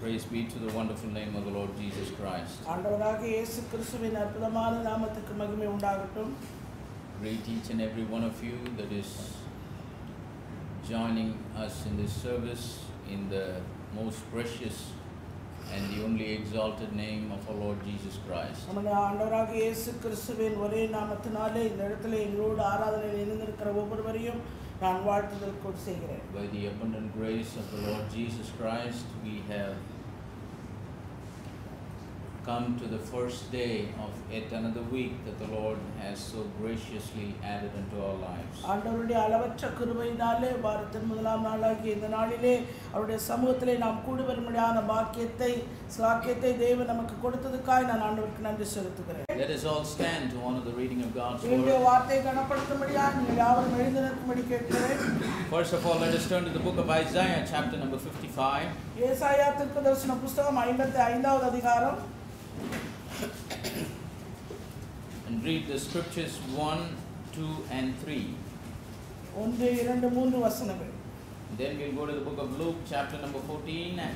Praise be to the wonderful name of the Lord Jesus Christ. ஆண்டவராகிய இயேசு கிறிஸ்துவின் அற்புதமான நாமத்துக்கு மகிமை உண்டாகட்டும். Greet each and every one of you that is joining us in this service in the most precious and the only exalted name of our Lord Jesus Christ. நம்முடைய ஆண்டவராகிய இயேசு கிறிஸ்துவின் ஒரே நாமத்தினாலே இந்த இடத்திலே எங்களோடு ஆராதனையில் இணைந்திருக்கிற ஒவ்வொருவரையும் நான் வாழ்த்துதல் கொண்டு செய்கிறேன். By the abundant grace of the Lord Jesus Christ, we have come to the first day of yet another week that the Lord has so graciously added unto our lives. ஆண்டவருடைய அளவற்ற கிருபையினாலே வாரத்தின் முதலாம் நாளாகிய இந்த நாளிலே அவருடைய சமூகத்திலே நாம் கூடி வரும்படியான ஸ்லாக்கியத்தை தேவன் நமக்கு கொடுத்ததுக்காய் நான் ஆண்டவருக்கு நன்றி செலுத்துகிறேன். Let us all stand to honor the reading of God's word. இந்த வார்த்தையை கனப்படுத்தும்படியாக நீங்கள் யாவரும் எழுந்து நிற்கும்படி கேட்கிறேன். First of all, let us turn to the book of Isaiah, chapter number 55. ஏசாயா தீர்க்கதரிசன புத்தகம் 55வது அதிகாரம். And read the scriptures 1, 2 and 3. 1, 2, 3 வசனங்கள். Then we'll go to the book of Luke, chapter number 14.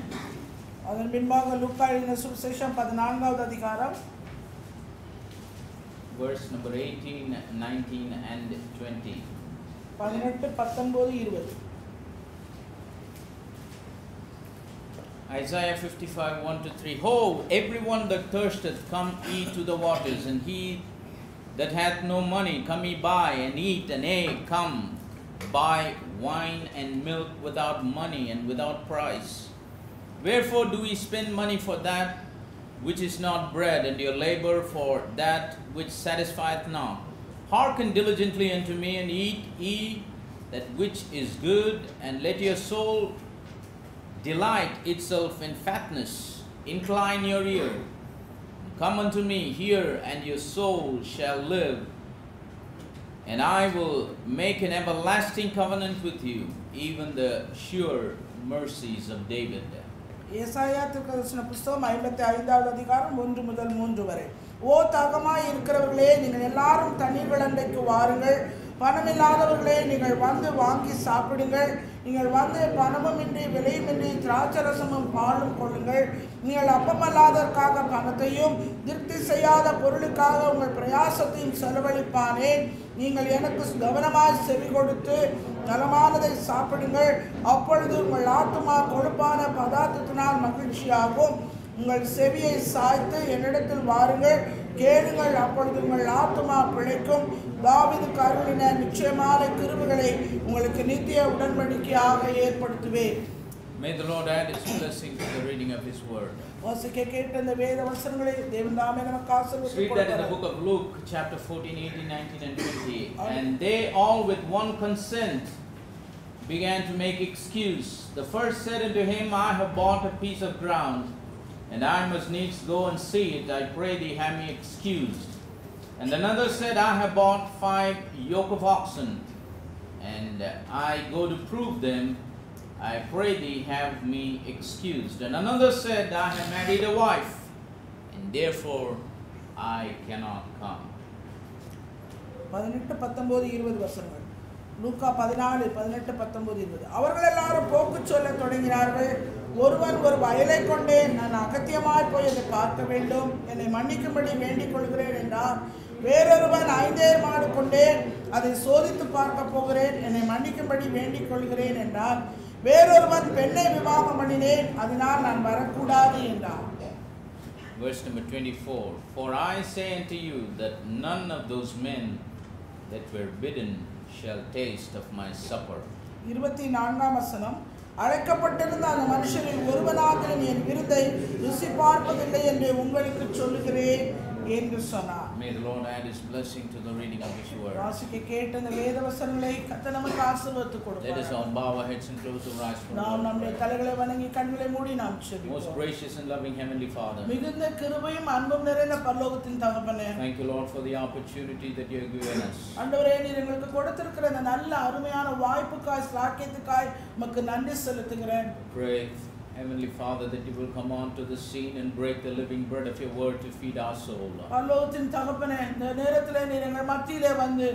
அதன் பின்பாக லூக்கா எழுதின சுவிசேஷம் 14வது அதிகாரம் verse number 18, 19 and 20. 18, 19, 20. Isaiah 55, 1 to 3. Ho, everyone that thirsteth, come ye to the waters, and he that hath no money, come ye buy and eat, and come buy wine and milk without money and without price. Wherefore do ye spend money for that which is not bread, and your labor for that which satisfieth not? Hearken diligently unto me, and eat ye that which is good, and let your soul delight itself in fatness. Incline your ear, come unto me, hear, and your soul shall live. And I will make an everlasting covenant with you, even the sure mercies of David. ஏசாயா தீர்க்கதரிசன புத்தகம் 55வது அதிகாரம் 1 முதல் 3 வரை. ஓ தாகமாய் இருக்கிறவர்களே, நீங்கள் எல்லாரும் தண்ணீர் விளண்டைக்கு வாருங்கள். பணமில்லாதவர்களே, நீங்கள் வந்து வாங்கி சாப்பிடுங்கள். நீங்கள் வந்து பணமுமின்றி விலையுமின்றி திராட்சரசமும் பாலும் கொள்ளுங்கள். நீங்கள் அப்பமல்லாததற்காக பணத்தையும் திருப்தி செய்யாத பொருளுக்காக உங்கள் பிரயாசத்தையும் செலவழிப்பானேன். நீங்கள் எனக்கு கவனமாய் செவி கொடுத்து நலமானதை சாப்பிடுங்கள். அப்பொழுது உங்கள் ஆத்துமா கொழுப்பான பதார்த்தத்தினால் மகிழ்ச்சியாகும். உங்கள் செவியை சாய்த்து என்னிடத்தில் வாருங்கள், கேளுங்கள், அப்பொழுது உங்கள் ஆத்துமா பிழைக்கும். தாவீதுக்கு அருளின நிச்சயமான கிருபைகளை உங்களுக்கு நித்திய உடன்படிக்கையாக ஏற்படுத்துவேன். May the Lord add his blessing to the reading of his word. வாசிக்க கேட்ட இந்த வேத வசனங்களை தேவன் தாமே நமக்கு ஆசீர்வதித்து Read that in the கொடுப்பார். book of Luke, chapter 14, 18, 19 and 20. And they all with one consent began to make excuse. The first said unto him, I have bought a piece of ground, and I must needs go and see it. I pray thee, have me excused. And another said, I have bought 5 yoke of oxen, and I go to prove them. I pray thee, have me excused. And another said, I have married a wife, and therefore I cannot come. 18, 19, 20 வசனங்கள். லூக்கா 14, 18, 19, 20. அவர்கள் எல்லாரும் போக்கு சொல்ல தொடங்கினார்கள். ஒருவன் ஒரு வயலை கொண்டேன், நான் அகத்தியமாய் போய் அதை பார்க்க வேண்டும், என்னை மன்னிக்கும்படி வேண்டிக் கொள்கிறேன் என்றார். வேறொருவன் 5 மாடு கொண்டேன், அதை சோதித்து பார்க்க போகிறேன், என்னை மன்னிக்கும்படி வேண்டிக் கொள்கிறேன் என்றார். வேறொருவன் பெண்ணை விவாகம் பண்ணினேன், அதனால் நான் வரக்கூடாது என்றார். Verse number 24. For I say unto you that none of those men that were bidden shall taste of my supper. 24ஆம் வசனம். அழைக்கப்பட்டிருந்த அந்த மனுஷரில் ஒருவனாகிலும் என் விருந்தை ருசி பார்ப்பதில்லை என்று உங்களுக்கு சொல்லுகிறேன் என்று சொன்னார். May the Lord add his blessing to the reading of his word. வாசிக்க கேட்ட இந்த வேத வசனங்களை கர்த்தர் நமக்கு ஆசீர்வதித்து கொடுப்பார். Let us all bow our heads and close our eyes for நாம் நம்முடைய தலைகளை வணங்கி கண்களை மூடி நாம் Most ஜெபிப்போம். gracious and loving heavenly Father, மிகுந்த கிருபையும் அன்பும் நிறைந்த பரலோகத்தின் தகப்பனே, thank you, Lord, for the opportunity that you have given us. ஆண்டவரே, நீர் எங்களுக்கு கொடுத்திருக்கிற இந்த நல்ல அருமையான வாய்ப்புக்காய் ஸ்லாக்கியத்துக்காய் உமக்கு நன்றி செலுத்துகிறேன். Pray, Heavenly Father, that you will come on to the scene and break the living bread of your word to feed our soul. பரலோகத்தின் தகப்பனே, இந்த நேரத்திலே நீர் எங்கள் மத்தியிலே வந்து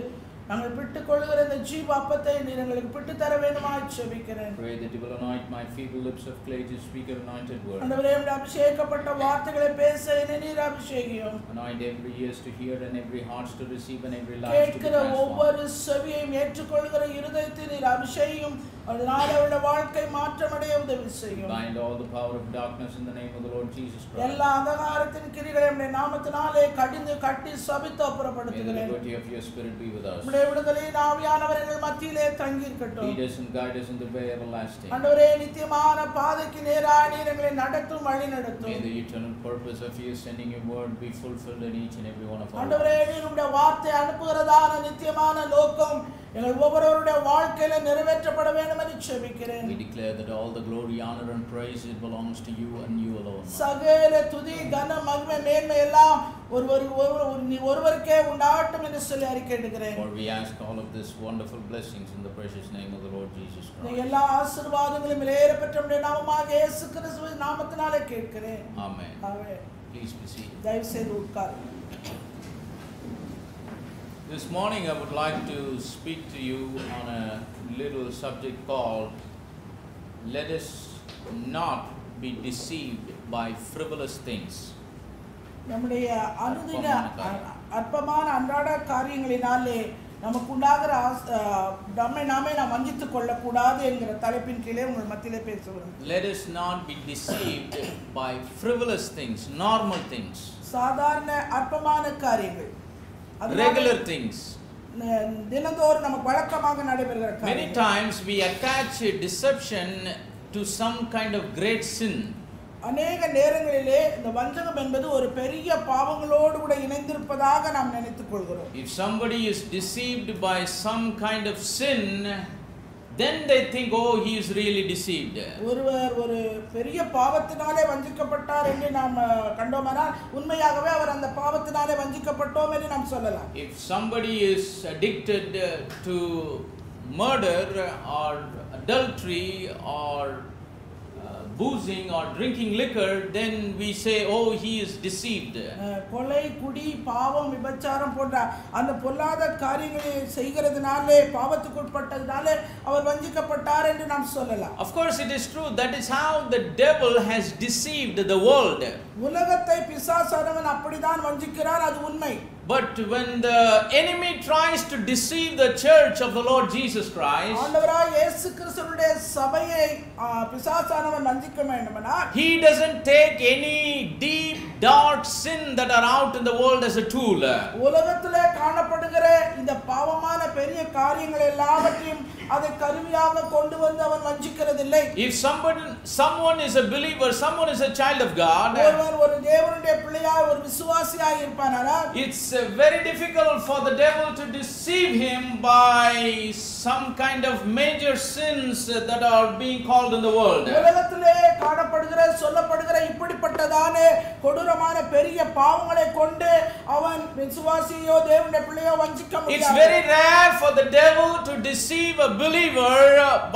நாங்கள் பிட்டுக்கொள்ளுகிற இந்த ஜீவ அப்பத்தை நீர் எங்களுக்கு பிட்டு தர வேண்டுமாய் ஜெபிக்கிறேன். Pray that you will anoint my feeble lips of clay to speak your anointed word. ஆண்டவரே உம்முடைய அபிஷேகப்பட்ட வார்த்தைகளை பேச என்னை நீர் அபிஷேகியும். Anoint every ears to hear and every hearts to receive and every life to be கேட்கிற ஒவ்வொரு செவியையும் ஏற்றுக்கொள்கிற இருதயத்தை நீர் அபிஷேகியும். அதனால் அவருடைய வாழ்க்கை மாற்றமடைய உதவி செய்யும். Bind all the power of darkness in the name of the Lord Jesus Christ. எல்லா அந்தகாரத்தின் கிரிகளை உம்முடைய நாமத்தினாலே கடிந்து கட்டி சபித்து அப்புறப்படுத்துகிறேன். May the liberty of your spirit be with us. உம்முடைய விடுதலையின் ஆவியானவர் எங்கள் மத்தியிலே தங்கி இருக்கட்டும். Lead us and guide us in the way everlasting. ஆண்டவரே நித்தியமான பாதைக்கு நேராக நீர் எங்களை நடத்தும் வழி நடத்தும். May the eternal purpose of you sending your word be fulfilled in each and every one of our ஆண்டவரே நீர் உம்முடைய வார்த்தை அனுப்புகிறதான நித்தியமான நோக்கம் எங்கள் ஒவ்வொருவருடைய வாழ்க்கையில நிறைவேற்றப்பட வேண்டும் என்று ஜெபிக்கிறேன். We declare that all the glory, honor and praise it belongs to you and you alone. சகல துதி கன மகிமை மேன்மை எல்லாம் ஒருவருக்கே உண்டாகட்டும் என்று சொல்லி அறிக்கையிடுகிறேன். For we ask all of this wonderful blessings in the precious name of the Lord Jesus Christ. எல்லா ஆசீர்வாதங்களும் நிறைவேறப்பட்ட நம்முடைய நாமமாக இயேசு கிறிஸ்துவின் நாமத்தினாலே கேட்கிறேன். Amen. Amen. Please be seated. தயவு செய்து உட்காருங்கள். This morning I would like to speak to you on a little subject called "Let us not be deceived by frivolous things." நம்முடைய அனுதின அற்பமான அன்றாட காரியங்களினாலே நமக்கு உண்டாகிற நம்மை நாமே நாம் வஞ்சித்துக் கொள்ளக்கூடாது என்கிற தலைப்பின் கீழே உங்கள் மத்தியிலே பேசுகிறோம். Let us not be deceived by frivolous things, normal things, சாதாரண அற்பமான காரியங்கள், regular things. தினந்தோறும் நமக்கு வழக்கமாக நடைபெறுகிற காரியங்கள். Many times we attach deception to some kind of great sin. அநேக நேரங்களிலே இந்த வஞ்சகம் என்பது ஒரு பெரிய பாவங்களோடு கூட இணைந்திருப்பதாக நாம் நினைத்துக் கொள்கிறோம். If somebody is deceived by some kind of sin, then they think, oh, he is really deceived. ஒருவர் ஒரு பெரிய பாவத்தினாலே வஞ்சிக்கப்பட்டார் என்று நாம் கண்டோமானால் உண்மையாகவே அவர் அந்த பாவத்தினாலே வஞ்சிக்கப்பட்டோம் என்று நாம் சொல்லலாம். If somebody is addicted to murder or adultery or boozing or drinking liquor, then we say, oh, he is deceived. கொலை குடி பாவம் விபச்சாரம் போன்ற அந்த பொல்லாத காரியங்களை செய்கிறதுனாலே பாவத்துக்கு உட்பட்டதுனாலே அவர் வஞ்சிக்கப்பட்டார் என்று நாம் சொல்லலாம். Of course it is true. That is how the devil has deceived the world. உலகத்தை பிசாசானவன் அப்படிதான் வஞ்சிக்கிறான், அது உண்மை. But when the enemy tries to deceive the church of the Lord Jesus Christ, ஆண்டவராகிய இயேசு கிறிஸ்துவினுடைய சபையை பிசாசானவன் வஞ்சிக்க வேண்டுமானால் he doesn't take any deep dark sin that are out in the world as a tool. உலகத்திலே காணப்படுகிற இந்த பாவமான பெரிய காரியங்கள் எல்லாவற்றையும் அதை கருவியாக கொண்டு வந்து அவன் வஞ்சிக்கிறதில்லை. If someone is a believer, someone is a child of God, ஒருவர் ஒரு தேவனுடைய பிள்ளையாய் ஒரு விசுவாசியாய் இருப்பானானால் it's very difficult for the devil to deceive him by some kind of major sins that are being called in the world. உலகத்திலே காணப்படுகிற சொல்லப்படுகிற இப்படிப்பட்டதான கொடூரமான பெரிய பாவங்களை கொண்டு அவன் விசுவாசியோ தேவனுடைய பிள்ளையோ வஞ்சிக்க முடியாது. It's very rare for the devil to deceive a believer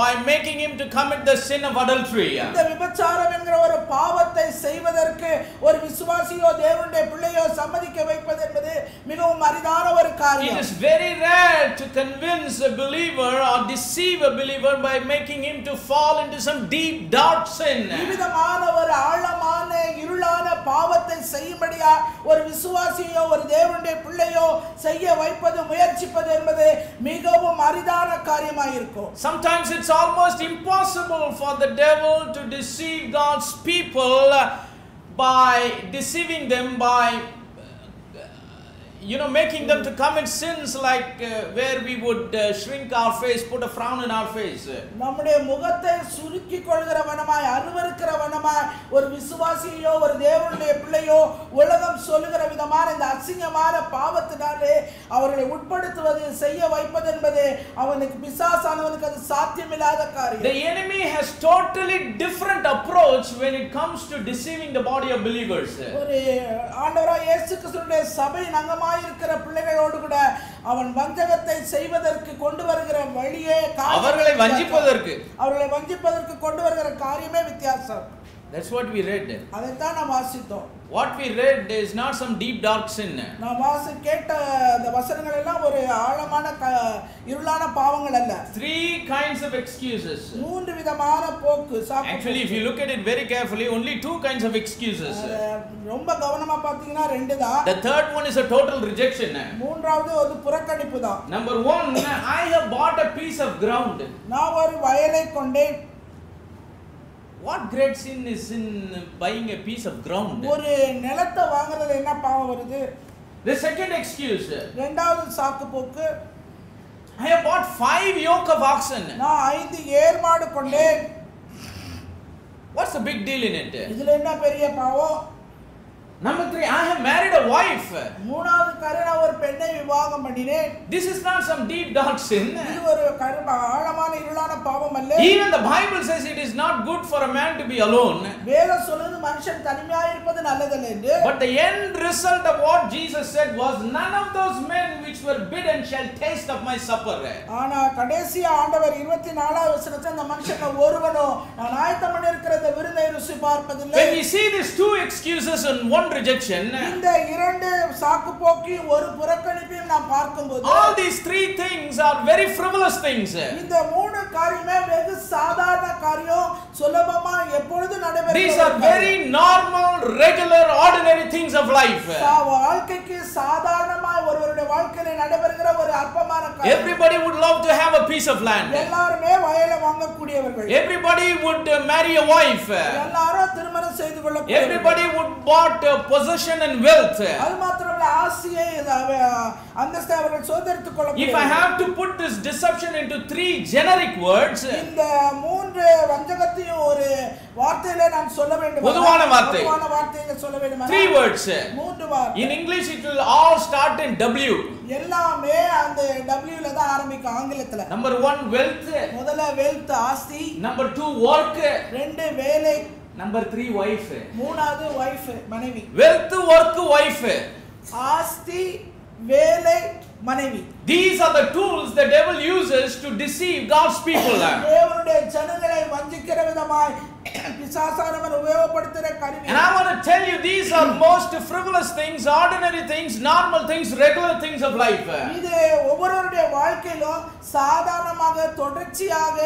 by making him to commit the sin of adultery. இந்த விபச்சாரம் என்கிற ஒரு பாவத்தை செய்வதற்கு ஒரு விசுவாசியோ தேவனுடைய பிள்ளையோ சம்மதிக்க வைப்பது என்பது மிகவும் அரிதான ஒரு காரியம். It is very rare to convince a believer or deceive a believer by making him to fall into some deep dark sin. விதமான ஒரு ஆழமான இருளான பாவத்தை செய்யும்படியா ஒரு விசுவாசியோ ஒரு தேவனுடைய பிள்ளையோ செய்ய வைப்பது முயற்சிப்பது என்பது மிகவும் அரிதான காரியமாய் இருக்கும். Sometimes it's almost impossible for the devil to deceive God's people by deceiving them by making them to commit sins like where we would shrink our face, put a frown in our face. நம்முடைய முகத்தை சுருக்கி கொள்கிறவனமாய் அருவருக்கிறவனமாய் ஒரு விசுவாசியோ ஒரு தேவனுடைய பிள்ளையோ உலகம் சொல்லுகிற விதமான இந்த அசிங்கமான பாவத்தினாலே அவர்களை உட்படுத்துவது செய்ய வைப்பது என்பது அவனுக்கு பிசாசானவனுக்கு அது சாத்தியமில்லாத காரியம். The enemy has totally different approach when it comes to deceiving the body of believers. ஒரு ஆண்டவராகிய இயேசு கிறிஸ்துவினுடைய சபையின் அங்கமாய் இருக்கிற பிள்ளைகளோடு கூட அவன் வஞ்சகத்தை செய்வதற்கு கொண்டு வருகிற வழியே அவர்களை வஞ்சிப்பதற்கு கொண்டு வருகிற காரியமே வித்தியாசம். That's what we read. அதைத்தான் நாம் வாசித்தோம். What we read is not some deep dark sin. நாம் கேட்ட அந்த வசனங்கள் எல்லாம் ஒரு ஆழமான இருளான பாவங்கள் அல்ல. Three kinds of excuses. மூன்று விதமான போக்கு. Actually, if you look at it very carefully, only two kinds of excuses. ரொம்ப கவனமா பாத்தீங்கன்னா ரெண்டு தான். The third one is a total rejection. மூன்றாவது ஒரு புறக்கணிப்பு தான். Number one, I have bought a piece of ground. நான் ஒரு வயலை கொண்டேன். What great sin is in buying a piece of ground? ஒரு நிலத்தை வாங்குறதுல என்ன பாவம் வருது? The second excuse. இரண்டாவது சாக்கு போக்கு. I have bought 5 yoke of oxen. நான் 5 ஏர் மாடு கொண்டேன். What's the big deal in it? இதுல என்ன பெரிய பாவம்? Number 3, I have married a wife. மூணாவது காரியம் நான் ஒரு பெண்ணை விவாகம் பண்ணினேன். This is not some deep dark sin. இது ஒரு ஆழமான இருளான பாவம் அல்ல. Even the Bible says it is not good for a man to be alone. வேதம் சொல்லுது மனுஷன் தனிமையாக இருப்பது நல்லதல்ல என்று. But the end result of what Jesus said was, none of those men which were bidden shall taste of my supper. ஆனா கடைசியா ஆண்டவர் 24வது வசனத்துல அந்த மனுஷன் ஒருவனோ நான் ஆயத்தம் பண்ணியிருக்கிற இந்த விருந்தை ருசி பார்ப்பதில்லை. When we see these two excuses and one rejection, இந்த இரண்டு சாக்கு போக்கி ஒரு புறக்கணிப்பையும் நாம் பார்க்கும்போது all these three things are very frivolous things. இந்த மூணு காரியமே வெகு சாதாரண காரியம், சுலபமா எப்பொழுது நடைபெறும். These are very normal, regular, ordinary things of life. வாழ்க்கைக்கு சாதாரணமாய் ஒருவருடைய வாழ்க்கையில நடைபெறுகிற ஒரு அற்பமான காரியம். Everybody would love to have a piece of land. எல்லாரும் வயலை வாங்கக்கூடியவர்கள். Everybody would marry a wife. எல்லாரும் திருமணம் செய்து கொள்ளக்கூடியவர்கள். Everybody would bought possession and wealth. அது மாத்திரமல்ல ஆசையை அந்தஸ்தை அவர்கள் சுதந்திரித்துக் கொள்ளக்கூடியவர்கள். If I have to put this deception into 3 generic words, இந்த மூன்று வஞ்சகத்தையும் ஒரு வார்த்தையில நான் சொல்ல வேண்டும். பொதுவான வார்த்தை. பொதுவான வார்த்தையில சொல்ல வேண்டும். 3 words. மூன்று வார்த்தை. In English it will all start in W. எல்லாமே அந்த W ல தான் ஆரம்பிக்கும் ஆங்கிலத்துல. Number 1, wealth. முதல்ல wealth ஆஸ்தி. Number 2, work. 2 வேலை. Number 3, wife. மூணாவது wife மனைவி. Wealth, work, wife. ஆஸ்தி, வேலை, மனைவி. These are the tools the devil uses to deceive God's people. தேவனுடைய ஜனங்களை வஞ்சிக்கிற விதமாய் பிசாசானவன் உபயோகப்படுத்துகிற கருவி. And I want to tell you, these are most frivolous things, ordinary things, normal things, regular things of life. இது ஒவ்வொருவருடைய வாழ்க்கையிலும் சாதாரணமாக தொடர்ச்சியாக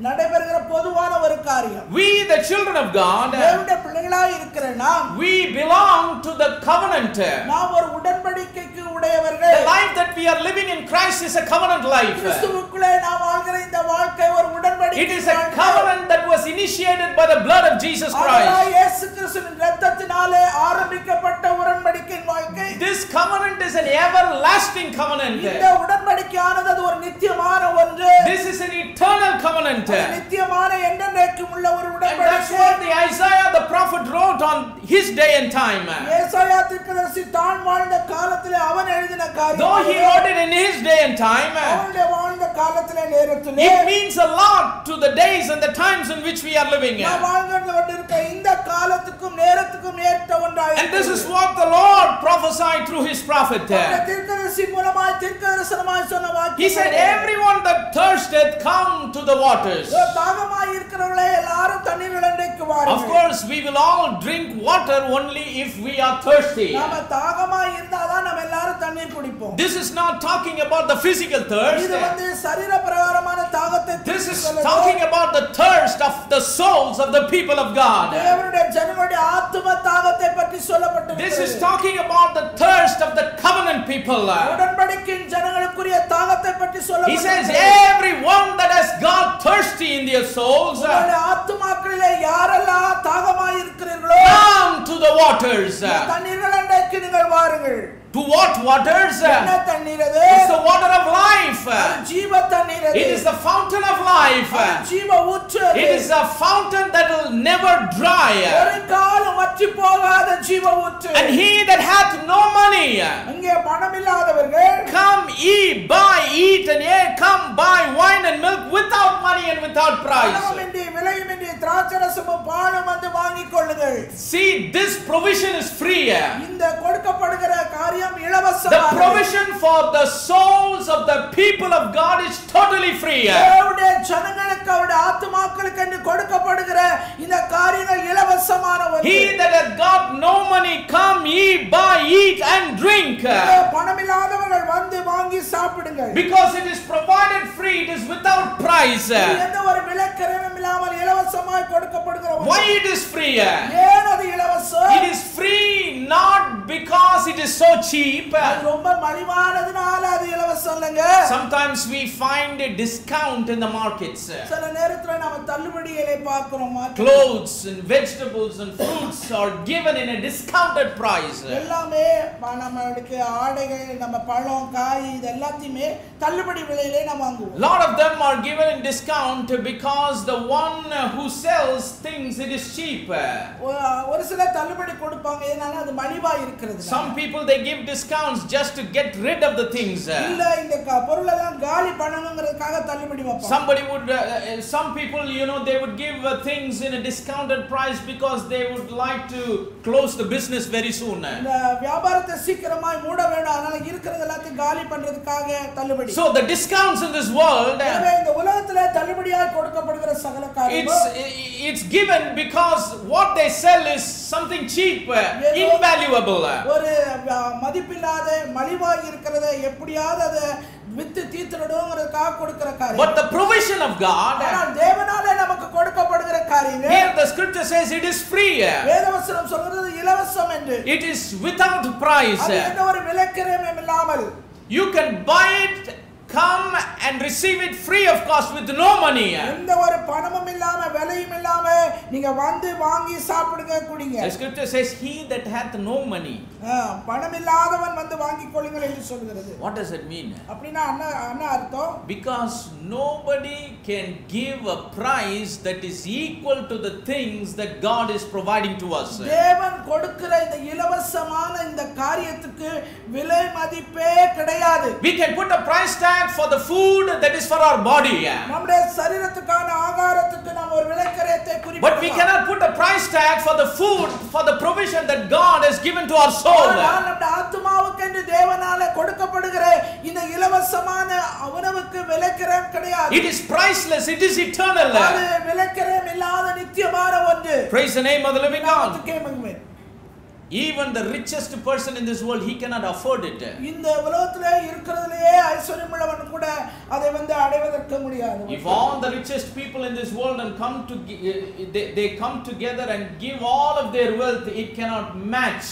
நடைபெறுகிற பொதுவான ஒரு காரியம். We the children of God, தேவனுடைய பிள்ளைகளாய் இருக்கிற நாம், we belong to the covenant. நாம் ஒரு உடன்படிக்கைக்கு உடையவர்கள். The life that we are living in Christ is a covenant life. கிறிஸ்துவுக்குள்ளே நாம் வாழ்கிற இந்த வாழ்க்கை ஒரு உடன்படிக்கை. It is a covenant that was initiated by the blood of Jesus Christ. இயேசு கிறிஸ்துவின் இரத்தத்தினாலே ஆரம்பிக்கப்பட்ட உடன்படிக்கையின் வாழ்க்கை. This covenant is an everlasting covenant. இந்த உடன்படிக்கையானது அது ஒரு நித்தியமான ஒன்று. This is an eternal covenant. நித்தியமான என்றென்றைக்கும் உள்ள ஒரு உடன்படிக்கை. That's what the Isaiah the prophet wrote on his day and time. ஏசாயா தீர்க்கதரிசி தான் வாழ்ந்த காலத்திலே அவன் எழுதின காரியம். Though he wrote it in his day and time, அவனுடைய வாழ்ந்த காலத்திலே நேரத்திலே it means a lot to the days and the times in which we are living. நாம் வாழ்ந்து கொண்டிருக்கிற இந்த காலத்துக்கும் நேரத்துக்கும் ஏற்ற ஒன்றாய். And this is what the Lord prophesied through his prophet. தீர்க்கதரிசி மூலமாய் தீர்க்கதரிசனமாய் சொன்ன வாக்கியம். He said, everyone that thirsteth, come to the waters. தாகமாய் இருக்கிறவர்களே எல்லாரும் தண்ணீர் அண்டைக்கு வாருங்கள். Of course, we will all drink water only if we are thirsty. நாம தாகமாய் இருந்தாதான் நாம எல்லாரும் தண்ணீர் குடிப்போம். This is not talking about the physical thirst. இது வந்து சரீர பிரகாரமான தாகத்தை. This is talking about the thirst of the souls of the people of God. தேவனுடைய ஜனங்களுடைய ஆத்தும தாகத்தை பற்றி சொல்லப்பட்டிருக்கிறது. This is talking about the thirst of the covenant people. உடன்படிக்கையின் ஜனங்களுக்குரிய தாகத்தை பற்றி சொல்லப்பட்டிருக்கிறது. He says, everyone that has got thirsty in their souls, உங்களுடைய ஆத்துமாக்களிலே யாரெல்லாம் தாகமாய் இருக்கிறீர்களோ, come to the waters. தண்ணீர்கள் அண்டைக்கு நீங்கள் வாருங்கள். To what waters? என்ன தண்ணீர் அது? It's the water of life. ஜீவ தண்ணீர் அது. It is the fountain of life. ஜீவ ஊற்று அது. It is a fountain that will never dry. ஒரு காலம் வற்றி போகாத ஜீவ ஊற்று. And he that hath no money, அங்கே பணம் இல்லாதவர்கள், come eat, buy, eat and yea, come buy wine and milk without money and without price. பணமின்றி விலையுமின்றி திராட்சரசமும் பாலும் வந்து வாங்கி வாங்கிக் கொள்ளுங்கள். See, this provision is free. இந்த கொடுக்கப்படுகிற காரியம் The இலவசமானது. provision for the souls of the people of God is totally free. தேவனுடைய ஜனங்களுக்கு அவருடைய ஆத்துமாக்களுக்கு என்று கொடுக்கப்படுகிற இந்த காரியங்கள் இலவசமான ஒன்று. He that hath got no money, come ye, buy, eat and drink. பணமில்லாதவர்கள் வந்து வாங்கி சாப்பிடுங்கள். Because it is provided free, it is without price. எந்த ஒரு விலைக்கரையும் இல்லாமல் இலவசமாய் கொடுக்கப்படுகிற ஒன்று. Why it is free? ஏன் அது இலவசம்? It is free not because it is so cheap. அது ரொம்ப மலிவானதுனால அது இலவசம் இல்லங்க. Sometimes we find a discount in the markets. சில நேரத்துல நாம தள்ளுபடிகளை பார்க்கிறோம். Clothes and vegetables and fruits are given in a discounted price. எல்லாமே நமக்கு ஆடைகள், நம்ம பழம், காய் இது எல்லாத்தையுமே தள்ளுபடி விலையிலே நாம் வாங்குவோம். Lot of them are given in discount because the one who sells thinks it is cheap. ஒரு சில தள்ளுபடி கொடுப்பாங்க ஏன்னா அது மலிவா இருக்கிறது. Some people they give discounts just to get rid of the things. இல்ல இந்த பொருள் எல்லாம் காலி பண்ணணும்ங்கிறதுக்காக தள்ளுபடி வைப்பாங்க. Somebody would some people, you know, they would give things in a discounted price because they would like to close the business very soon. இந்த வியாபாரத்தை சீக்கிரமாய் மூட வேண்டும், அதனால இருக்கிறது எல்லாத்தையும் காலி பண்றதுக்காக தள்ளுபடி. So the discounts in this world, இந்த உலகத்திலே தள்ளுபடியாய் கொடுக்கப்படுகிற சகல காரியங்கள் it's given because what they sell is something cheap, invaluable. ஒரு மதிப்பில்லாத மலிவாய் இருக்கிறதை எப்படியாவது அதை வித்து தீர்த்துடணும்ங்கிறதுக்காக கொடுக்கிற காரியம். But the provision of God, ஆனால் தேவனாலே நமக்கு கொடுக்கப்படுகிற காரியங்கள், here the scripture says it is free. வேதவசனம் சொல்கிறது இலவசம் என்று. It is without price. அது எந்த ஒரு விலைக்கிரயமும் இல்லாமல். You can buy it, come and receive it free of cost with no money. எந்த ஒரு பணமும் இல்லாம விலையும் இல்லாம நீங்க வந்து வாங்கி சாப்பிடுங்க குடிங்க. The scripture says he that hath no money. பணம் இல்லாதவன் வந்து வாங்கிக் கொள்ளுங்கள் என்று சொல்கிறது. What does it mean? அப்படினா என்ன அர்த்தம்? Because nobody can give a price that is equal to the things that God is providing to us. தேவன் கொடுக்கிற இந்த இலவசமான இந்த காரியத்துக்கு விலை மதிப்பே கிடையாது. We can put a price tag for the food that is for our body. நம்முடைய சரீரத்துக்கான ஆகாரத்துக்கு நாம் ஒரு விலைக்கரையத்தை குறிப்பிடலாம். But we cannot put a price tag for the food, for the provision that God has given to our soul. நம்முடைய ஆத்துமாவுக்கு என்று தேவனாலே கொடுக்கப்படுகிற இந்த இலவசமான உணவுக்கு விலைக்கரையம் கிடையாது. It is priceless, it is eternal. அது விலைக்கரையம் இல்லாத நித்தியமான ஒன்று. Praise the name of the living God. Even the richest person in this world, he cannot afford it. இந்த உலகத்திலே இருக்கிறதுலயே ஐஸ்வரியமுள்ளவன் கூட அதை வந்து அடைவதற்கு முடியாது. If all the richest people in this world and come to they come together and give all of their wealth, it cannot match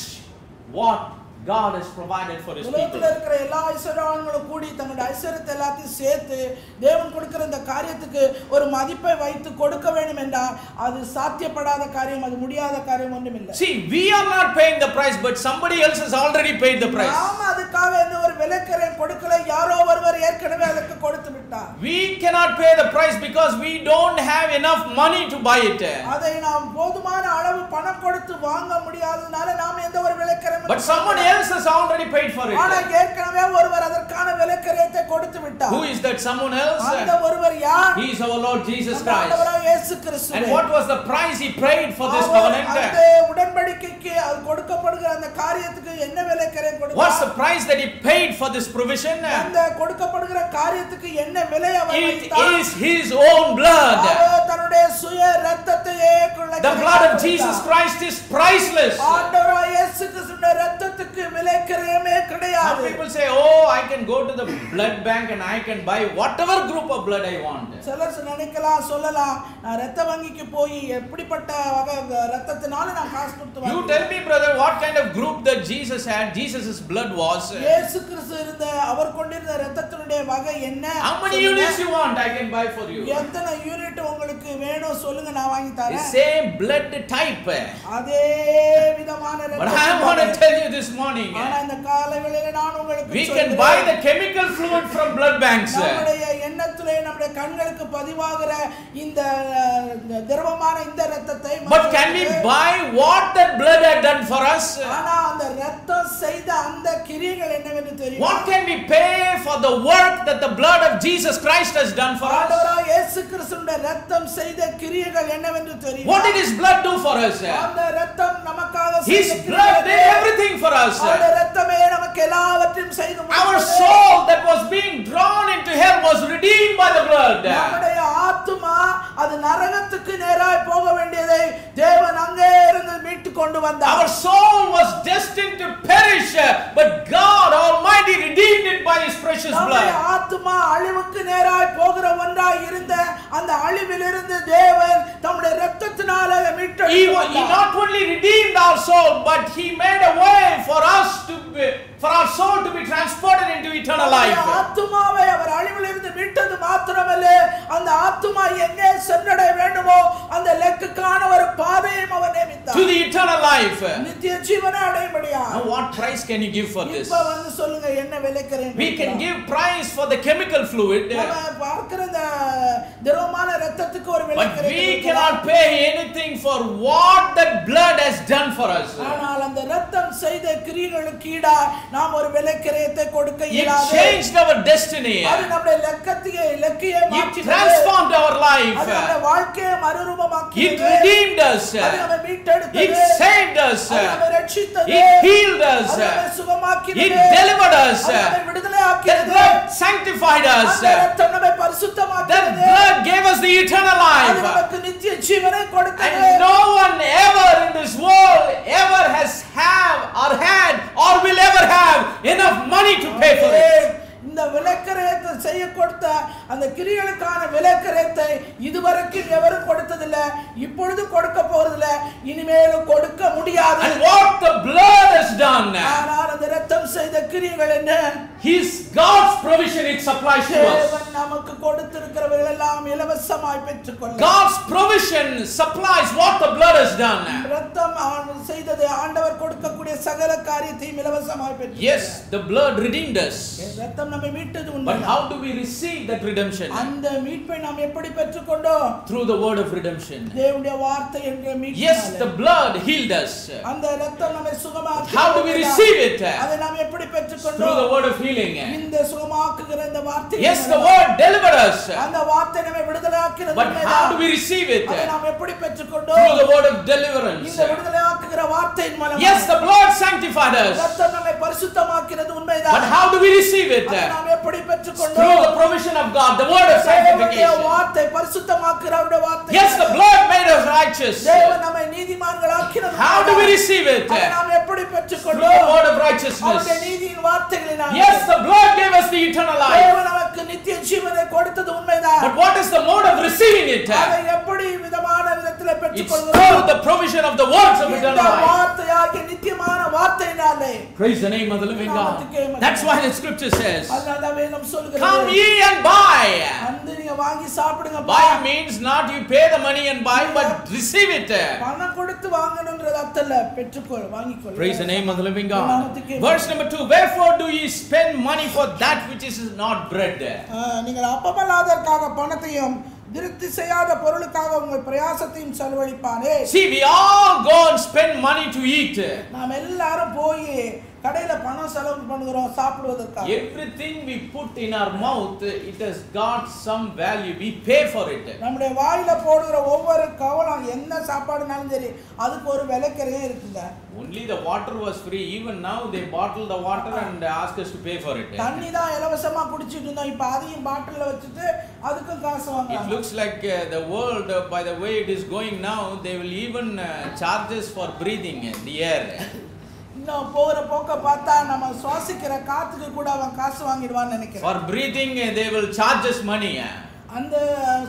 what God has provided for his people. உலகத்துல இருக்கிற எல்லா ஐஸ்வரியவான்களும் கூடி தங்களுடைய ஐஸ்வரியத்தை எல்லாத்தையும் சேர்த்து தேவன் கொடுக்கிற இந்த காரியத்துக்கு ஒரு மதிப்பை வைத்து கொடுக்க வேண்டும் என்றால் அது சாத்தியப்படாத காரியம், அது முடியாத காரியம் ஒன்றும் இல்லை. See, we are not paying the price, but somebody else has already paid the price. நாம அதுக்காக எந்த ஒரு விலைக்கரையும் கொடுக்கல, யாரோ ஒருவர் ஏற்கனவே அதற்கு கொடுத்து விட்டார். We cannot pay the price because we don't have enough money to buy it. அதை நாம் போதுமான அளவு பணம் கொடுத்து வாங்க முடியாதனால நாம எந்த ஒரு விலைக்கரையும் But someone else has already paid for it. ஆனா ஏற்கனவே ஒருவர் அதற்கான விலைக்கரையத்தை கொடுத்து விட்டார். Who is that someone else? அந்த ஒருவர் யார்? He is our Lord Jesus Christ. ஆண்டவராகிய இயேசு கிறிஸ்து. And what was the price he paid for this covenant? அந்த உடன்படிக்கைக்கு அது கொடுக்கப்படுகிற அந்த காரியத்துக்கு என்ன விலைக்கரையை கொடுத்தார்? What's the price that he paid for this provision? அந்த கொடுக்கப்படுகிற காரியத்துக்கு என்ன விலை அவர் வைத்தார்? It is his own blood. அவர் தன்னுடைய சுய இரத்தத்தையே கொடுத்தார். The blood of Jesus Christ is priceless. ஆண்டவராகிய இயேசு கிறிஸ்துவின் இரத்தத்துக்கு விலைக்கரையே கிடையாது. Some people say, "Oh, I can go to the blood bank and I can buy whatever group of blood I want." சிலர் நினைக்கலாம், சொல்லலாம், நான் இரத்த வங்கிக்கு போய் எப்படிப்பட்ட வகை இரத்தத்தினால நான் காசு கொடுத்து வாங்குவேன். You tell me, brother, what kind of group that Jesus had? Jesus's blood was. இயேசு கிறிஸ்து இருந்த அவர் கொண்டிருந்த இரத்தத்தினுடைய வகை என்ன? How many units you want? I can buy for you. எத்தனை யூனிட் உங்களுக்கு வேணும் சொல்லுங்க, நான் வாங்கி தரேன். The same blood type. அதே விதமான இரத்தம். But I want to tell you this morning, ஆனா இந்த காலை வேளையிலே நான் உங்களுக்கு we can buy the chemical fluid from blood banks. நம்முடைய எண்ணத்திலே நம்முடைய நம்முடைய கண்களுக்கு பதிவாகிற இந்த திரவமான இந்த இரத்தத்தை But can we buy what that blood had done for us? ஆனா அந்த இரத்தம் செய்த அந்த கிரியைகள் என்னவென்று தெரியுமா? What can we pay for the work that the blood of Jesus Christ has done for us? ஆண்டவராகிய இயேசு கிறிஸ்துவின் இரத்தம் செய்த கிரியைகள் என்னவென்று தெரியுமா? What did his blood do for us? அந்த இரத்தம் நமக்காக His செய்த blood did everything for us. அந்த இரத்தமே நமக்கு எல்லாவற்றையும் செய்து Our முடித்தது. soul that was being drawn into hell was redeemed by the blood. நம்முடைய ஆத்துமா அது நரகத்துக்கு நேராய் போக வேண்டியதை தேவன் அங்கே இருந்து மீட்டு கொண்டு வந்தார். Our soul was destined to perish, but God Almighty redeemed it by his precious நம்முடைய blood. ஆத்துமா அழிவுக்கு நேராய் போகிற ஒன்றாய் இருந்த அந்த அழிவிலிருந்து தேவன் தம்முடைய இரத்தத்தினால மீட்டு He not only redeemed our soul, but he made a way for us for our soul to be transported into eternal life. ஆத்துமாவை அவர் அழிவிலிருந்து மீட்டது மாத்திரமல்ல, அந்த ஆத்துமா எங்கே சென்றடைய வேண்டுமோ அந்த லெக்குக்கான ஒரு பாதையையும் அவர் நியமித்தார். To the eternal life. நித்திய ஜீவனை அடையும்படியா. Now what price can you give for this? இப்ப வந்து சொல்லுங்க என்ன விலைக்கிறேன்? We can give price for the chemical fluid, நம்ம பார்க்கிற இந்த திரவமான இரத்தத்துக்கு ஒரு விலை but we cannot pay anything for what that blood has done for us. ஆனால் அந்த இரத்தம் செய்த கிரியைகளுக்கு ஈடா நாம் ஒரு விலை கிரயத்தை கொடுக்க It இயலாது. changed our destiny. அது நம்முடைய லெக்கையை It மாற்றினது. transformed our life. அது நம்முடைய வாழ்க்கையை மறுரூபமாக்கினது. It redeemed us. அது நம்மை மீட்டெடுத்தது. It saved us. அது நம்மை ரட்சித்தது. It healed us. அது நம்மை சுகமாக்கினது. It delivered us. அது நம்மை That விடுதலையாக்கினது. blood sanctified us. அந்த இரத்தம் நம்மை That பரிசுத்தமாக்கினது. blood gave us the eternal அது life. நமக்கு நித்திய ஜீவனை கொடுத்தது. And no one ever in this world ever has have or had or will ever have enough money to pay for it. இந்த விலைக்கரையத்தை செய்ய கொடுத்த அந்த கிரியைகளுக்கான விலைக்கரையத்தை இதுவரைக்கும் எவரும் கொடுத்ததில்லை, இப்பொழுது கொடுக்க போறதில்லை, இனிமேலும் கொடுக்க முடியாது. And what the blood has done, ஆனால் அந்த இரத்தம் செய்த கிரியைகள் என்ன? His God's provision it supplies to us. தேவன் நமக்கு கொடுத்திருக்கிறவர்கள் எல்லாம் இலவசமாய் பெற்றுக்கொள்ள. God's provision supplies what the blood has done. இரத்தம் செய்தது ஆண்டவர் கொடுக்கக்கூடிய சகல காரியத்தையும் இலவசமாய் பெற்றுக்கொள்ள. Yes, the blood redeemed us. இரத்தம் நம்மை மீட்டது But உண்மை. how do we receive that redemption? அந்த மீட்பை நாம் எப்படி பெற்றுக்கொண்டோம்? Through the word of redemption. தேவனுடைய வார்த்தை என்ற மீட்பு. Yes, the blood healed us. அந்த இரத்தம் நம்மை சுகமாக்கியது. How do we receive it? அதை நாம் எப்படி Through பெற்றுக்கொண்டோம்? the word of healing. இந்த சுகமாக்குகிற இந்த வார்த்தை. Yes, the word delivered us. அந்த வார்த்தை நம்மை விடுதலையாக்கினது. But how do we receive it? அதை நாம் எப்படி பெற்றுக்கொண்டோம்? Through the word of deliverance. இந்த விடுதலையாக்குகிற வார்த்தையின் மூலமாக. Yes, the blood sanctified us. இரத்தம் நம்மை பரிசுத்தமாக்கினது உண்மைதான். But how do we receive it? அதை நாம் எப்படி பெற்றுக்கொண்டோம்? Through the provision of God, the word of தேவனுடைய sanctification. வார்த்தை பரிசுத்தமாக்குகிற அவருடைய வார்த்தை. Yes, the blood made us righteous. தேவன் நம்மை நீதிமான்களாக்கினது. How do we receive it? அதை நாம் எப்படி Through பெற்றுக்கொண்டோம்? the word of righteousness. அவருடைய நீதியின் வார்த்தைகளினால். Yes, the blood gave us the eternal life. தேவன் நமக்கு நித்திய ஜீவனை கொடுத்தது உண்மைதான். But what is the mode of receiving it? அதை எப்படி விதமான விதத்தில் It's பெற்றுக்கொள்கிறோம்? through the provision of the words of இந்த eternal life. வார்த்தையாகிய நித்தியமான வார்த்தையினாலே. Praise the name of the living God. That's why the scripture says, அதனால்தான் வேதம் சொல்கிறது. come ye and buy. வந்து நீங்க வாங்கி சாப்பிடுங்க. Buy means not you pay the money and buy, but receive it. பணம் கொடுத்து வாங்கணும்ன்றது அர்த்தம் இல்ல, பெற்றுக்கொள், வாங்கிக்கொள். Praise the name of the living God. Verse number 2, wherefore do ye spend money for that which is not bread? நீங்கள் அப்பமல்லாததற்காக பணத்தையும் திருப்தி செய்யாத பொருளுக்காக உங்கள் பிரயாசத்தையும் செலவழிப்பானே. See, we all go and spend money to eat. நாம் எல்லாரும் போய் கடையில பணம் செலவு பண்ணுகிறோம் சாப்பிடுவதற்காக. Everything we put in our mouth, it has got some value. We pay for it. நம்முடைய வாயில போடுகிற ஒவ்வொரு கவலம் என்ன சாப்பாடுனாலும் சரி அதுக்கு ஒரு விலைக்கரையே இருக்குங்க. Only the water was free. Even now they bottle the water and ask us to pay for it. தண்ணி தான் இலவசமா குடிச்சிட்டு இருந்தோம், இப்ப அதையும் பாட்டில்ல வச்சிட்டு அதுக்கும் காசு It வாங்குறாங்க. looks like the world, by the way it is going now, they will even charge us for breathing the air. இன்னும் போகிற போக்க பார்த்தா நம்ம சுவாசிக்கிற காத்துக்கு கூட அவன் காசு வாங்கிடுவான்னு நினைக்கிறேன். For breathing they will charge us money. அந்த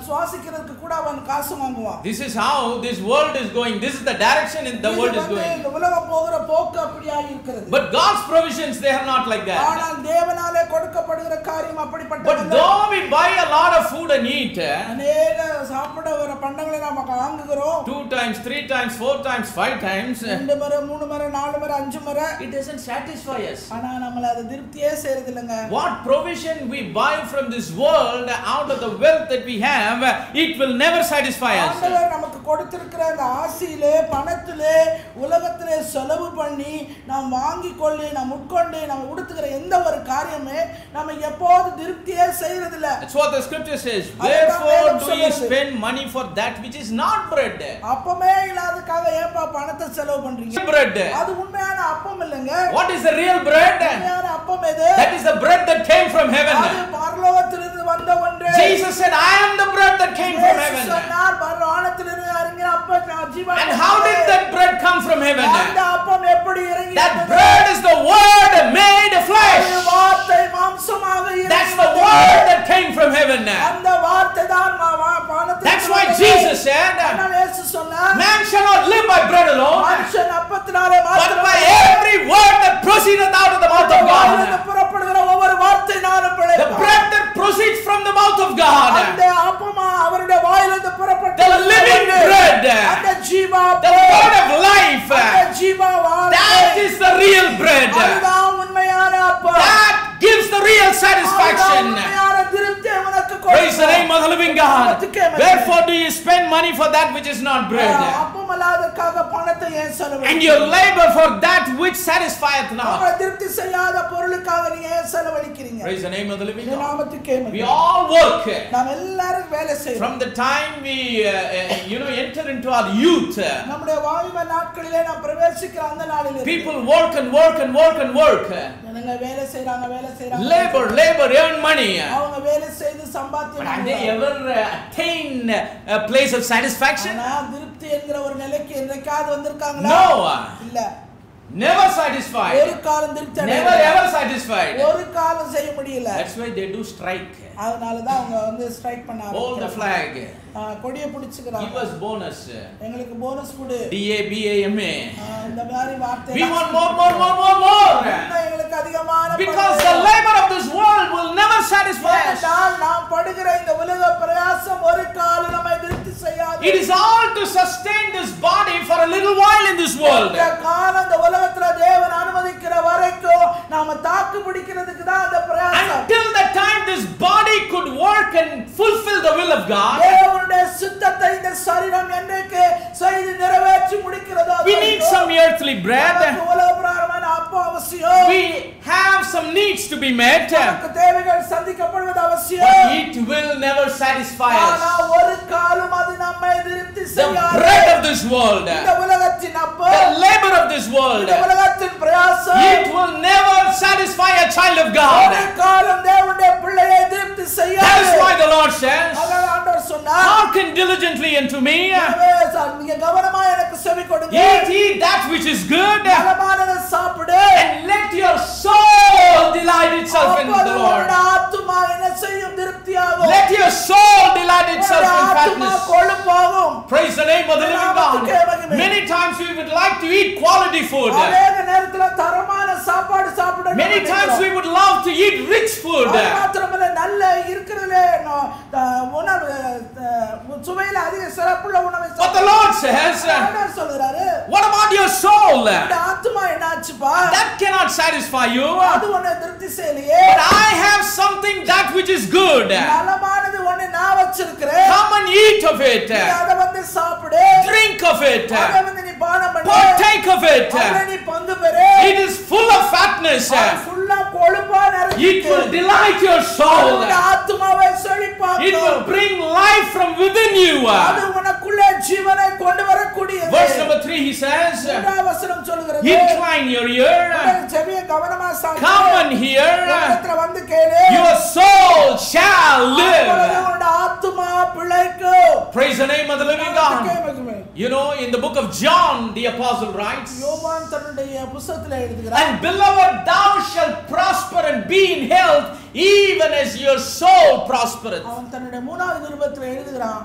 சுவாசிக்கிறதுக்கு கூட அவன் காசு வாங்குவான். This is how this world is going. This is the direction the world is going. இந்த உலகம் போகிற போக்கு அப்படியே இருக்கிறது. But God's provisions, they are not like that. ஆனால் தேவனாலே கொடுக்கப்படுகிற காரியம் அப்படிப்பட்டது. But though we buy a lot of food and eat, அநேக சாப்பிட வர பண்டங்களை நாம வாங்குகிறோம். 2 times, 3 times, 4 times, 5 times. 2 முறை 3 முறை 4 முறை 5 முறை. It doesn't satisfy us. ஆனா நம்மள அது திருப்தியே செய்யறது இல்லங்க. What provision we buy from this world out of the wealth that we have, it will never satisfy us. ஆண்டவர் நமக்கு கொடுத்திருக்கிற அந்த ஆசையிலே பணத்திலே உலகத்திலே செலவு பண்ணி நாம் வாங்கி கொள்ளி நாம் உட்கொண்டு நாம் உடுத்துகிற எந்த ஒரு காரியமே நம்ம எப்போது திருப்தியே செய்யறது இல்ல. That's what the scripture says. Wherefore do you spend money for that which is not bread? அப்பமே இல்லாததுக்காக ஏன்பா பணத்தை செலவு பண்றீங்க? Bread. அது உண்மையான அப்பம் இல்லங்க. What is the real bread? உண்மையான அப்பம் எது? That is the bread that came from heaven. அது பரலோகத்திலிருந்து வந்த ஒன்று. Jesus said, I am the bread that came from heaven. சொன்னார் பரலோகத்திலிருந்து இறங்கின அப்பம் ஜீவன். And how did that bread come from heaven? அந்த அப்பம் எப்படி இறங்கியது? That bread is the word made flesh. வார்த்தை மாம்சமாக இறங்கியது. That's the word that came from heaven. அந்த வார்த்தை தான் வானத்திலிருந்து. That's why Jesus said, இயேசு சொன்னார், man shall not live by bread alone, மனுஷன் அப்பத்தினாலே but மாத்திரம் by every word that proceedeth out of the mouth of God. புறப்படுகிற ஒவ்வொரு வார்த்தையினாலும் பிழைப்பான். The bread that proceeds from the mouth of God. அந்த அப்பமா அவருடைய வாயிலிருந்து புறப்பட்ட The living bread. அந்த Jeeva The word of life. அந்த ஜீவா வார்த்தை. That is the real bread. அதுதான் உண்மையான அப்பம். That gives the real satisfaction. உண்மையான திருப்தி உனக்கு Praise the name of the living God. கொடுக்கும். Wherefore do you spend money for that which is not bread? அப்பம் அல்லாததற்காக பணத்தை ஏன் செலவழிக்கிறீங்க? And you labor for that which satisfieth not. உங்களை திருப்தி செய்யாத பொருளுக்காக நீங்க ஏன் செலவழிக்கிறீங்க? Praise the name of the living இந்த God. நாமத்துக்கே We all work. நாம் எல்லாரும் வேலை செய்றோம். From the time we enter into our youth, நம்முடைய வாலிப நாட்களிலே நாம் பிரவேசிக்கிற அந்த நாளிலே people work and work and work and work. ஜனங்க வேலை செய்றாங்க வேலை செய்றாங்க. Labor, earn money. அவங்க வேலை செய்து சம்பாத்தியம் But have they பண்றாங்க. ever attained a place of satisfaction? ஆனா திருப்தி என்கிற ஒரு நிலைக்கு என்னைக்காவது வந்திருக்காங்களா? No. இல்ல. Never satisfied. ஒரு காலம் திருப்தி Never அடையல. ever satisfied. ஒரு காலம் செய்ய முடியல. That's why they do strike. அதனால தான் அவங்க வந்து ஸ்ட்ரைக் பண்ண Hold the ஆரம்பிச்சாங்க. flag. கொடியை பிடிச்சுக்கறாங்க. Give us bonus. எங்களுக்கு போனஸ் கொடு. DABAMA. இந்த மாதிரி வார்த்தை. We want more. எங்களுக்கு அதிகமான Because the labor of this world will never satisfy us. நாம் படுகிற இந்த உலக பிரயாசம் ஒரு காலம் நம்மை திருப்தி செய்யாது. It is all to sustain this body for a little while in this world. இந்த காலம் இந்த உலகத்துல தேவன் அனுமதிக்கிற வரைக்கும் நாம தாக்கு பிடிக்கிறதுக்கு தான் அந்த பிரயாசம். Until the time this body could work and fulfill the will of God. தேவனுடைய சித்தத்தை இந்த சரீரம் என்னைக்கு செய்து நிறைவேற்றி முடிக்கிறதோ We need some earthly bread. உலகப்பிரகாரமான அப்பம் அவசியம். We have some needs to be met. நமக்கு தேவைகள் சந்திக்கப்படுவது அவசியம். But it will never satisfy ஆனா us. ஒரு காலம் அது நம்மை திருப்தி The செய்யாது. bread of this world, இந்த உலகத்தின் அப்பம், the labor of this world, இந்த உலகத்தின் பிரயாசம் it will never satisfy a child of ஒரு God. காலம் தேவனுடைய பிள்ளையை திருப்தி செய்யாது. That is why the Lord says, அதான் ஆண்டவர் சொன்னார், hearken diligently unto me, நீங்க கவனமா எனக்கு செவி கொடுங்க. eat that which is good, நலமானதை சாப்பிடு. and let your soul delight itself in அப்பொழுது the Lord. உன்னுடைய ஆத்துமா என்ன செய்யும்? திருப்தியாகும். Let your soul delight itself in உன்னுடைய ஆத்துமா fatness. கொழுப்பாகும். Praise the name of the living God. Many times we would like to eat quality food. அநேக நேரத்துல தரமான சாப்பாடு சாப்பிட Many times we would love to eat rich food. அது மாத்திரமல்ல நல்ல இருக்கிறதுல உணவு சுவையில அதிக சிறப்புள்ள உணவை But the Lord says, ஆண்டவர் சொல்றாரு, what about your soul? இந்த ஆத்துமா என்னாச்சுப்பா? That cannot satisfy you. அது உன்னை திருப்தி செய்யலையே. But I have something that which is good. நலமானது ஒண்ணு நான் வச்சிருக்கிறேன். Come and eat of it. அத வந்து சாப்பிடு. Drink of it. அத வந்து நீ பானம் பண்ணு. Partake of it. அதுல நீ பங்கு பெறு. It is full of fatness. அது ஃபுல்லா கொழுப்பா நிறைஞ்சிருக்கு. It will delight your soul. உன்னுடைய ஆத்துமாவை செழிப்பாக்கும். It will bring life from within you. அது உனக்குள்ளே ஜீவனை கொண்டு வரக்கூடியது. Verse number 3 he says, மூன்றாவது வசனம் சொல்கிறது, incline your ear. உன்னுடைய செவியை கவனமா சாய்த்து Come and hear. உன்னிடத்துல வந்து கேளு. Your soul shall live. அப்பொழுது உன்னுடைய ஆத்துமா பிழைக்கும். Praise the name of the living God. You know, in the book of John, the apostle writes, யோவான் தன்னுடைய புத்தகத்திலே எழுதுகிறார், and beloved, thou shalt prosper and be in health, even as your soul prospereth. அவன் தன்னுடைய 3வது நிருபத்திலே எழுதுகிறான்,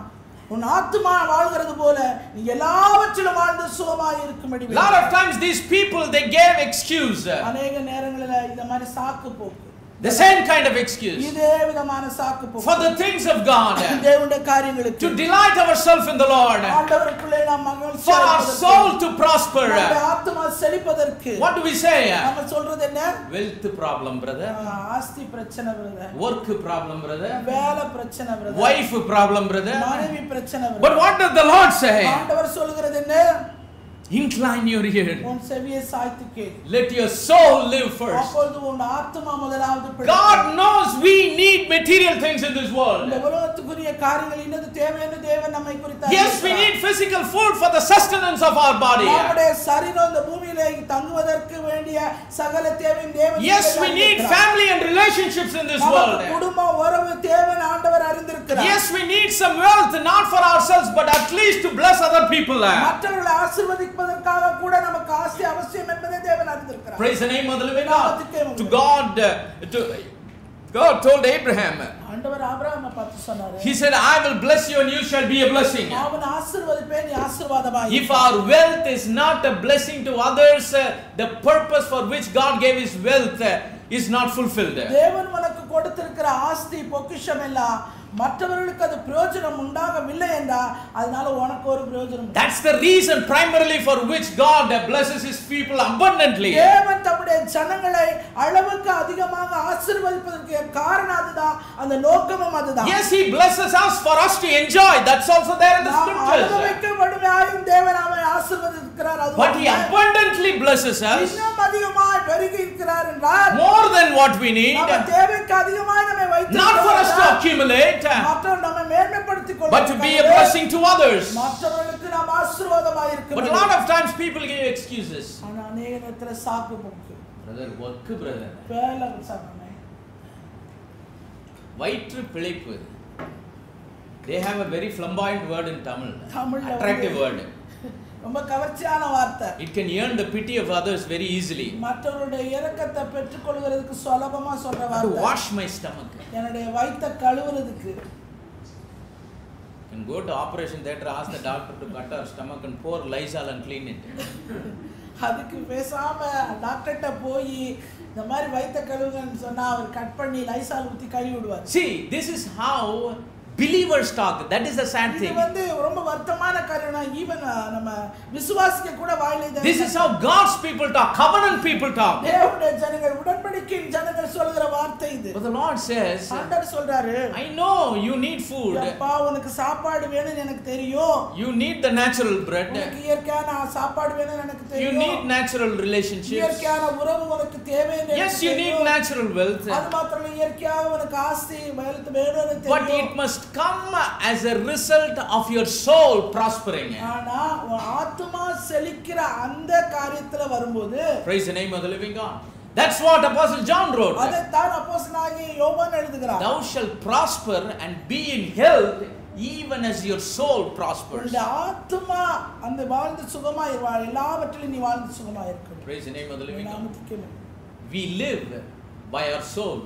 உன் ஆத்துமா வாழ்கிறது போல நீ எல்லாவற்றிலும் வாழ்ந்து சுகமாய் இருக்கும்படி. A lot of times these people, they gave excuse. அநேக நேரங்களில இந்த மாதிரி சாக்கு போக்கு. The same kind of excuse. இதே விதமான சாக்கு போக்கு. For the things of God. தேவனுடைய காரியங்களுக்கு. To delight ourselves in the Lord. ஆண்டவருக்குள்ளே நாம் மகிழ்ச்சி For our soul to prosper. நம்முடைய ஆத்துமா செழிப்பதற்கு. What do we say? நாம சொல்றது என்ன? Wealth problem, brother. ஆஸ்தி பிரச்சனை brother. Work problem, brother. வேலை பிரச்சனை brother. Wife problem, brother. மனைவி பிரச்சனை brother. But what does the Lord say? ஆண்டவர் சொல்கிறது என்ன? Incline your ear. உன் செவியை சாய்த்து கேள். Let your soul live first. அப்பொழுது உன் ஆத்துமா முதலாவது பிடிக்கும். God knows we need material things in this world. இந்த உலகத்துக்குரிய காரியங்கள் இன்னது தேவைன்னு தேவன் நம்மை குறித்து Yes, we need physical food for the sustenance of our body. நம்முடைய சரீரம் இந்த பூமியிலே தங்குவதற்கு வேண்டிய சகல தேவையும் தேவன். Yes, we need family and relationships in this world. குடும்ப உறவு தேவன் ஆண்டவர் அறிந்திருக்கிறார். Yes, we need some wealth not for ourselves but at least to bless other people. மற்றவர்களை ஆசீர்வதிப்பதற்காக கூட நமக்கு ஆஸ்தி அவசியம் என்பதை தேவன் அறிந்திருக்கிறார். Praise the name of the living God. To God told Abraham. ஆண்டவர் ஆபிரகாமை பார்த்து சொன்னார். He said, I will bless you and you shall be a blessing. அவன் ஆசீர்வதிப்பேன் நீ ஆசீர்வாதமாய். If our wealth is not a blessing to others, the purpose for which God gave his wealth is not fulfilled. தேவன் உனக்கு கொடுத்திருக்கிற ஆஸ்தி பொக்கிஷம் எல்லாம் மற்றவர்களுக்கு அது பிரயோஜனம் உண்டாகவில்லை என்றா அதனால உனக்கு ஒரு பிரயோஜனம். That's the reason primarily for which God blesses his people abundantly. தேவன் தம்முடைய ஜனங்களை அளவுக்கு அதிகமாக ஆசீர்வதிப்பதற்கு காரணம் அதுதான், அந்த நோக்கமும் அதுதான். Yes, he blesses us for us to enjoy. That's also there in the scriptures. அனுபவிக்கப்படுவாயும் தேவன் நம்மை ஆசீர்வதிக்கிறார். அது But he abundantly blesses us. இன்னும் அதிகமாய் பெருகி இருக்கிறார் என்றால் more than what we need. நம்ம தேவைக்கு அதிகமாய் நம்மை வைத்திருக்கிறார். Not for us to accumulate. But to be a blessing to others. But a lot of times people give excuses. Brother, work, brother. Vaitru Pilippu. They have a very flamboyant word in Tamil. Attractive word. ரொம்ப கவர்ச்சியான வார்த்தை. It can earn the pity of others very easily. மற்றவருடைய இரக்கத்தை பெற்றுக்கொள்கிறதுக்கு சுலபமா சொல்ற வார்த்தை. To wash my stomach. என்னுடைய வயித்தை கழுவுறதுக்கு. And go to operation theater, ask the doctor to cut our stomach and pour Lysol and clean it. அதுக்கு பேசாம டாக்டர்ட்ட போய் இந்த மாதிரி வயித்தை கழுவுங்கன்னு சொன்னா அவர் கட் பண்ணி லைசால் ஊத்தி கழுவி விடுவார். See, this is how believers talk. That is the sad thing. இது வந்து ரொம்ப வருத்தமான காரியம்னா ஈவன் நம்ம விசுவாசிக்க கூட வாயிலே தான். This is how God's people talk, covenant people talk. தேவனுடைய ஜனங்கள் உடன்படிக்கையின் ஜனங்கள் சொல்கிற வார்த்தை இது. But the Lord says, ஆண்டவர் சொல்றாரு, I know you need food. அப்பா உனக்கு சாப்பாடு வேணும்னு எனக்கு தெரியும். You need the natural bread. உனக்கு இயற்கையான சாப்பாடு வேணும்னு எனக்கு தெரியும். You need natural relationships. இயற்கையான உறவு உனக்கு தேவைன்னு. Yes, you need natural wealth. அது மாத்திரம் இல்ல, இயற்கையாக உனக்கு ஆஸ்தி wealth வேணும்னு தெரியும். But it must come as a result of your soul prospering. ஆனா ஆத்துமா செழிக்கிற அந்த காரியத்துல வரும்போது praise the name of the living God. That's what Apostle John wrote. அதைத்தான் அப்போஸ்தலனாகிய யோவான் எழுதுகிறார். Thou shalt prosper and be in health even as your soul prospers. உன்னுடைய ஆத்துமா அந்த வாழ்ந்து சுகமாய் வாழ், எல்லாவற்றிலும் நீ வாழ்ந்து சுகமாய் இருக்கணும். praise the name of the living God. We live by our soul.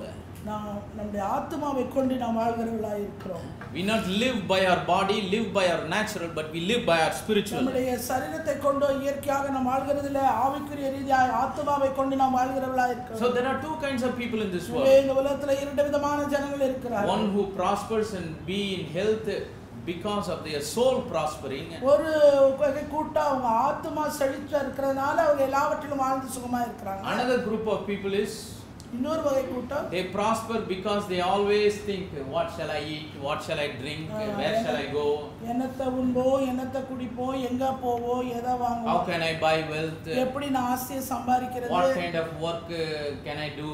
நம்முடைய ஆத்துமாவை கொண்டு நாம் வாழ்கிறவர்களாய் இருக்கிறோம். We not live by our body, live by our natural, but we live by our spiritual. நம்முடைய சரீரத்தை கொண்டு இயற்கையாக நாம் வாழ்கிறதில்லை, ஆவிக்குரிய ரீதியாக ஆத்துமாவை கொண்டு நாம் வாழ்கிறவர்களாய் இருக்கிறோம். So there are two kinds of people in this world. இந்த உலகத்துல இரண்டு விதமான ஜனங்கள் இருக்கிறார்கள். One who prospers and be in health because of their soul prospering. ஒரு கூட்டம் அவங்க ஆத்துமா செழிச்சு இருக்கிறதுனால அவங்க எல்லாவற்றிலும் வாழ்ந்து சுகமா இருக்கிறாங்க. Another group of people is இன்னொரு வகை கூட்டம் they prosper because they always think, what shall I eat, what shall I drink, where shall I go, என்னத்தை உண்போம், என்னத்தை குடிப்போம், எங்க போவோம், எதை வாங்குவோம், how can I buy wealth, எப்படி நான் ஆசையை சம்பாதிக்கிறது, what kind of work can I do,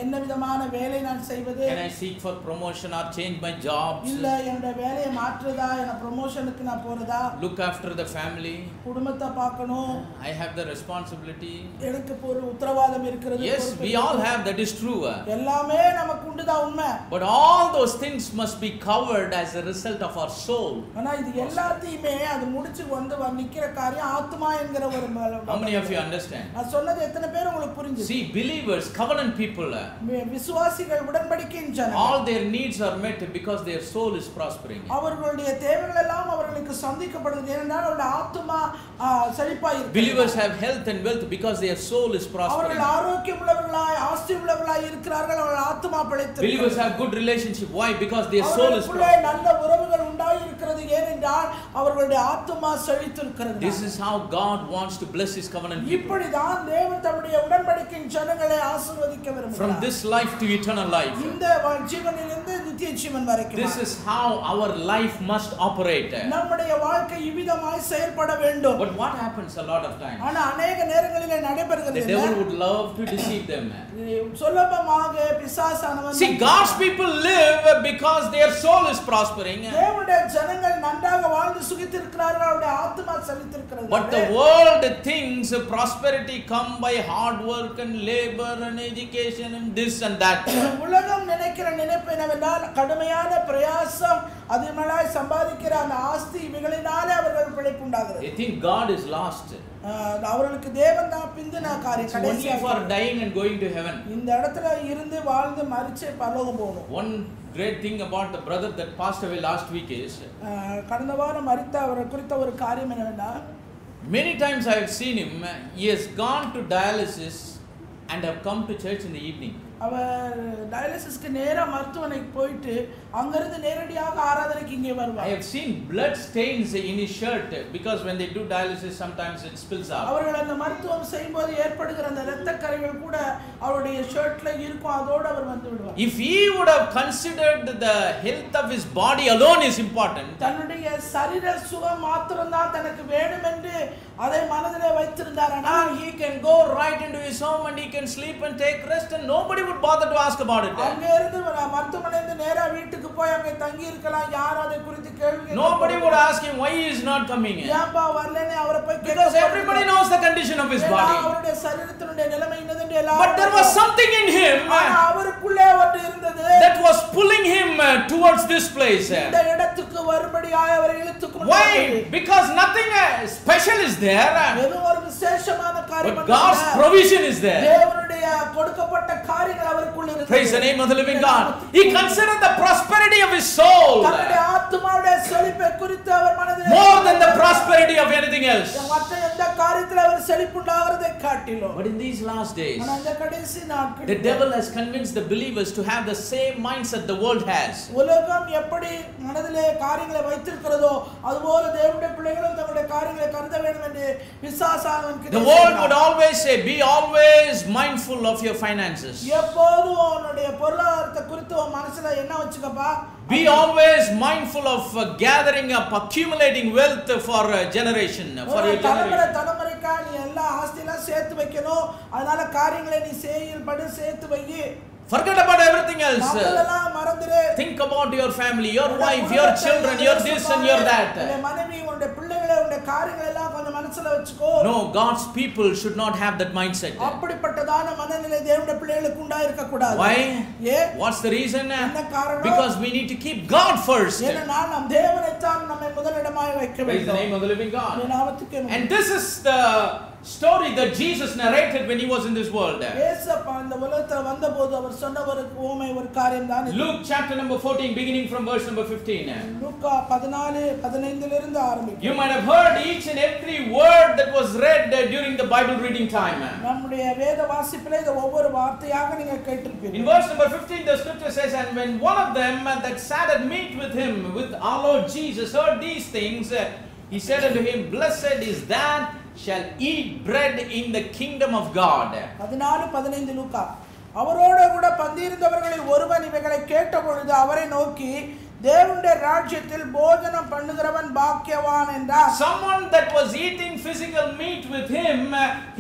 என்ன விதமான வேலை நான் செய்வது, can I seek for promotion or change my jobs, இல்ல என்னோட வேலையை மாற்றுறதா, என்ன ப்ரமோஷனுக்கு நான் போறதா, look after the family, குடும்பத்தை பார்க்கணும், I have the responsibility. எனக்கு ஒரு உத்தரவாதம் இருக்கிறது. Yes, we all have, that is true. எல்லாமே நமக்கு உண்டுதான் உண்மை. But all those things must be covered as a result of our soul. ஆனா இது எல்லாத்தையுமே அது முடிச்சு வந்து நிக்கிற காரியம் ஆத்மா என்கிற ஒரு How many of you understand? நான் சொன்னது எத்தனை பேர் உங்களுக்கு புரிஞ்சுது? See, believers, covenant people, விசுவாசிகள் உடன்படிக்கையின் ஜனங்கள், all their needs are met because their soul is prospering. அவர்களுடைய தேவைகள் எல்லாம் அவர்களுக்கு சந்திக்கப்படுகிறது ஏனென்றால் அவருடைய ஆத்மா செழிப்பாய் இருக்கிறது. Believers have health and wealth because their soul is prospering. அவர்கள் ஆரோக்கியம் உள்ளவர்களாய் ஆஸ்தி உள்ளவர்களாய் இருக்கிறார்கள், அவர்கள் ஆத்துமா பிழைத்திருக்கிறது. Believers have good relationship. Why? Because their soul is அவர்களுக்குள்ளே prosperous. நல்ல உறவுகள் உண்டாய் இருக்கிறது. ஏனென்றால் அவர்களுடைய ஆத்துமா செழித்திருக்கிறது. This is how God wants to bless His covenant people. இப்படிதான் தேவன் தம்முடைய உடன்படிக்கையின் ஜனங்களை ஆசீர்வதிக்க விரும்புகிறார். From this life to eternal life. இந்த ஜீவனிலிருந்து நித்திய ஜீவன் வரைக்கும். This is how our life must operate. நம்முடைய வாழ்க்கை இவ்விதமாய் செயல்பட வேண்டும். But what happens a lot of times? ஆனா अनेक நேரங்களிலே நடைபெறுகிறது. The devil would love to deceive them. சுலபமாக பிசாசானவன். See, God's people live because their soul is prospering. தேவனுடைய ஜனங்கள் நன்றாக வாழ்ந்து சுகித்திருக்கிறார்கள், அவருடைய ஆத்துமா செழித்திருக்கிறது. But the world thinks prosperity come by hard work and labor and education and this and that. உலகம் நினைக்கிற நினைப்பு என்னவென்றால் கடுமையான பிரயாசம், அதிகமாய் சம்பாதிக்கிற அந்த ஆஸ்தி இவைகளினாலே அவர்கள் பிழைப்பு உண்டாகிறது. They think God is lost. அவர்களுக்கு தேவன் தான் பிந்தின காரியம், Only for dying and going to heaven. இந்த இடத்துல இருந்து வாழ்ந்து மரிச்சு பரலோகம் போகணும். One great thing about the brother that passed away last week is கடந்த வாரம் மரித்த அவரை குறித்த ஒரு காரியம் என்னவென்னா, many times I have seen him. He has gone to dialysis and have come to church in the evening. அவர் டயாலிசிஸ்க்கு நேரா மருத்துவமனைக்கு போயிட்டு அங்கிருந்து நேரடியாக ஆராதனைக்கு இங்கே வருவார். I have seen blood stains in his shirt because when they do dialysis sometimes it spills out. அவர்கள் அந்த மருத்துவம் செய்யும்போது ஏற்படுகிற அந்த இரத்த கறைகள் கூட அவருடைய ஷர்ட்ல இருக்கும், அதோட அவர் வந்து விடுவார். If he would have considered the health of his body alone is important, தன்னுடைய சரீர சுகம் மாத்திரம் தான் தனக்கு வேணும் என்று அதை மனதிலே வைத்திருந்தாரானால், he can go right into his home and he can sleep and take rest and nobody would bother to ask about it. அங்க இருந்து மருத்துவமனையிலிருந்து நேரா வீட்டுக்கு போய் அங்கே தங்கி இருக்கலாம், யாரும் அதை குறித்து கேள்வி Nobody would ask him why he is not coming in. ஏன்பா வரலன்னு அவரை போய் Because everybody knows the condition of his body. அவருடைய சரீரத்தினுடைய நிலைமை என்னதென்று எல்லாம். But there was something in him அவருக்குள்ளே ஒன்று இருந்தது that was pulling him towards this place. இந்த இடத்துக்கு வரும்படியாய் அவரை இழுத்து கொண்டு Why? Because nothing special is there. ஏதோ ஒரு விசேஷமான காரியம், But God's provision is there. தேவனுடைய கொடுக்கப்பட்ட காரியங்கள் அவருக்குள்ள இருக்கு. Praise the name of the living God. He considered the prosperity of his soul தன்னுடைய ஆத்துமாவுடைய செழிப்பை குறித்து அவர் மனதிலே more than the prosperity of anything else. மற்ற எந்த காரியத்தில் அவர் செழிப்புண்டாகிறதை காட்டிலும். But in these last days, ஆனா இந்த கடைசி நாட்களில் the devil has convinced the believers to have the same mindset the world has. உலகம் எப்படி மனதிலே காரியங்களை வைத்திருக்கிறதோ அதுபோல தேவனுடைய பிள்ளைகளும் தங்களுடைய காரியங்களை கருத வேண்டும் என்று பிசாசானவன் The world would always say, be always mindful of your finances. எப்போதும் உன்னுடைய பொருளாதாரத்தை குறித்து உன் மனசுல என்ன வச்சுக்கப்பா. Be always mindful of gathering up, accumulating wealth for a generation, for your generation. தலைமுறைக்கா நீ எல்லா ஆஸ்தியெல்லாம் சேர்த்து வைக்கணும், அதனால காரியங்களை நீ செயல்படு சேர்த்து வை. Forget about everything else. அதெல்லாம் மறந்துரு. Think about your family, your wife, your children, your this and your that. உன்னுடைய மனைவி, உன்னுடைய பிள்ளைகளை, உன்னுடைய காரியங்களை எல்லாம் கொஞ்சம் மனசுல வச்சுக்கோ. No, God's people should not have that mindset. அப்படிப்பட்டதான மனநிலை தேவனுடைய பிள்ளைகளுக்கு உண்டா இருக்க கூடாது. Why? A What's the reason? என்ன காரணம்? Because we need to keep God first. ஏன்னா நாம் தேவனை தான் நம்மை முதலிடமாய் வைக்க Praise the வேண்டும். name of the living God. நாமத்துக்கே And this is the story that Jesus narrated when he was in this world. இயேசுப்பா இந்த உலகத்துல வந்தபோது அவர் சொன்ன ஒரு உவமை, ஒரு காரியம் தான். Luke chapter number 14 beginning from verse number 15. லூக்கா 14:15 இருந்து ஆரம்பிக்கும். You might have heard each and every word that was read during the Bible reading time. நம்முடைய வேத வாசிப்பிலே இந்த ஒவ்வொரு வார்த்தையாக நீங்க In கேட்டிருப்பீங்க. verse number 15 the scripture says, and when one of them that sat at meat with him, with our Lord Jesus, heard these things, he said unto him, blessed is that shall eat bread in the kingdom of God. 14:15 லூக்கா. அவரோடு கூட பந்தியிருந்தவர்களில் ஒருவன் இவைகளை கேட்டபொழுது அவரை நோக்கி, தேவனுடைய ராஜ்யத்தில் போஜனம் பண்ணுகிறவன் பாக்கியவான் என்றார். Someone that was eating physical meat with him,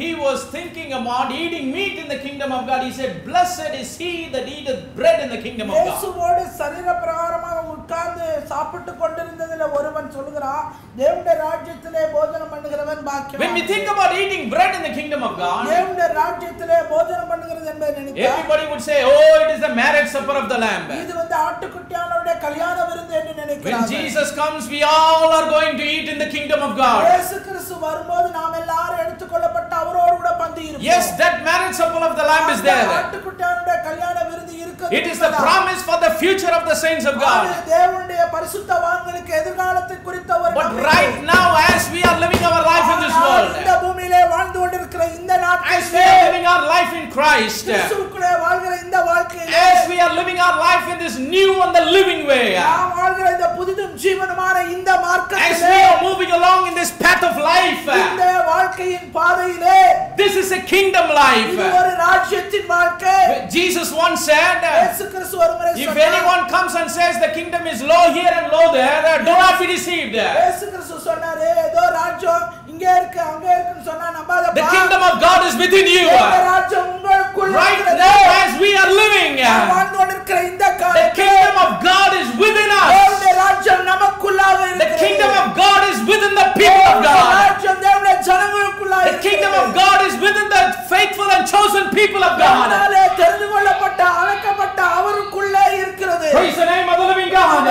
he was thinking about eating meat in the kingdom of God. He said, blessed is he that eateth bread in the kingdom of God. இயேசுவோடு சரீர பிரகாரமாக உட்கார்ந்து சாப்பிட்டு கொண்டிருந்ததில் ஒருவன் சொல்கிறான், தேவனுடைய ராஜ்யத்திலே போஜனம் பண்ணுகிறவன் பாக்கியவான். When we think about eating bread in the kingdom of God, தேவனுடைய ராஜ்யத்திலே போஜனம் பண்ணுகிறது என்பதை நினைத்தால் everybody would say, oh, it is the marriage supper of the lamb. இது வந்து ஆட்டுக்குட்டியானவருடைய கல்யாண விருந்து என்று When நினைக்கிறார்கள். Jesus comes, we all are going to eat in the kingdom of God. இயேசு கிறிஸ்து வரும்போது நாம் எல்லாரும் எடுத்துக்கொள்ளப்பட்ட அவரோடு கூட பந்தி இருப்போம். Yes, that marriage supper of the lamb is there. ஆட்டுக்குட்டியானவருடைய கல்யாண விருந்து இருக்கிறது. It is the promise for the future of the saints of God. அது தேவனுடைய பரிசுத்தவான்களுக்கு எதிர்காலத்தை குறித்த ஒரு But right now, as we are living our life in this world, இந்த பூமியிலே வாழ்ந்து கொண்டிருக்கிற இந்த நாட்களில் as we are living our life in Christ, கிறிஸ்துவுக்குள்ளே வாழ்ந்து இந்த வாழ்க்கையிலே as we are living our life in this new and the living way, நாம் வாழ்கிற இந்த புதிதும் ஜீவனுமான இந்த as மார்க்கத்திலே we are moving along in this path of life, இந்த வாழ்க்கையின் பாதையிலே this is a kingdom life. இது ஒரு ராஜ்யத்தின் வாழ்க்கை. Jesus once said, இயேசு கிறிஸ்து ஒருமுறை if சொன்னார், anyone comes and says the kingdom is low here and low there, do not be deceived. இயேசு கிறிஸ்து சொன்னாரு, ஏதோ ராஜ்யம் இங்க இருக்கு அங்க இருக்குன்னு சொன்னா நம்பாதப்பா. The kingdom of God is within you. இந்த ராஜ்யம் உங்களுக்குள்ள Right இருக்கிறது. now as we are living, நாம் வாழ்ந்து கொண்டிருக்கிற இந்த the காலத்தில் kingdom of God is within us. தேவனுடைய ராஜ்யம் நமக்குள்ளாக The இருக்கிறது. kingdom of God is within the people of God. ராஜ்யம் தேவனுடைய ஜனங்களுக்குள்ளாக The kingdom of God is within the faithful and chosen people of God. தேவனாலே தெரிந்து கொள்ளப்பட்ட அழைக்கப்பட்ட அவருக்குள்ளே இருக்கிறது. Praise the name of the living God.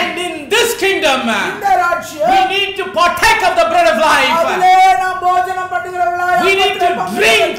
And in this kingdom, இந்த ராஜ்யம் we need to partake of the bread of life. அதிலே நாம் போஜனம் பண்ணுகிறவர்களாய் We need to drink.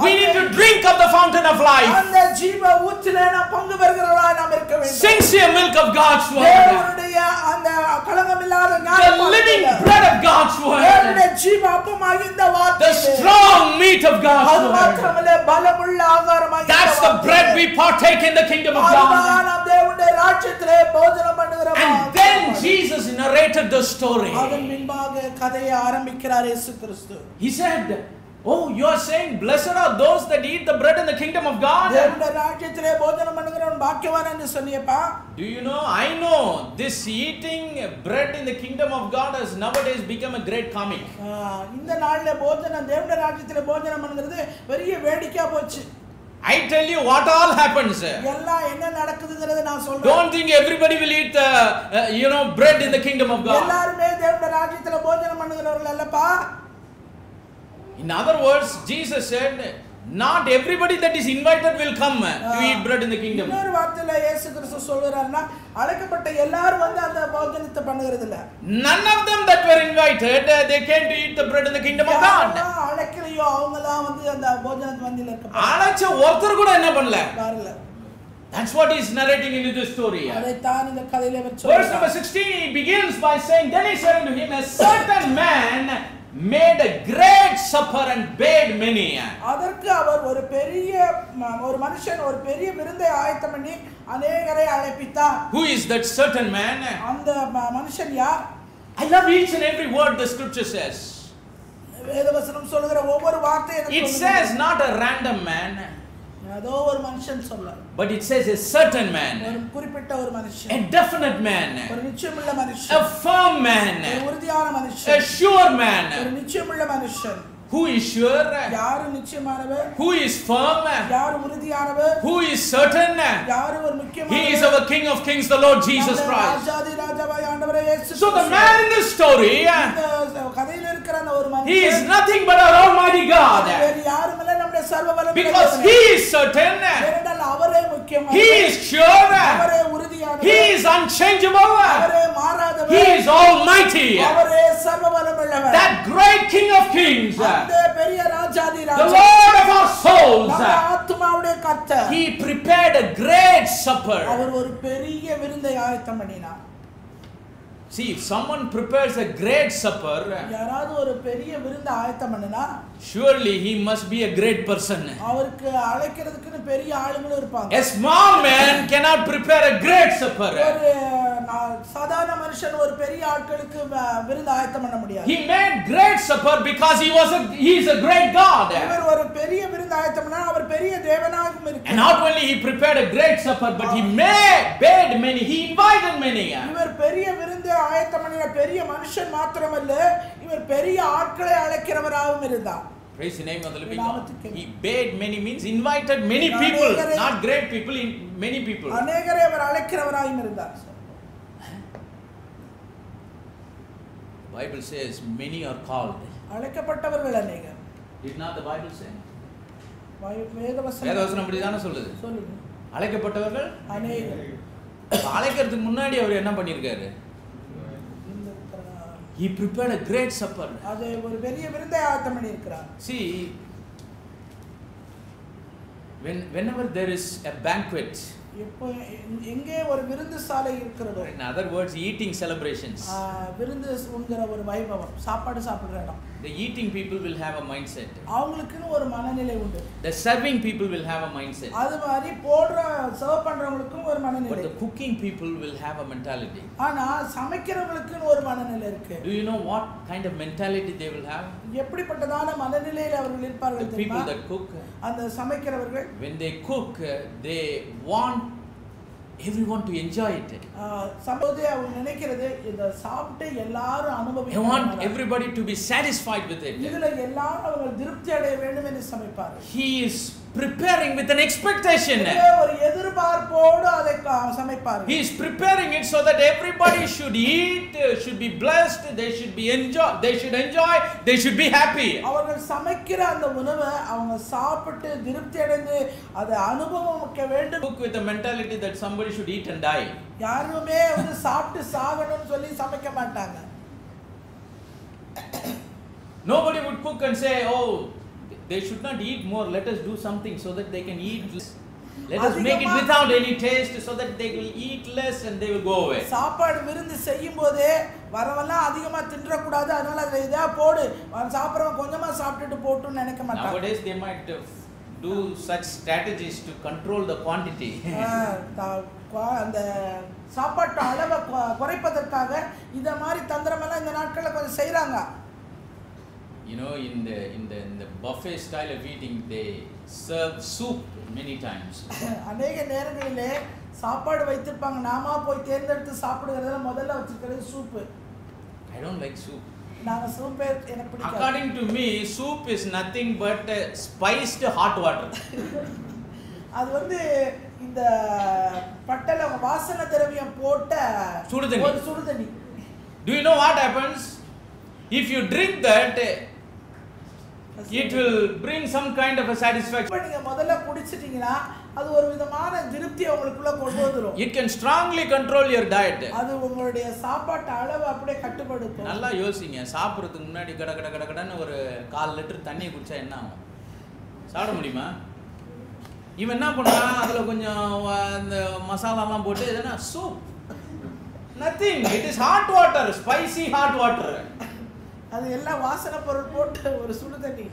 We need to drink of the fountain of life. அந்த ஜீவ ஊற்றிலே நாம் பங்கு பெறுகிறவர்களாய் நாம் இருக்க வேண்டும். Sincere milk of God's word. தேவனுடைய அந்த கலங்கமில்லாத The living bread of God's word. தேவனுடைய ஜீவ அப்பமாகிய இந்த The வார்த்தை strong meat of God's அது word. மாத்திரமல்ல பலமுள்ள ஆகாரமாகிய That's the bread we partake in the kingdom of God. நாம் தேவனுடைய ராஜ்யத்திலே போஜனம் பண்ணுகிறோம். And then Jesus narrated the story. அதன் பின்பாக கதையை ஆரம்பிக்கிறார் இயேசு கிறிஸ்து. He said, oh, you are saying blessed are those that eat the bread in the kingdom of God? தேவனுடைய ராஜ்யத்திலே போஜனம் பண்ணுகிறவன் பாக்கியவான் என்று சொன்னியப்பா. Do you know, I know this eating bread in the kingdom of God has nowadays become a great comic. இந்த நாள்ல போஜனம் தேவனுடைய ராஜ்யத்திலே போஜனம் பண்ணுகிறது பெரிய வேடிக்கையா போச்சு. I tell you what all happens. எல்லாம் என்ன நடக்குதுங்கறதை நான் சொல்றேன். Don't think everybody will eat bread in the kingdom of God. எல்லாரும் தேவனுடைய ராஜ்யத்திலே போஜனம் பண்ணுகிறவர்கள் அல்லப்பா. In other words, Jesus said, not everybody that is invited will come to eat bread in the kingdom. இன்னொரு வார்த்தையில இயேசு கிறிஸ்து சொல்றாருன்னா அழைக்கப்பட்ட எல்லாரும் வந்து அந்த போஜனத்தை பண்ணுகிறது இல்ல. None of them that were invited, they came to eat the bread in the kingdom of God. அழைக்கலையோ அவங்கலாம் வந்து அந்த போஜனத்து வந்தில இருக்க. அழைச்ச ஒருத்தர் கூட என்ன பண்ணல? வரல. That's what he's narrating in this story. அதை தான் இந்த கதையில வச்சு Verse number 16, he begins by saying, then he said unto him, a certain man made a great supper and bade many. அதற்கு அவர் ஒரு மனுஷன் ஒரு பெரிய விருந்தை ஆயத்தம் பண்ணி अनेகரை அழைப்பித்தார். Who is that certain man? அந்த மனுஷன் யார்? I love each and every word the scripture says. வேதவசனம் சொல்லுகிற ஒவ்வொரு வார்த்தையும் It says not a random man, ஏதோ ஒரு மனுஷன் சொல்ல, but it says a certain man, ஒரு குறிப்பிட்ட ஒரு மனுஷன், a definite man, ஒரு நிச்சயமுள்ள a மனுஷன், firm man, ஒரு உறுதியான a மனுஷன், sure man. ஒரு நிச்சயமுள்ள மனுஷன். Who is sure? யாரு நிச்சயமானவர்? Who is firm? யாரு உறுதியானவர்? Who is certain? யாரு ஒரு முக்கியமானவர்? He is our King of Kings, the Lord Jesus Christ. ராஜாதி ராஜாவாய் ஆண்டவரே இயேசு. So the man in this story, கதையில இருக்கிற அந்த ஒரு மனுஷன், he is nothing but our Almighty God. வேறு யாரும் இல்ல, நம்முடைய சர்வ வல்லமை Because he is certain, ஏனென்றால் அவரே முக்கியமானவர், he is sure, அவரே உறுதியானவர், he is unchangeable, அவரே மாறாதவர், he is almighty. அவரே சர்வ வல்லமையுள்ளவர். That great King of Kings, அந்த பெரிய ராஜாதி the Raja, Lord of our souls, நம்ம ஆத்துமாவுடைய கர்த்தர், he prepared a great supper. அவர் ஒரு பெரிய விருந்தை ஆயத்தம் பண்ணினார். See, if someone prepares a great supper, யாராவது ஒரு பெரிய விருந்து ஆயத்தம் பண்ணினா surely he must be a great person. அவருக்கு அழைக்கிறதுக்குன்னு பெரிய ஆளுங்களும் இருப்பாங்க. A small man cannot prepare a great supper. ஒரு சாதாரண மனுஷன் ஒரு பெரிய ஆட்களுக்கு விருந்து ஆயத்தம் பண்ண முடியாது. He made great supper because he is a great God. இவர் ஒரு பெரிய விருந்து ஆயத்தம் பண்ணா அவர் பெரிய தேவனாகவும் இருக்கிறார். And not only he prepared a great supper, but he bade many, he invited many. இவர் பெரிய விருந்து ஆயத்தம் பண்ணின பெரிய மனுஷன் மாத்திரமல்ல, இவர் பெரிய ஆட்களை அழைக்கிறவராகவும் இருந்தார். Praise the name of the living God. He bade many means invited many people, not great people, many people. அநேகரை அவர் அழைக்கிறவராகவும் இருந்தார். The Bible says many are called. அழைக்கப்பட்டவர்கள் அநேகர். Did not the Bible say? வேதவசனம் அப்படிதானே சொல்லுது. சொல்லுங்க. அழைக்கப்பட்டவர்கள் அநேகர். அழைக்கிறதுக்கு முன்னாடி அவர் என்ன பண்ணிருக்காரு? He prepared a great supper. அது ஒரு பெரிய விருந்தை ஆயத்தம் பண்ணி இருக்கிறார். See, whenever there is a banquet, எப்போ எங்கே ஒரு விருந்து சாலை இருக்கிறதோ, in other words, eating celebrations, விருந்து உண்கிற ஒரு வைபவம், சாப்பாடு சாப்பிடுற இடம், the eating people will have a mindset. அவங்களுக்குன்னு ஒரு மனநிலை உண்டு. The serving people will have a mindset. அது மாதிரி போடுற சர்வ் பண்றவங்களுக்கும் ஒரு மனநிலை. But the cooking people will have a mentality. ஆனா சமைக்கிறவங்களுக்குன்னு ஒரு மனநிலை இருக்கு. Do you know what kind of mentality they will have? எப்படிப்பட்டதான மனநிலையில் அவர்கள் இருப்பார்கள் The people தெரியுமா? that cook, அந்த சமைக்கிறவர்கள் when they cook, they want everyone to enjoy it. சம்போதே அவங்க நினைக்கிறது இந்த சாப்பிட்டு எல்லாரும் They அனுபவிக்கணும். want everybody to be satisfied with it. இதுல எல்லாரும் அவங்க திருப்தி அடைய வேண்டும் என்று சமைப்பார்கள். He is preparing with an expectation. ஒரு எதிர்பார்ப்போடு அதை சமைப்பார்கள். He is preparing it so that everybody should eat, should be blessed, they should enjoy, they should be happy. அவர்கள் சமைக்கிற அந்த உணவை அவங்க சாப்பிட்டு திருப்தி அடைந்து அதை அனுபவிக்க வேண்டும். Cook with a mentality that somebody should eat and die. யாருமே வந்து சாப்பிட்டு சாகணும்னு சொல்லி சமைக்க மாட்டாங்க. Nobody would cook and say, oh, they should not eat more, let us do something so that they can eat less. Let us make it without any taste so that they will eat less and they will go away. சாப்பாடு விருந்து செய்யும் போதே வரவெல்லாம் அதிகமா தின்ற கூடாது, அதனால அதை இதா போடு, சாப்பிடுறவன் கொஞ்சமா சாப்பிட்டுட்டு போட்டுன்னு நினைக்க மாட்டாங்க. Nowadays they might do such strategies to control the quantity. அந்த சாப்பாட்டு அளவை குறைப்பதற்காக இந்த மாதிரி தந்திரமெல்லாம் இந்த நாட்களில் கொஞ்சம் செய்றாங்க. You know, in the buffet style of eating, they serve soup many times. அநேக நேரங்களிலே சாப்பாடு வைத்திருப்பாங்க, நாம போய் தேர்ந்தெடுத்து சாப்பிடுறதுல முதல்ல வச்சிருக்கிறது soup. I don't like soup. நாங்க சூப்பே எனக்கு பிடிக்காது. According to me, soup is nothing but spiced hot water. அது வந்து இந்த பட்டல வாசனை திரவியம் போட்ட சுடுதண்ணி. ஒரு சுடுதண்ணி. Do you know what happens? If you drink that, it will bring some kind of a satisfaction. நீங்க முதல்ல குடிச்சிட்டீங்கன்னா அது ஒரு விதமான திருப்தி உங்களுக்குள்ள கொண்டு வந்துரும். It can strongly control your diet. அது உங்களுடைய சாப்பாட்டு அளவு அப்படியே கட்டுப்படுத்தும். நல்லா யோசிங்க, சாப்பிடுறதுக்கு முன்னாடி கடன்னு ஒரு 1/4 லிட்டர் தண்ணி குடிச்சா என்ன ஆகும்? சாப்பிட முடியுமா? இவன் என்ன பண்ணுறான், அதில் கொஞ்சம் அந்த மசாலாலாம் போட்டு எதுனா soup. Nothing. It is hot water, spicy hot water. அது எல்லாம் வாசனை பொருள் போட்டு ஒரு சுடு தண்ணி.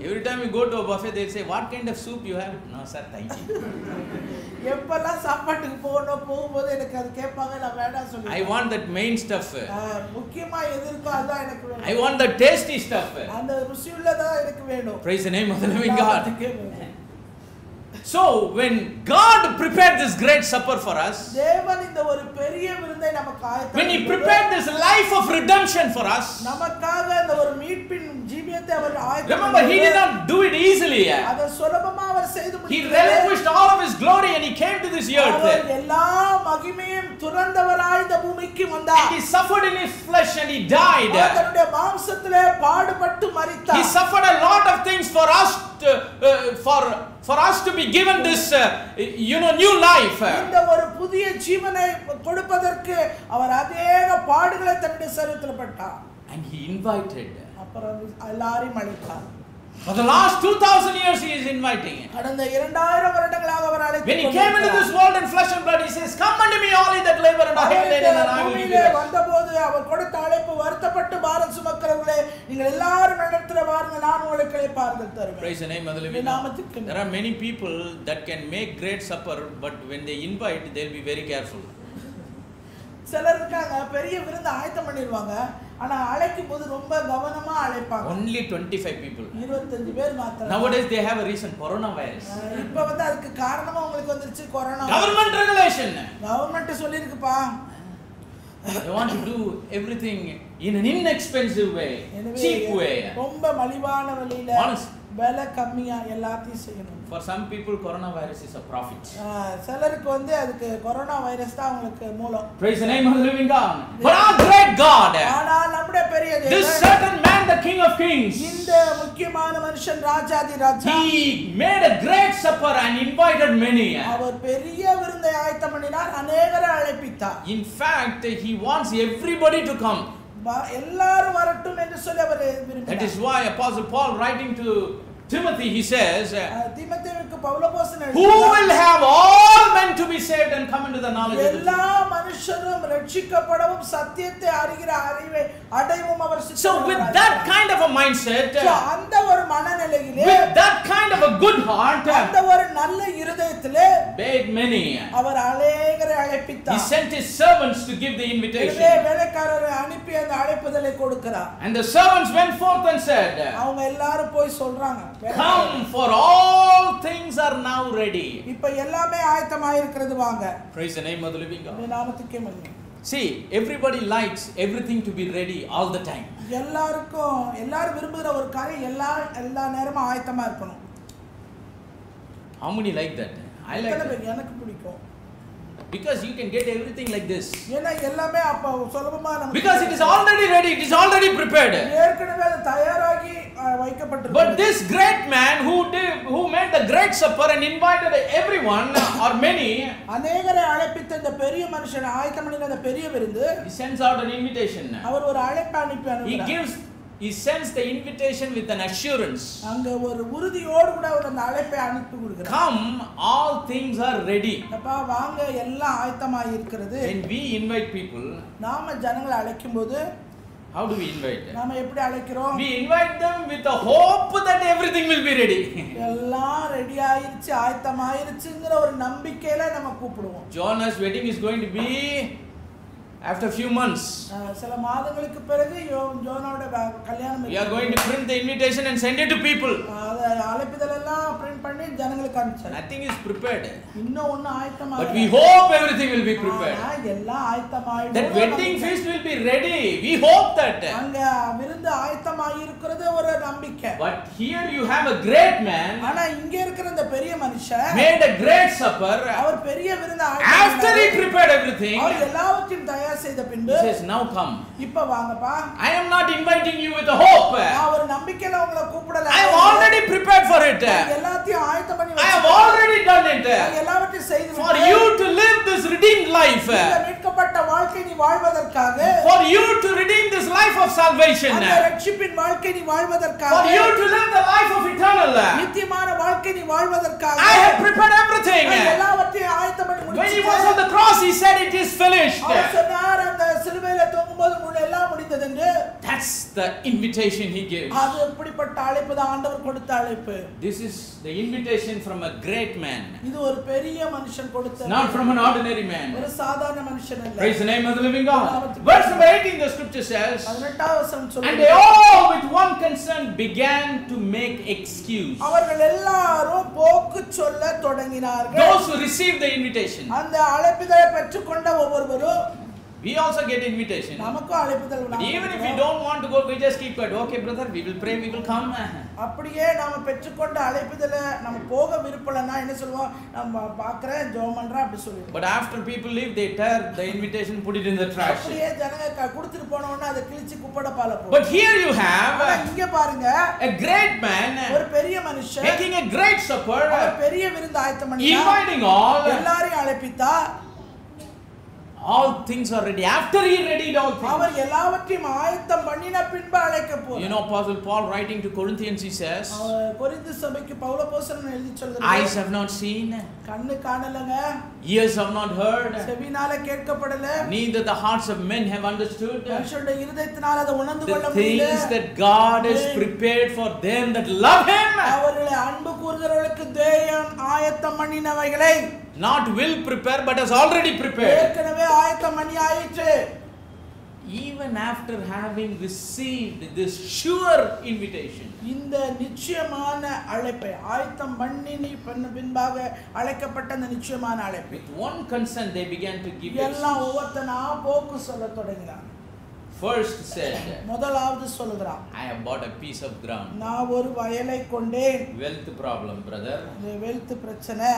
Every time you go to a buffet, they say, "What kind of soup you have?" No, sir, thank you. எப்பெல்லாம் சாப்பாட்டுக்கு போகும்போது எனக்கு அது கேட்பாங்க, நான் வேண்டாம் சொல்லுவேன். I want that main stuff. முக்கியமா எது இருக்கோ அதான் எனக்கு வேணும். I want the tasty stuff. அந்த ருசியுள்ளதா எனக்கு வேணும். Praise the name of the living God. So when God prepared this great supper for us, தேவன் இந்த ஒரு பெரிய விருந்தை நமக்கு ஆயத்தம் when he prepared this life of redemption for us, நமக்காக இந்த ஒரு மீட்பின் ஜீவியத்தை அவர் ஆயத்தம் remember, he did not do it easily. அத சுலபமா அவர் செய்து He முடித்தார். relinquished all of his glory and he came to this earth. அவர் எல்லா மகிமையும் துறந்தவராய் இந்த பூமிக்கு வந்தார். He suffered in his flesh and he died. அவர் தன்னுடைய மாம்சத்திலே பாடுபட்டு மரித்தார். He suffered a lot of things for us for us to be given this new life. இந்த ஒரு புதிய ஜீவனை கொடுப்பதற்கு அவர் अनेक பாடுகளை தன்னுடைய சரீரத்தில் பட்டார். And he invited. அப்புறம் எல்லாரையும் அழைத்தார். For the last 2000 years he is inviting. கடந்த 2000 வருடங்களாக அவர் அழைத்தார். When he came into this world in flesh and blood, he says, "Come unto me, all ye that labor and are heavy laden, and I will give you rest." வந்தபோது அவர் கொடுத்த அழைப்பு, வருத்தப்பட்டு பாரம் சுமக்கிறவர்களே நீங்கள் எல்லாரும் என்னிடத்தில் வாருங்கள், நான் உங்களுக்கு இளைப்பாறுதல் தருவேன். Praise the name of the living God. There are many people that can make great supper, but when they invite, they'll be very careful. சிலர் இருக்காங்க, பெரிய விருந்து ஆயத்தம் பண்ணிடுவாங்க, ஆனா அழைக்கும் போது ரொம்ப கவனமா அழைப்பாங்க. Only 25 people. 25 பேர் மாத்திரம். Nowadays they have a reason, coronavirus. இப்ப வந்து அதுக்கு காரணமா உங்களுக்கு வந்துருச்சு கொரோனா. Government regulation. கவர்மெண்ட் சொல்லிருக்குப்பா. They want to do everything in an inexpensive way, cheap way. ரொம்ப மலிவான வழியில, விலை கம்மியா எல்லாத்தையும் செய்யணும். For some people, coronavirus is a profit. சிலருக்கு வந்து அதுக்கு கொரோனா வைரஸ் தான் அவங்களுக்கு மூலம். Praise the name of the living God. But our great God, ஆனால் நம்முடைய பெரிய தேவன், this certain man, the King of Kings, இந்த முக்கியமான மனுஷன் ராஜாதி ராஜா, he made a great supper and invited many. அவர் பெரிய விருந்தை ஆயத்தம் பண்ணினார், அநேகரை அழைப்பித்தார். In fact, he wants everybody to come. எல்லாரும் வரட்டும் என்று சொல்லி அவர் விரும்பினார். That is why Apostle Paul, writing to Timothy, he says, தீமோத்தேயுவுக்கு Paulose who will have all men to be saved and come into the knowledge of the எல்லா மனுஷரும் ரட்சிக்கப்படவும் சத்தியத்தை அறிகிற அறிவை அடையவும் அவர் So with that kind of a mindset, அந்த ஒரு மனநிலையிலே, with that kind of a good heart, அந்த ஒரு நல்ல இருதயத்திலே bade many. அவர் அநேகரை அழைப்பித்தார். He sent his servants to give the invitation. வேலைக்காரரை அனுப்பி அந்த அழைப்புதலை கொடுக்கிறார். And the servants went forth and said, அவங்க எல்லாரும் போய் சொல்றாங்க, come, for all things are now ready. இப்ப எல்லாமே ஆயத்தமாக இருக்கிறது, வாங்க. Praise the name of the living God. நாமத்துக்கே மகிமை. See, everybody likes everything to be ready all the time. எல்லாரும் விரும்புகிற ஒரு காரியம் எல்லா நேரமும் ஆயத்தமா இருக்கணும். How many like that? I like that. எனக்கு பிடிக்கும். Because you can get everything like this. ஏன்னா எல்லாமே அப்ப சுலபமா நமக்கு, Because it is already ready, it is already prepared. ஏற்கனவே அது தயாராகி வைக்கப்பட்டிருக்கு. But this great man who made the great supper and invited everyone or many, அநேகரை அழைப்பித்த இந்த பெரிய மனுஷன், ஆயத்தம் பண்ணின அந்த பெரிய விருந்து, he sends out an invitation. அவர் ஒரு அழைப்பு அனுப்பி அனுப்புகிறார். He sends the invitation with an assurance. அங்க ஒரு உறுதியோடு கூட அவர் அந்த அழைப்பை அனுப்பி கொடுக்கிறார். Come, all things are ready. அப்பா வாங்க, எல்லாம் ஆயத்தமாக இருக்கிறது. When we invite people, நாம ஜனங்களை அழைக்கும்போது, how do we invite them? நாம எப்படி அழைக்கிறோம்? We invite them with the hope that everything will be ready. எல்லாம் ரெடி ஆயிருச்சு, ஆயத்தமாயிருச்சுங்கிற ஒரு நம்பிக்கையில நம்ம கூப்பிடுவோம். Jonah's wedding is going to be after a few months. சில மாதங்களுக்கு பிறகு யோனாவோட கல்யாணம். We are going to print the invitation and send it to people. அழைப்பிதழ் எல்லாம் பிரிண்ட் பண்ணி ஜனங்களுக்கு அனுப்பிச்சார். Nothing is prepared. இன்னும் ஒண்ணு ஆயத்தமா. But we hope everything will be prepared. எல்லாம் ஆயத்தமாயிடும். That wedding feast will be ready. We hope that. அங்க விருந்து ஆயத்தமாகி இருக்கிறது ஒரு நம்பிக்கை. But here you have a great man. ஆனா இங்க இருக்கிற இந்த பெரிய மனுஷன் made a great supper. அவர் பெரிய விருந்து After he prepared everything, அவர் எல்லாவற்றையும் தயார் செய்த பின்பு, he says, now come. இப்ப வாங்கப்பா. I am not inviting you with a hope. நான் ஒரு நம்பிக்கையில உங்களை கூப்பிடல. I am already prepared for it. எல்லாத்தையும் ஆயத்தம் பண்ணி I have already done it. எல்லாவற்றையும் செய்து for you to live this redeemed life. இந்த மீட்கப்பட்ட வாழ்க்கை நீ வாழ்வதற்காக, for you to redeem this life of salvation. அந்த ரட்சிப்பின் வாழ்க்கை நீ வாழ்வதற்காக, for you to live the life of eternal. நித்தியமான வாழ்க்கை நீ வாழ்வதற்காக I have prepared everything. எல்லாவற்றையும் ஆயத்தம் பண்ணி முடிச்சிட்டேன். When he was on the cross, he said it is finished. அவர் சொன்னார், அந்த சிலுவையில தொங்கும்போது எல்லாம் முடிந்தது என்று. That's the invitation he gave. அது எப்படிப்பட்ட அழைப்பு தான் ஆண்டவர் கொடுத்த அழைப்பு. This is the invitation from a great man. இது ஒரு பெரிய மனுஷன் கொடுத்த, not from an ordinary man. ஒரு சாதாரண மனுஷன் அல்ல. Praise the name of the living God. Verse number 18, the scripture says, 18வது வசனம் சொல்லுது, and they all with one consent began to make excuse. அவர்கள் எல்லாரும் போக்கு சொல்ல தொடங்கினார்கள். Those who received the invitation. அந்த அழைப்பிதழை பெற்றுக்கொண்ட ஒவ்வொருவரும், we also get invitation. நமக்கும் அழைப்பிதழ் But even if we don't want to go, we just keep quiet. Okay brother, we will pray, we will come. அப்படியே நாம பெற்றுக்கொண்ட அழைப்பிதழை நம்ம போக விருப்பலனா என்ன சொல்லுவோம், நம்ம பார்க்கறேன் ஜெபம் பண்றேன் அப்படி சொல்லுவோம். But after people leave, they tear the invitation, put it in the trash. அப்படியே ஜனங்க கொடுத்துட்டு போன உடனே அதை கிழிச்சு குப்பைடப்பால போடு. But here you have இங்க பாருங்க, a great man ஒரு பெரிய மனுஷன் making a great supper, பெரிய விருந்து ஆயத்தம் பண்ணி inviting all, எல்லாரையும் அழைப்பித்தா. all things are ready. After he readied all things, அவர் எல்லாவற்றையும் ஆயத்தம் பண்ணின பின்பு அழைக்க போறார். you know, Apostle Paul writing to Corinthians, he says, Corinth சபைக்கு பவுலப்போஸ்தலன் எழுதி சொல்கிறார், eyes have not seen, கண்ணு காணலங்க, ears have not heard, செவினால கேட்கப்படல, neither the hearts of men have understood, மனுஷருடைய இருதயத்தினால அதை உணர்ந்து கொள்ள the முடியல. things that God has prepared for them that love him. அவர்களை அன்பு கூர்கிறவர்களுக்கு தேவன் ஆயத்தம் பண்ணினவைகளை, not will prepare but has already prepared. ஏற்கனவே ஆயத்தம் பண்ணி ஆயிற்று. Even after having received this sure invitation, இந்த நிச்சயமான அழைப்பை ஆயத்தம் பண்ணி பின்பாக அழைக்கப்பட்ட அந்த நிச்சயமான அழைப்பு, with one consent they began to give எல்லாம் excuse. ஒவ்வொருத்தனா போக்கு சொல்ல தொடங்கினான். First said, முதலாவது சொல்லுகிறான், I have bought a piece of ground. நான் ஒரு வயலை கொண்டேன். Wealth problem, brother. வெல்த் பிரச்சனை,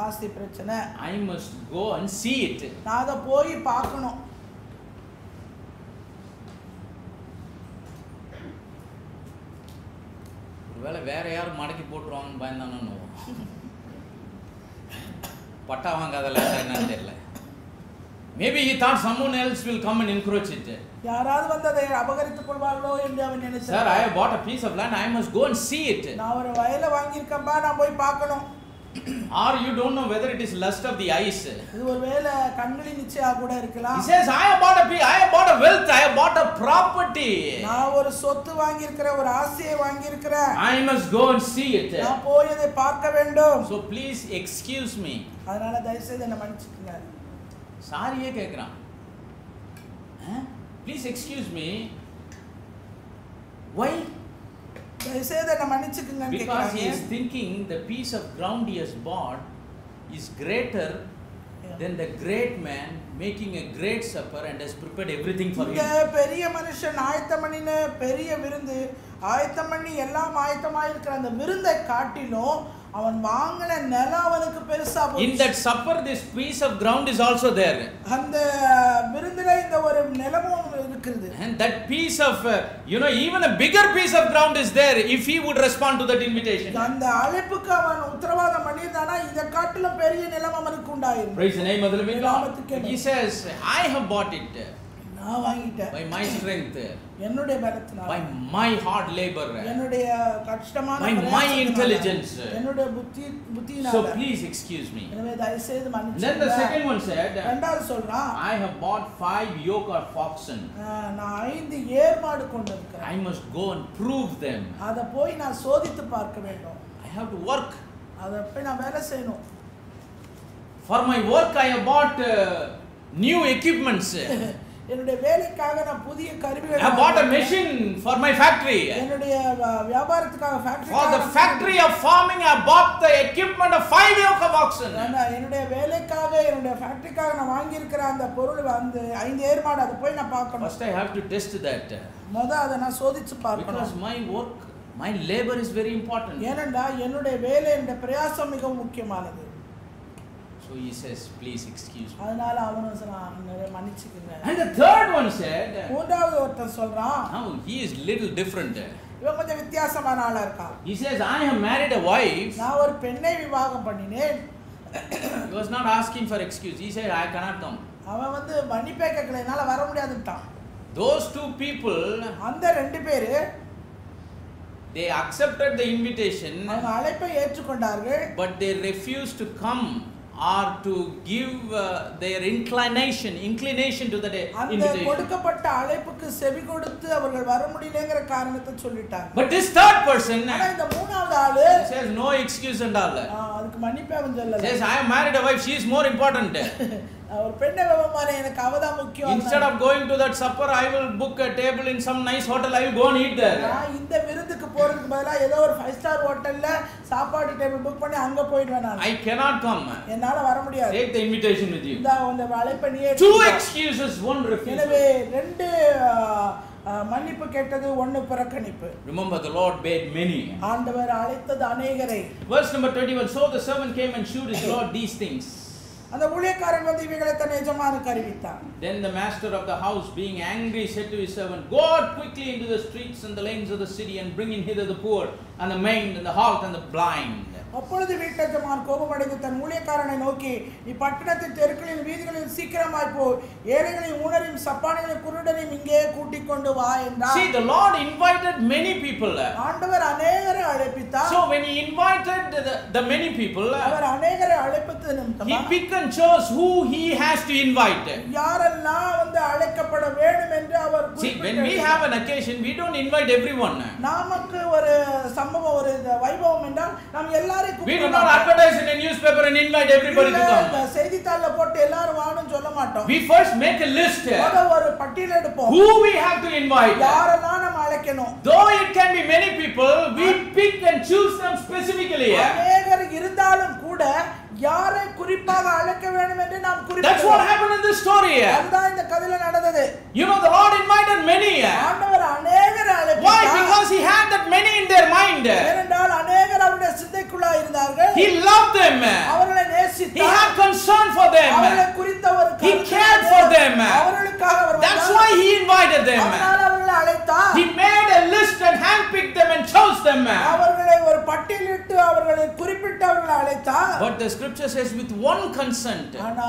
ஆஸ்தி பிரச்சனை, I must go and see it. நான் அதை போய் பார்க்கணும். ஒருவேளை வேற யாரும் மடக்கி போட்டுருவாங்கன்னு பயந்தானு பட்டா வாங்காதல என்னன்னு தெரியல. Maybe he thought someone else will come and encroach it. யாராவது வந்து அதை அபகரித்துக் கொள்வார்களோ என்று அவன் நினைச்சான். Sir, I have bought a piece of land. I must go and see it. நான் ஒரு வயலை வாங்கி இருக்கேன்பா, நான் போய் பார்க்கணும். Or you don't know whether it is lust of the eyes. இது ஒருவேளை கண்களின் இச்சையா கூட இருக்கலாம். He says, I have bought a wealth, I have bought a property. நான் ஒரு சொத்து வாங்கி இருக்கிறேன், ஒரு ஆசையை வாங்கி இருக்கிறேன். I must go and see it. நான் போய் அதை பார்க்க வேண்டும். So please excuse me. அதனால தயவு செய்து என்ன மன்னிச்சுக்கங்க. சாரியே கேக்குறான். Please excuse me. Why? தயவு செய்து என்ன மன்னிச்சுக்கங்கன்னு Because he கேக்குறாங்க. is thinking the piece of ground he has bought is greater than the great man making a great supper and has prepared everything for இந்த him. பெரிய மனுஷன் ஆயத்தம் பண்ணின பெரிய விருந்து, ஆயத்தம் பண்ணி எல்லாம் ஆயத்தமாய் இருக்கிற அந்த விருந்தை காட்டிலும் அவன் வாங்கின நிலம் அவனுக்கு பெருசா போச்சு. In that supper this piece of ground is also there. அந்த விருந்துல இந்த ஒரு நிலமும் இருக்குது. And that piece of even a bigger piece of ground is there if he would respond to that invitation. அந்த அழைப்புக்கு அவன் உத்தரவாதம் பண்ணியிருந்தானா இதை காட்டிலும் பெரிய நிலம் அவனுக்கு உண்டாயிருக்கும். Praise the name of the living God. He says, I have bought it நான் வாங்கிட்டேன் by my strength, என்னுடைய பலத்தினால, by my hard labor, என்னுடைய கஷ்டமான by my intelligence. என்னுடைய புத்தியினால. So please excuse me. எனவே தயவு செய்து Then மன்னிச்சுங்க. the second one said, இரண்டாவது சொல்றான், I have bought 5 yoke of oxen. நான் 5 ஏர் மாடு கொண்டு இருக்கிறேன். I must go and prove them. அதை போய் நான் சோதித்து பார்க்க வேண்டும். I have to work. அதை போய் நான் வேலை செய்யணும். For my work I have bought new equipments. என்னுடைய வேலைக்காக நான் புதிய கருவிகளை I bought a machine for my factory. என்னுடைய வியாபாரத்துக்காக factory For the factory of farming I bought the equipment of 5 yoke of oxen. என்னுடைய வேலைக்காக என்னுடைய ஃபேக்டரிக்காக நான் வாங்கி இருக்கிற அந்த பொருள் அந்த 5 ஏர் மாடு அதை போய் நான் பார்க்கணும். First I have to test that. அதை நான் சோதிச்சு பார்க்கணும். Because my work, my labor is very important. ஏனென்றா என்னுடைய வேலை என்னுடைய பிரயாசம் மிகவும் முக்கியமானது. So he says, please excuse me. அதனால அவனும் சொன்னான், மன்னிச்சுக்கங்க. And the third one said, மூன்றாவது ஒருத்தன் சொல்றான், now he is little different. இவன் கொஞ்சம் வித்தியாசமான ஆளா இருக்கான். He says, I have married a wife. நான் ஒரு பெண்ணை விவாகம் பண்ணினேன். He was not asking for excuse. He said, I cannot come. அவன் மன்னிப்பே கேட்கல, என்னால வர முடியாதுன்ட்டான். Those two people, அந்த ரெண்டு பேரு they accepted the invitation, அவங்க அழைப்பை ஏற்றுக்கொண்டார்கள். but they refused to come or to give their inclination to the அந்த invitation. கொடுக்கப்பட்ட அழைப்புக்கு செவி கொடுத்து அவர்கள் வர முடியலங்கிற காரணத்தை சொல்லிட்டாங்க. But this third person ஆனா இந்த மூணாவது ஆளு says no excuse and all. அதுக்கு மன்னிப்பே அவன் சொல்லல. Says, I have married a wife, she is more important. ஒரு பெண்ணை விவாகமானே, எனக்கு அவதான் முக்கியம். Instead of going to that supper, I will book a table in some nice hotel. I will go and eat there. இந்த விருந்துக்கு போறதுக்கு பதிலா ஏதோ ஒரு 5 ஸ்டார் ஹோட்டல்ல சாப்பாடு டேபிள் புக் பண்ணி அங்க போய்டுவேன் நான். I cannot come. என்னால வர முடியாது. Take the invitation with you. இந்த அழைப்பை நீயே. 2 excuses, 1 refusal. எனவே 2 மன்னிப்பு கேட்டது, 1 புறக்கணிப்பு. Remember, the Lord bade many. ஆண்டவர் அழைத்தது अनेகரை. Verse number 21. So the servant came and shewed his Lord these things. அந்த ஊழியக்காரன் இவைகளை தன் எஜமானுக்கு அறிவித்தான். Then the master of the house, being angry, said to his servant, Go out quickly into the streets and the lanes of the city and bring in hither the poor and the maimed and the halt and the blind. அப்பொழுது வீட்டெஜமான் கோபமடைந்து தன் ஊழியக்காரனை நோக்கி, நீ பட்டணத்தின் தெருக்களில் வீதிகளில் சீக்கிரமாய் போ, ஏழைகளையும் ஊனரையும் சப்பானிகளையும் குருடரையும் இங்கே கூட்டிக் கொண்டு வா என்றார். See, the Lord invited many people. ஆண்டவர் அநேகரை அழைப்பித்தார். So when he invited the many people, அவர் அநேகரை அழைப்பது நிமித்தமா he picked and chose who he has to invite. யாரெல்லாம் அழைக்கப்பட வேண்டும் என்று அவர் குறிப்பிட்டார். See, when we have an occasion, we don't invite everyone. நமக்கு ஒரு சம்பவம், ஒரு வைபவம் என்றால் நாம் எல்லாரையும் We do not advertise in a newspaper and invite everybody to come. செய்தித்தாள்ல போட்டு எல்லாரும் வான்னு சொல்ல மாட்டோம். We first make a list. ஒரு பட்டியல் எடுப்போம். Who we have to invite. யாரெல்லாம் நாம் அழைக்கணும். Though it can be many people, we pick and choose them specifically. அநேகர் இருந்தாலும் கூட யாரை குறிப்பாக அழைக்க வேண்டும் என்று நாம் குறிப்பிடுவோம். That's what happened in this story. அதுதான் இந்த கதையில நடந்தது. You know, the Lord invited many. ஆண்டவர் அநேகரை அழைத்தார். Why? Because he had that many in their mind. ஏனென்றால் அநேகர் அவருடைய சிந்தைக்குள்ளா இருந்தார்கள். He loved them. அவர்களை நேசித்தார். He had concern for them. அவர்களை குறித்த ஒரு He cared for them. அவர்களுக்காக அவர் வந்தார். That's why he invited them. அதனால அவர்களை அழைத்தார். He made a list and handpicked them and chose them. அவர்களை ஒரு பட்டியலிட்டு அவர்களை குறிப்பிட்டு அவர்களை அழைத்தார். But the scripture says with one consent. ஆனா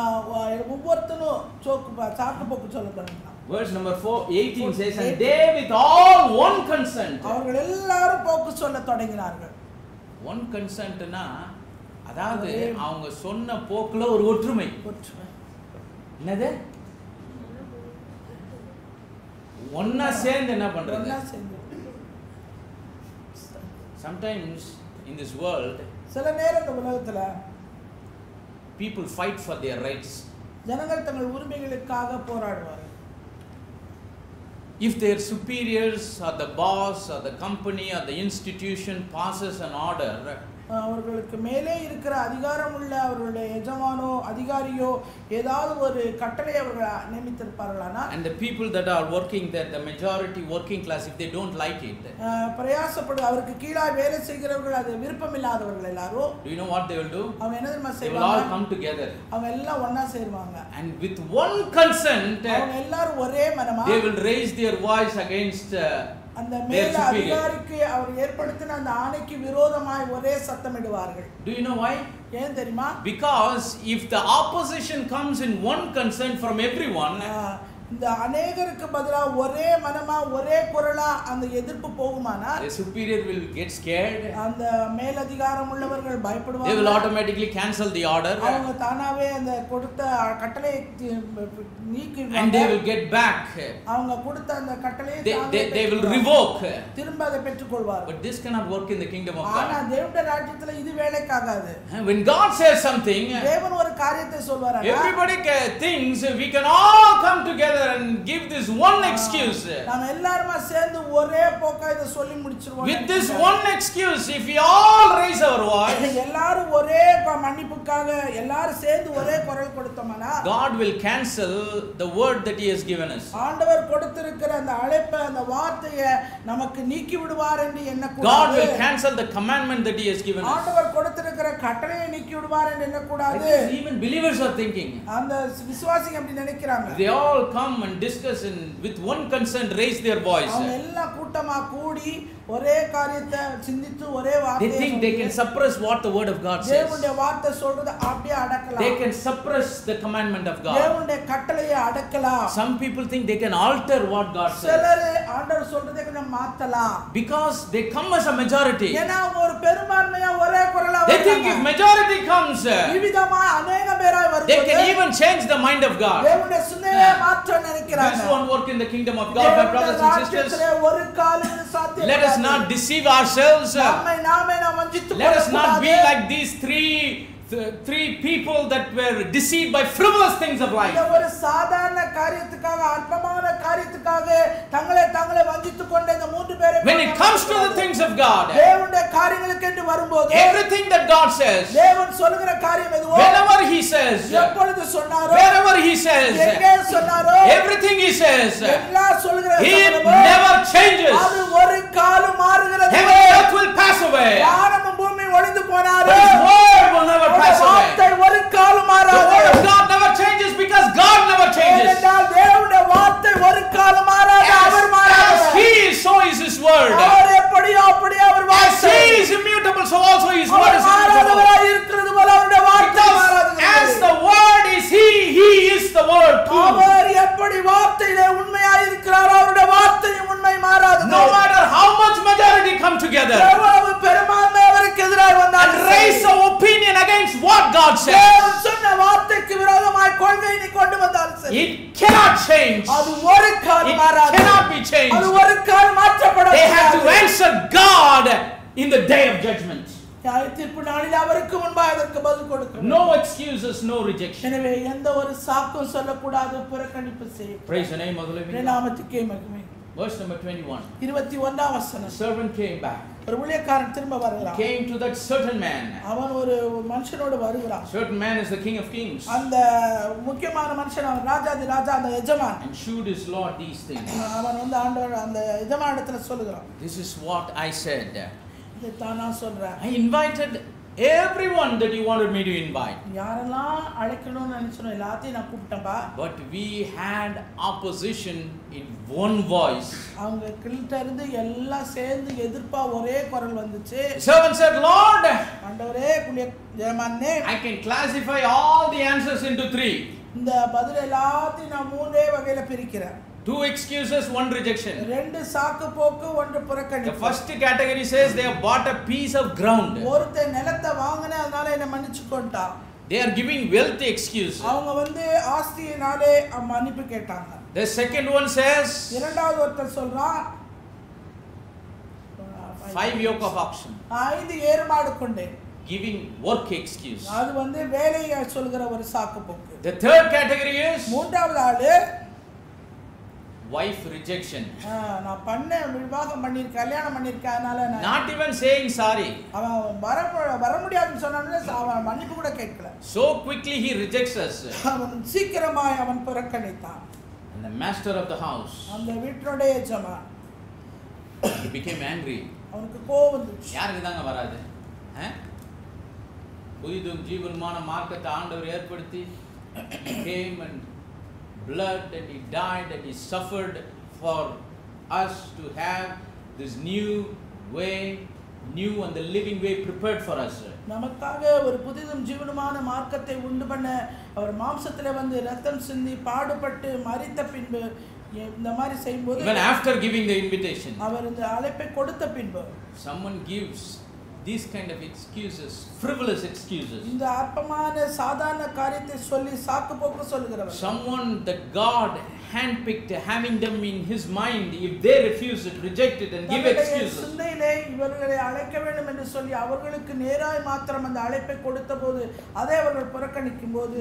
ஒவ்வொருத்தனும் சாக்கு போக்கு சொல்லப்படுறாங்க. Verse number 18 says, and they with all one consent. அவர்கள் எல்லாரும் போக்கு சொல்ல தொடங்கினார்கள். One consent na அதாவது அவங்க சொன்ன போக்குல ஒரு ஒற்றுமை. என்னது? ஒன்னா சேர்ந்து என்ன பண்றது? Sometimes in this world, சில நேரம் இந்த உலகத்துல people fight for their rights. ஜனங்கள் தங்கள் உரிமைகளுக்காக போராடுவார்கள். If their superiors or the boss or the company or the institution passes an order, அவர்களுக்கு மேலே இருக்கிற அதிகாரம் உள்ள அவர்களுடைய எஜமானோ அதிகாரியோ ஏதாவது ஒரு கட்டளை அவர்கள் நியமித்திருப்பார்களானா, and the people that are working there, the majority working class, if they don't like it, பிரயாசப்படு அவருக்கு கீழே வேலை செய்கிறவர்கள் அது விருப்பமில்லாதவர்கள் எல்லாரும், do you know what they will do? அவங்க என்ன தெரியுமா They will செய்வாங்க? all come together, அவங்க எல்லாம் ஒண்ணா சேருவாங்க, and with one consent, அவங்க எல்லாரும் ஒரே மனமா they will raise their voice against அந்த மேல அதிகாரிக்கு அவர் ஏற்படுத்தின அந்த ஆணைக்கு விரோதமாய் ஒரே சத்தமிடுவார்கள். Do you know why? ஏன் தெரியுமா? Because if the opposition comes in one consent from everyone, இந்த அநேகருக்கு பதிலா ஒரே மனமா ஒரே குரலா அந்த எதிர்ப்பு போகுமானா, the superior will get scared, அந்த மேலதிகாரம் உள்ளவர்கள் பயப்படுவாங்க, they will automatically cancel the order, அவங்க தானாவே அந்த கொடுத்த கட்டளையை நீக்கிடுவாங்க, and they will get back, அவங்க கொடுத்த அந்த கட்டளையை they will revoke, திரும்ப அதை பெற்றுக்கொள்வார்கள். but this cannot work in the kingdom of ஆனா God. தேவனுடைய ராஜ்யத்துல இது வேலைக்காகாது. When God says something, தேவன் ஒரு காரியத்தை சொல்வாரா, everybody thinks we can all come together and give this one excuse. நாம எல்லாரும் சேர்ந்து ஒரே போக்கா இத சொல்லி முடிச்சிருவோம். With this one excuse, if we all raise our voice, எல்லாரும் ஒரே மன்னிப்புக்காக எல்லாரும் சேர்ந்து ஒரே குரல் கொடுத்தோம்னா, God will cancel the word that he has given us. ஆண்டவர் கொடுத்திருக்கிற அந்த அழைப்பை அந்த வார்த்தையை நமக்கு நீக்கி விடுவார் என்று எண்ணக்கூடாது. God will cancel the commandment that he has given us. ஆண்டவர் கொடுத்திருக்கிற கட்டளையை நீக்கி விடுவார் என்று எண்ணக்கூடாது. Even believers are thinking, அந்த விசுவாசிகள் அப்படி நினைக்கிறாங்க. they all come and discuss and with one consent raise their voice. அவங்க எல்லாம் கூட்டமா கூடி ஒரே காரியத்தை சிந்தித்து ஒரே வார்த்தையை They think they can suppress what the word of God says. தேவனுடைய வார்த்தை சொல்றது அப்படியே அடக்கலாம். They can suppress the commandment of God. தேவனுடைய கட்டளையை அடக்கலாம். Some people think they can alter what God says. சிலர் ஆண்டவர் சொல்றதை கொஞ்சம் மாத்தலாம். Because they come as a majority. ஏன்னா ஒரு பெரும்பான்மையா ஒரே குரலா They think if majority comes, விவிதமா अनेक பேராய் வரும்போது they can even change the mind of God. தேவனுடைய சிந்தையை மாற்ற நினைக்கிறாங்க. This won't work in the kingdom of God, my brothers and sisters. ஒரு காலம் சாத்தியம். Let us not deceive ourselves. நாமே நாம் வஞ்சித்து Let us not be like these three people that were deceived by frivolous things of life. இந்த ஒரு சாதாரண காரியத்துக்காக அல்பமான காரியத்துக்காக தங்களை வஞ்சித்துக் கொண்ட இந்த மூன்று பேரை When it comes to the things of God, தேவனுடைய காரியங்களுக்கு என்று வரும்போது everything that God says, தேவன் சொல்லுகிற காரியம் எதுவோ whenever he says, எப்பொழுது சொன்னாரோ wherever he says, எங்கே சொன்னாரோ everything he says, எல்லாம் சொல்லுகிற he never changes. அது ஒரு காலம் மாறுகிறது. Heaven and earth will pass away. வானமும் பூமி ஒழிந்து போனாலும் But his word will never pass away. வார்த்தை ஒரு காலம் The மாறாது. word of God never changes because God never changes. ஏனென்றால் தேவனுடைய வார்த்தை ஒரு காலம் மாறாது. அவர் மாறாதவர். As he is, so is his word. அவர் எப்படியோ அப்படியே அவர் As வார்த்தை. he is immutable, so also his word our is immutable. மாறாதவராய் இருக்கிறது போல அவருடைய வார்த்தை மாறாதது. As the word is he is the word too. அவர் எப்படி வார்த்தையிலே உண்மையாய் இருக்கிறாரோ அவருடைய வார்த்தையும் உண்மை மாறாதது. No matter how much majority come together எவ்வளவு பெரும்பான்மை அவருக்கு எதிராய் வந்தாலும் and raise an opinion against what God says, தேவன் சொன்ன வார்த்தைக்கு விரோதமாய் கொள்கையை நீ கொண்டு வந்தாலும் சரி, it cannot change. அது ஒரு கால் It மாறாது. cannot be அது changed. ஒரு கால் மாற்றப்படாது. They have to answer God in the day of judgment. தீர்ப்பு நாளில் அவருக்கு முன்பாக அதற்கு பதில் கொடுக்கணும். No excuses, no rejection. எனவே எந்த ஒரு சாக்கும் சொல்லக்கூடாது, புறக்கணிப்பு செய்ய. Praise the name of the living God. நாமத்துக்கே மகிமை. Verse number 21. 21ஆம் The வசனம். servant came back. ஒரு ஊழியக்காரன் திரும்ப வருகிறான். Came to that certain man. அவன் ஒரு மனுஷனோடு வருகிறான். Certain man is the king of kings. அந்த முக்கியமான மனுஷன் அவன் ராஜாதி ராஜா, அந்த எஜமான். And shewed his lord these things. அவன் வந்து ஆண்டவர் அந்த எஜமானிடத்துல சொல்லுகிறான். This is what I said. இதைத்தான் நான் சொல்றேன். I invited everyone that you wanted me to invite. யாரெல்லாம் அழைக்கணும்னு நினைச்சனோ எல்லாத்தையும் நான் கூப்பிட்டேன்பா. But we had opposition in one voice. அவங்க கிட்ட இருந்து எல்லாம் சேர்ந்து எதிர்ப்பா ஒரே குரல் வந்துச்சு. Servant said, Lord, ஆண்டவரே, எஜமானே, I can classify all the answers into three. இந்த பதில் எல்லாத்தையும் நான் மூணே வகையில பிரிக்கிறேன். 2 excuses, 1 rejection. ரெண்டு சாக்கு போக்கு, ஒன்று The புறக்கணிப்பு. first category says they have bought a piece of ground. ஒருத்தன் நிலத்தை வாங்கினே அதனால என்ன மன்னிச்சுக்கொண்டான். They are giving wealthy excuse. அவங்க வந்து ஆஸ்தியினாலே மன்னிப்பு கேட்டாங்க. The second one says இரண்டாவது ஒருத்தர் சொல்றான் 5 yoke of oxen. 5 ஏறுமாடு கொண்டேன். Giving work excuse. அது வந்து வேலையை சொல்கிற ஒரு சாக்கு போக்கு. The third category is மூன்றாவது ஆளு wife rejection. நான் விவாகம் பண்ணிருக்கேன், கல்யாணம் பண்ணிருக்கேன், அதனால Not even saying sorry. அவன் வர முடியாதுன்னு சொன்னானே அவன் மன்னிப்பு கூட கேட்கல. So quickly he rejects us. அவன் சீக்கிரமாய் அவன் புறக்கணித்தான். And the master of the house, அந்த வீட்டுடைய எஜமான், he became angry. அவனுக்கு கோபம் வந்துச்சு. யாருக்கு தாங்க வராது? புதிதும் ஜீவனுமான மார்க்கத்தை ஆண்டவர் ஏற்படுத்தி he came and blood and he died and he suffered for us to have this new way, new and the living way prepared for us. நமக்காக ஒரு புதிதும் ஜீவனுமான மார்க்கத்தை உண்டு பண்ண அவர் மாம்சத்திலே வந்து ரத்தம் சிந்தி பாடுபட்டு மரித்த பின்பு இந்த மாதிரி செய்யும்போது, even after giving the invitation, அவர் இந்த அழைப்பை கொடுத்த பின்பு someone gives these kind of excuses, frivolous excuses. இந்த அற்பமான சாதாரண காரியத்தை சொல்லி சாக்கு போக்கு சொல்லுகிறவர், Someone that God handpicked, having them in his mind, if they refuse it, reject it and give excuses. சிந்தையிலே இவர்களை அழைக்க வேண்டும் என்று சொல்லி அவர்களுக்கு நேராய் மாத்திரம் அந்த அழைப்பை கொடுத்த போது அதை அவர்கள் புறக்கணிக்கும் போது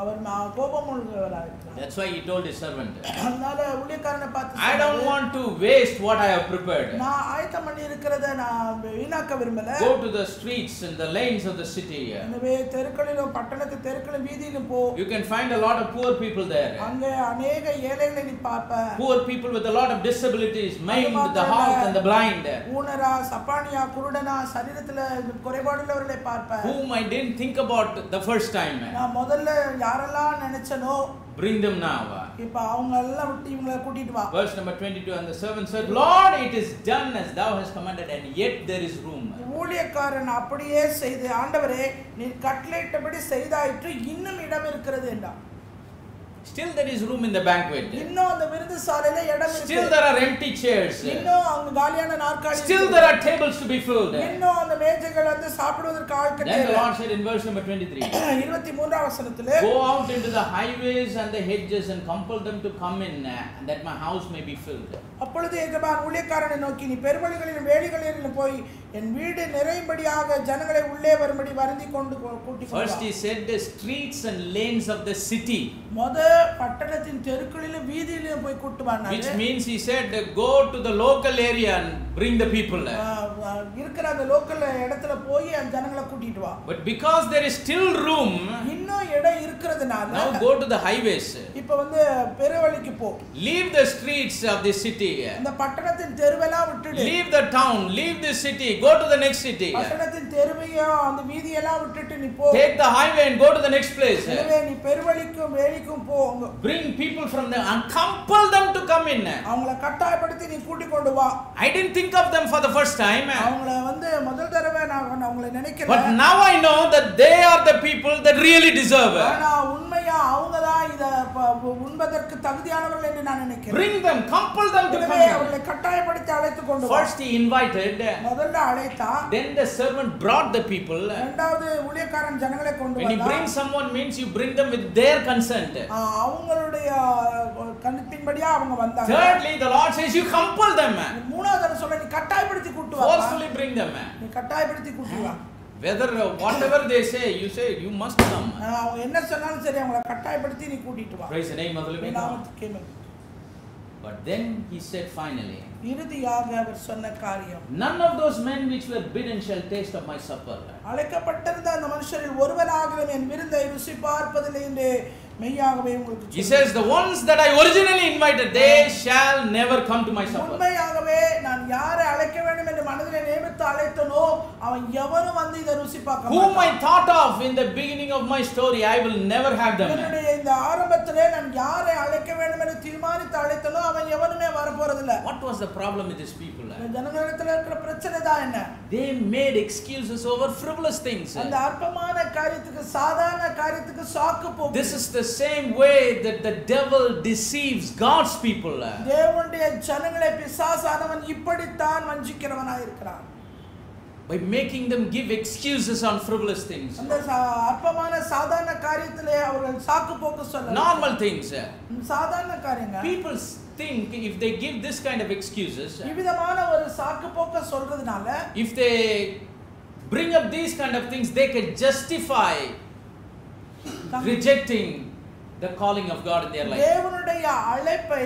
அவர் கோபம் உள்ளவராகிறார். That's why he told his servant, அதனால ஊழியக்காரனை பார்த்து, I don't want to waste what I have prepared. நான் ஆயத்தம் பண்ணி இருக்கிறதை நான் வீணாக்க விரும்பல. Go to the streets and the lanes of the city. எனவே தெருக்களிலும் பட்டணத்து தெருக்களிலும் வீதியிலும் போ. You can find a lot of poor people there. அங்கே அநேக ஏழைகளை நீ பார்ப்ப. Poor people with a lot of disabilities, maimed, the halt and the blind. ஊனரா, சப்பானியா, குருடனா, சரீரத்துல குறைபாடுள்ளவர்களை பார்ப்ப. Whom I didn't think about the first time. நான் முதல்ல யாரெல்லாம் நினைச்சனோ, bring them now. இப்ப அவங்க எல்லாம் விட்டு இவங்களை கூட்டிட்டு வா. Verse number 22, and the servant said, Lord, it is done as thou hast commanded, and yet there is room. ஊழியக்காரன் அப்படியே செய்து, ஆண்டவரே நீர் கட்டளையிட்டபடி செய்தாயிற்று, இன்னும் இடம் இருக்கிறது என்றான். Still there is room in the banquet. இன்னும் அந்த விருந்து சாலையில இடம் இருக்கு. Still there are empty chairs. இன்னும் அங்க காலியான நாற்காலி. Still there are tables to be filled. இன்னும் அந்த மேஜைகள் வந்து சாப்பிடுவதற்கு ஆட்கள் தேவை. Then the Lord said in verse number 23, 23ஆம் வசனத்திலே, go out into the highways and the hedges and compel them to come in, that my house may be filled. அப்பொழுது எஜமான் ஊழியக்காரனை நோக்கி, நீ பெருவழிகளிலும் வேலிகளிலும் போய் என் வீடு நிறையும்படியாக ஜனங்களை உள்ளே வரும்படி வருந்தி கொண்டு கூட்டிக் கொண்டு வா. First he said the streets and lanes of the city. பட்டணத்தின் தெருக்களிலும் வீதியிலும் போய் கூட்டி வந்தார். Which means he said go to the local area and bring the people. இருக்கிற அந்த லோக்கல் இடத்துல போய் அந்த ஜனங்களை கூட்டிட்டு வா. But because there is still room, இன்னும் இடம் இருக்கிறதுனால now go to the highways. இப்போ வந்து பெருவழிக்கு போ. Leave the streets of the city. இந்த பட்டணத்தின் தெருவெல்லாம் விட்டுடு. Leave the town, leave the city, go to the next city. பட்டணத்தின் தெருவையும் அந்த வீதியெல்லாம் விட்டுட்டு நீ போ. Take the highway and go to the next place. எனவே நீ பெருவழிக்கும் வேலிக்கும் போ. Bring people from there and compel them to come in. அவங்களை கட்டாயப்படுத்தி நீ கூட்டி கொண்டு வா. I didn't think of them for the first time. அவங்களை வந்து முதல் தடவை நான் அவங்களை நினைக்கல. But now I know that they are the people that really deserve. ஆனா உண்மையா அவங்க தான் இத உண்பதற்கு தகுதியானவர்கள் என்று நான் நினைக்கிறேன். Bring them, compel them to come. அவங்களை கட்டாயப்படுத்தி அழைத்து கொண்டு வா. First he invited, முதல்ல அழைத்தான். then the servant brought the people. இரண்டாவது ஊழியக்காரன் ஜனங்களை கொண்டு வந்தான். When you bring someone means you bring them with their consent. அவங்களுடைய கணிப்பின்படியா அவங்க வந்தாங்க. Thirdly the Lord says you compel them. மூணாவது சொல்ல நீ கட்டாயப்படுத்தி கூட்டி வா. Forcefully bring them. நீ கட்டாயப்படுத்தி கூட்டி வா. Whether whatever they say, you say you must come. அவங்க என்ன சொன்னாலும் சரி அவங்களை கட்டாயப்படுத்தி நீ கூட்டிட்டு வா. Praise the name of the living God. But then he said finally, இறுதியாக அவர் சொன்ன காரியம், none of those men which were bidden shall taste of my supper. அழைக்கப்பட்டிருந்த அந்த மனுஷரில் ஒருவனாகிலும் என் விருந்தை ருசி பார்ப்பதில்லை என்று மெய்யாகவே உங்களுக்கு சொல்கிறேன். He says the ones that I originally invited, they shall never come to my supper. உண்மையாகவே நான் யாரை அழைக்க வேண்டும் என்று மனதிலே நியமித்து அழைத்தனோ அவன் எவரும் வந்து இத ருசி பார்க்க மாட்டான். Whom I thought of in the beginning of my story, I will never have them. என்னுடைய இந்த ஆரம்பத்திலே நான் யாரை அழைக்க வேண்டும் என்று தீர்மானித்து அழைத்தனோ அவன் எவனுமே வர போறதில்லை. What was the problem with these people? ஜனங்களிடத்துல இருக்கிற பிரச்சனை தான் என்ன? They made excuses over frivolous things. அந்த அற்பமான காரியத்துக்கு சாதாரண காரியத்துக்கு சாக்கு போக்கு. This is the same way that the devil deceives God's people. தேவனுடைய ஜனங்களை பிசாசானவன் இப்படித்தான் வஞ்சிக்கிறவனாய் இருக்கிறான். By making them give excuses on frivolous things. அந்த அற்பமான சாதாரண காரியத்திலே அவர்கள் சாக்கு போக்கு சொல்ல. Normal things. சாதாரண காரியங்கள். People think if they give this kind of excuses, இவ்விதமான ஒரு சாக்கு போக்க சொல்றதுனால, if they bring up these kind of things, they can justify rejecting the calling of God in their life. தேவனுடைய அழைப்பை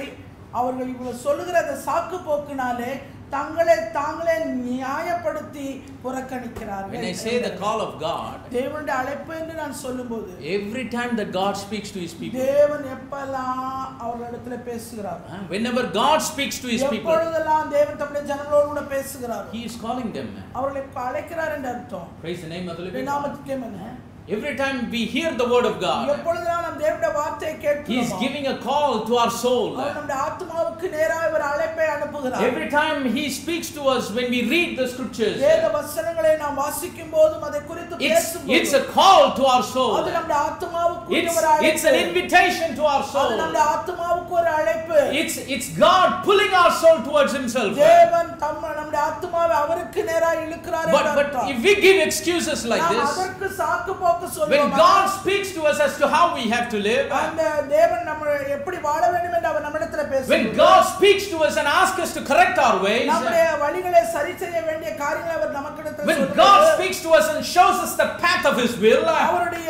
அவர்கள் இவ்வளவு சொல்லுகிற அந்த சாக்கு போக்கினாலே தங்களை தாங்களே நியாயப்படுத்தி புறக்கணிக்கிறார்கள். When I say the call of God, தேவனுடைய அழைப்பு என்று நான் சொல்லும்போது, every time that God speaks to his people, தேவன் எப்பெல்லாம் அவர்களிடத்தில் பேசுகிறார், whenever God speaks to his people, எப்பொழுதெல்லாம் தேவன் தம்முடைய ஜனங்களோடு கூட பேசுகிறார், he is calling them. அவர்களை அழைக்கிறார் என்று அர்த்தம். Praise the name of the living God. நாமத்துக்கே மகிமை. Every time we hear the word of God, எப்பொழுதெல்லாம் நாம் தேவனுடைய வார்த்தையை கேட்கிறோம், he is giving a call to our soul. அவர் நம்முடைய ஆத்துமாவுக்கு நேராக ஒரு அழைப்பை அனுப்புகிறார். Every time he speaks to us when we read the scriptures, வேத வசனங்களை நாம் வாசிக்கும்போதும் அதை குறித்து பேசும்போதும், it's a call to our soul. அது நம்முடைய ஆத்துமாவுக்கு ஒரு அழைப்பு. It's an invitation to our soul. அது நம்முடைய ஆத்துமாவுக்கு ஒரு அழைப்பு. It's God pulling our soul towards himself. தேவன் நம்முடைய ஆத்துமாவை அவருக்கு நேராக இழுக்கிறார் என்று But if we give excuses like this, அதற்கு சாக்கு போக்கு சொல்லுவோம். when God speaks to us as to how we have to live, அந்த தேவன் நம்ம எப்படி வாழ வேண்டும் என்று அவர் நம்மிடத்தில் பேசுகிறார். when God speaks to us and asks us to correct our ways, நம்முடைய வழிகளை சரி செய்ய வேண்டிய காரியங்களை அவர் நமக்கிடத்தில் when சொல்லுகிறார். God speaks to us and shows us the path of his will, அவருடைய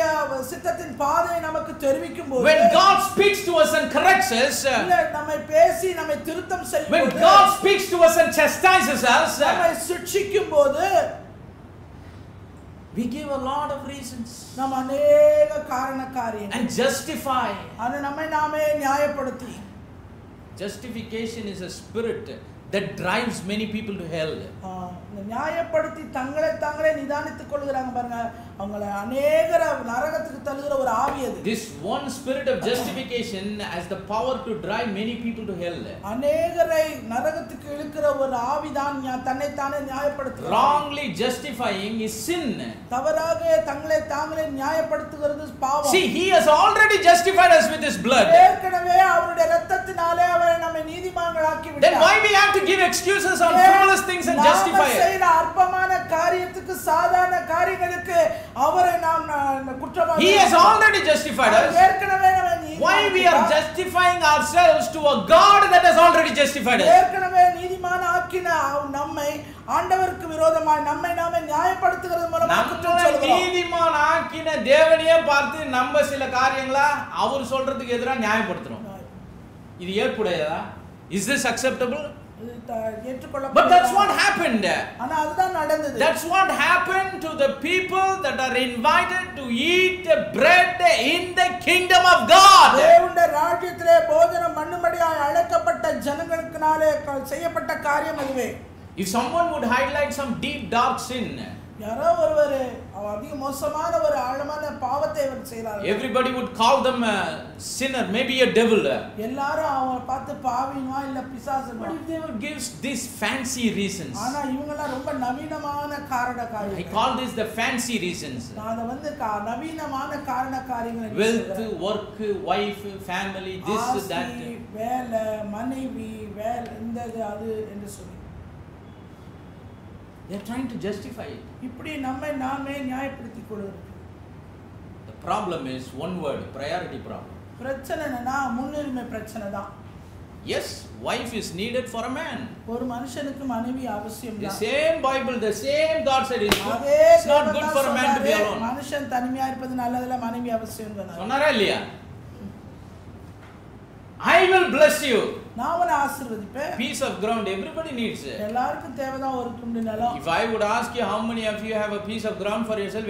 சித்தத்தின் பாதையை நமக்கு தெரிவிக்கும்போது, when God speaks to us and corrects us, நம்மை பேசி நம்மை திருத்தம் செய்யும்போது, when God speaks to us and chastises us, நம்மை சிட்சிக்கும்போது, we give a lot of reasons நாம் அநேக காரண காரியங்கள் and justify. அது நம்மை நாமே நியாயப்படுத்தி. Justification is a spirit that drives many people to hell. நியாயப்படுத்தி தங்களை தாங்களே நிதானித்துக் கொள்கிறாங்க பாருங்க, அவங்கள அநேகர நரகத்துக்கு தள்ளுகிற ஒரு ஆவி அது. This one spirit of justification has the power to drive many people to hell. அநேகரை நரகத்துக்கு இழுக்கிற ஒரு ஆவிதான் தன்னை தானே நியாயப்படுத்துகிறது. Wrongly justifying is sin. தவறாக தங்களை தாங்களே நியாயப்படுத்துகிறது பாவம். See, he has already justified us with his blood. ஏற்கனவே அவருடைய இரத்தத்தினாலே அவரை நம்மை நீதிமான்களாக்கி விட்டார். Then why we have to give excuses on frivolous things and justify it? அற்பமான காரியத்துக்கு சாதாரண காரியங்களுக்கு அவரை நாம் குற்றவாளி. He has already justified us. ஏற்கனவே Why we are justifying ourselves to a God that has already justified us? ஏற்கனவே நீதிமான் ஆக்கின நம்மை ஆண்டவருக்கு விரோதமாய் நம்மை நாமே நியாயப்படுத்துகிறது மூலமா குற்றம் சொல்கிறோம். நீதிமான் ஆக்கின தேவனையே பார்த்து நம்ம சில காரியங்களா அவர் சொல்றதுக்கு எதிராக நியாயப்படுத்துறோம். இது ஏற்புடையதா? Is this acceptable? But that's what happened. That's what happened to the people that are invited to eat bread in the kingdom of God. தேவனுடைய ராஜ்யத்திலே போஜனம் பண்ணும்படியாய் அழைக்கப்பட்ட ஜனங்களுக்குனாலே செய்யப்பட்ட காரியம் அதுவே. If someone would highlight some deep dark sin, யாரோ ஒருவர் அதிக மோசமான ஒரு ஆழமான பாவத்தை அவர் செய்றார், everybody would call them a sinner, maybe a devil. எல்லாரும் அவரை பார்த்து பாவினா இல்ல பிசாசுன்னு. But if they would give these fancy reasons, ஆனா இவங்கலாம் ரொம்ப நவீனமான காரண காரியங்கள். I call this the fancy reasons. நான் வந்து நவீனமான காரண காரியங்கள். Wealth, work, wife, family, this, that. வேலை, மனைவி, வேலை, இந்த அது என்று சொல்லி they are trying to justify it. இப்படி நம்மை நாமே நியாயப்படுத்திக் கொள்கிறோம். The problem is one word, priority problem. பிரச்சனை என்னன்னா முன்னுரிமை பிரச்சனை தான். Yes, wife is needed for a man. ஒரு மனுஷனுக்கு மனைவி அவசியம் தான். The same Bible, the same God said it's not good for a man to be alone. மனுஷன் தனிமையா இருப்பது நல்லதில்ல, மனைவி அவசியம் தான். சொன்னாரா இல்லையா? I will bless you. நான் உன்னை ஆசீர்வதிப்பேன். Piece of ground everybody needs. எல்லாருக்கும் தேவைதான் ஒரு துண்டு நிலம். If I would ask you how many of you have a piece of ground for yourself,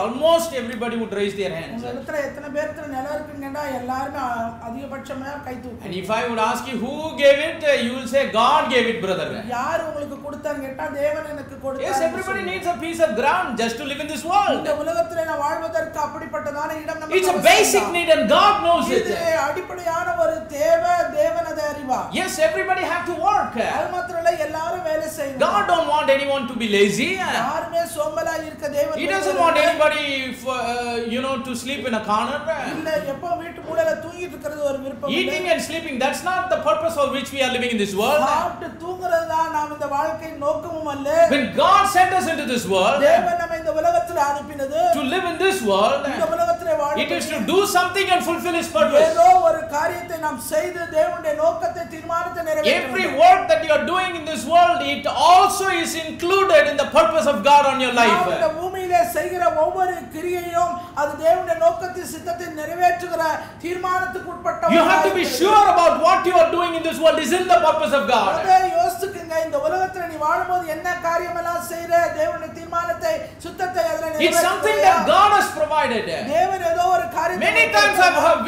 almost everybody would raise their hands. உங்க இடத்துல எத்தனை பேருக்கு நிலம் இருக்குங்கடா எல்லாரும் அதிகபட்சமா கை தூக்குங்க. And if I would ask you who gave it, you will say God gave it, brother. யார் உங்களுக்கு கொடுத்தாங்க கேட்டா தேவன் எனக்கு கொடுத்தார். Yes, everybody needs a piece of ground just to live in this world. இந்த உலகத்திலே நான் வாழ்வதற்கு அப்படிப்பட்டதான இடம் நமக்கு It's a basic need and God knows it. இது அடிப்படையான ஒரு தேவை செய்வார். Yes, everybody have to work. அது மாத்திரம் இல்ல, எல்லாரும் வேலை செய்யணும். God don't want anyone to be lazy. யாருமே சோம்பலா இருக்க தேவன் He doesn't want anybody to sleep in a corner. இல்ல, எப்போ வீட்டு மூலையில தூங்கிட்டு இருக்கிறது ஒரு விருப்பம் இல்ல. Eating and sleeping, that's not the purpose for which we are living in this world. சாப்பிட்டு தூங்குறது தான் நாம் இந்த வாழ்க்கையின் நோக்கமும் அல்ல. When God sent us into this world, தேவன் நம்மை இந்த உலகத்தில் அனுப்பினது to live in this world, இந்த உலகத்திலே வாழ it is to do something and fulfill His purpose. ஏதோ ஒரு காரியத்தை நாம் செய்து தேவனுடைய நோக்கத்தை தீர்மானத்தை நிறைவேற்ற Every work that you are doing in this world, it also is included in the purpose of God on your life. இந்த பூமியிலே செய்கிற ஒவ்வொரு கிரியையும் அது தேவனுடைய நோக்கத்தின் சித்தத்தை நிறைவேற்றுகிற தீர்மானத்துக்கு உட்பட்ட. You have to be sure about what you are doing in this world is in the purpose of God. அதை யோசிச்சுங்க, இந்த உலகத்துல நீ வாழும்போது என்ன காரியமெல்லாம் செய்ற தேவனுடைய தீர்மானத்தை சித்தத்தை அதுல நிறைவேற்ற. It's something that God has provided. தேவன் ஏதோ ஒரு காரியத்தை. Many times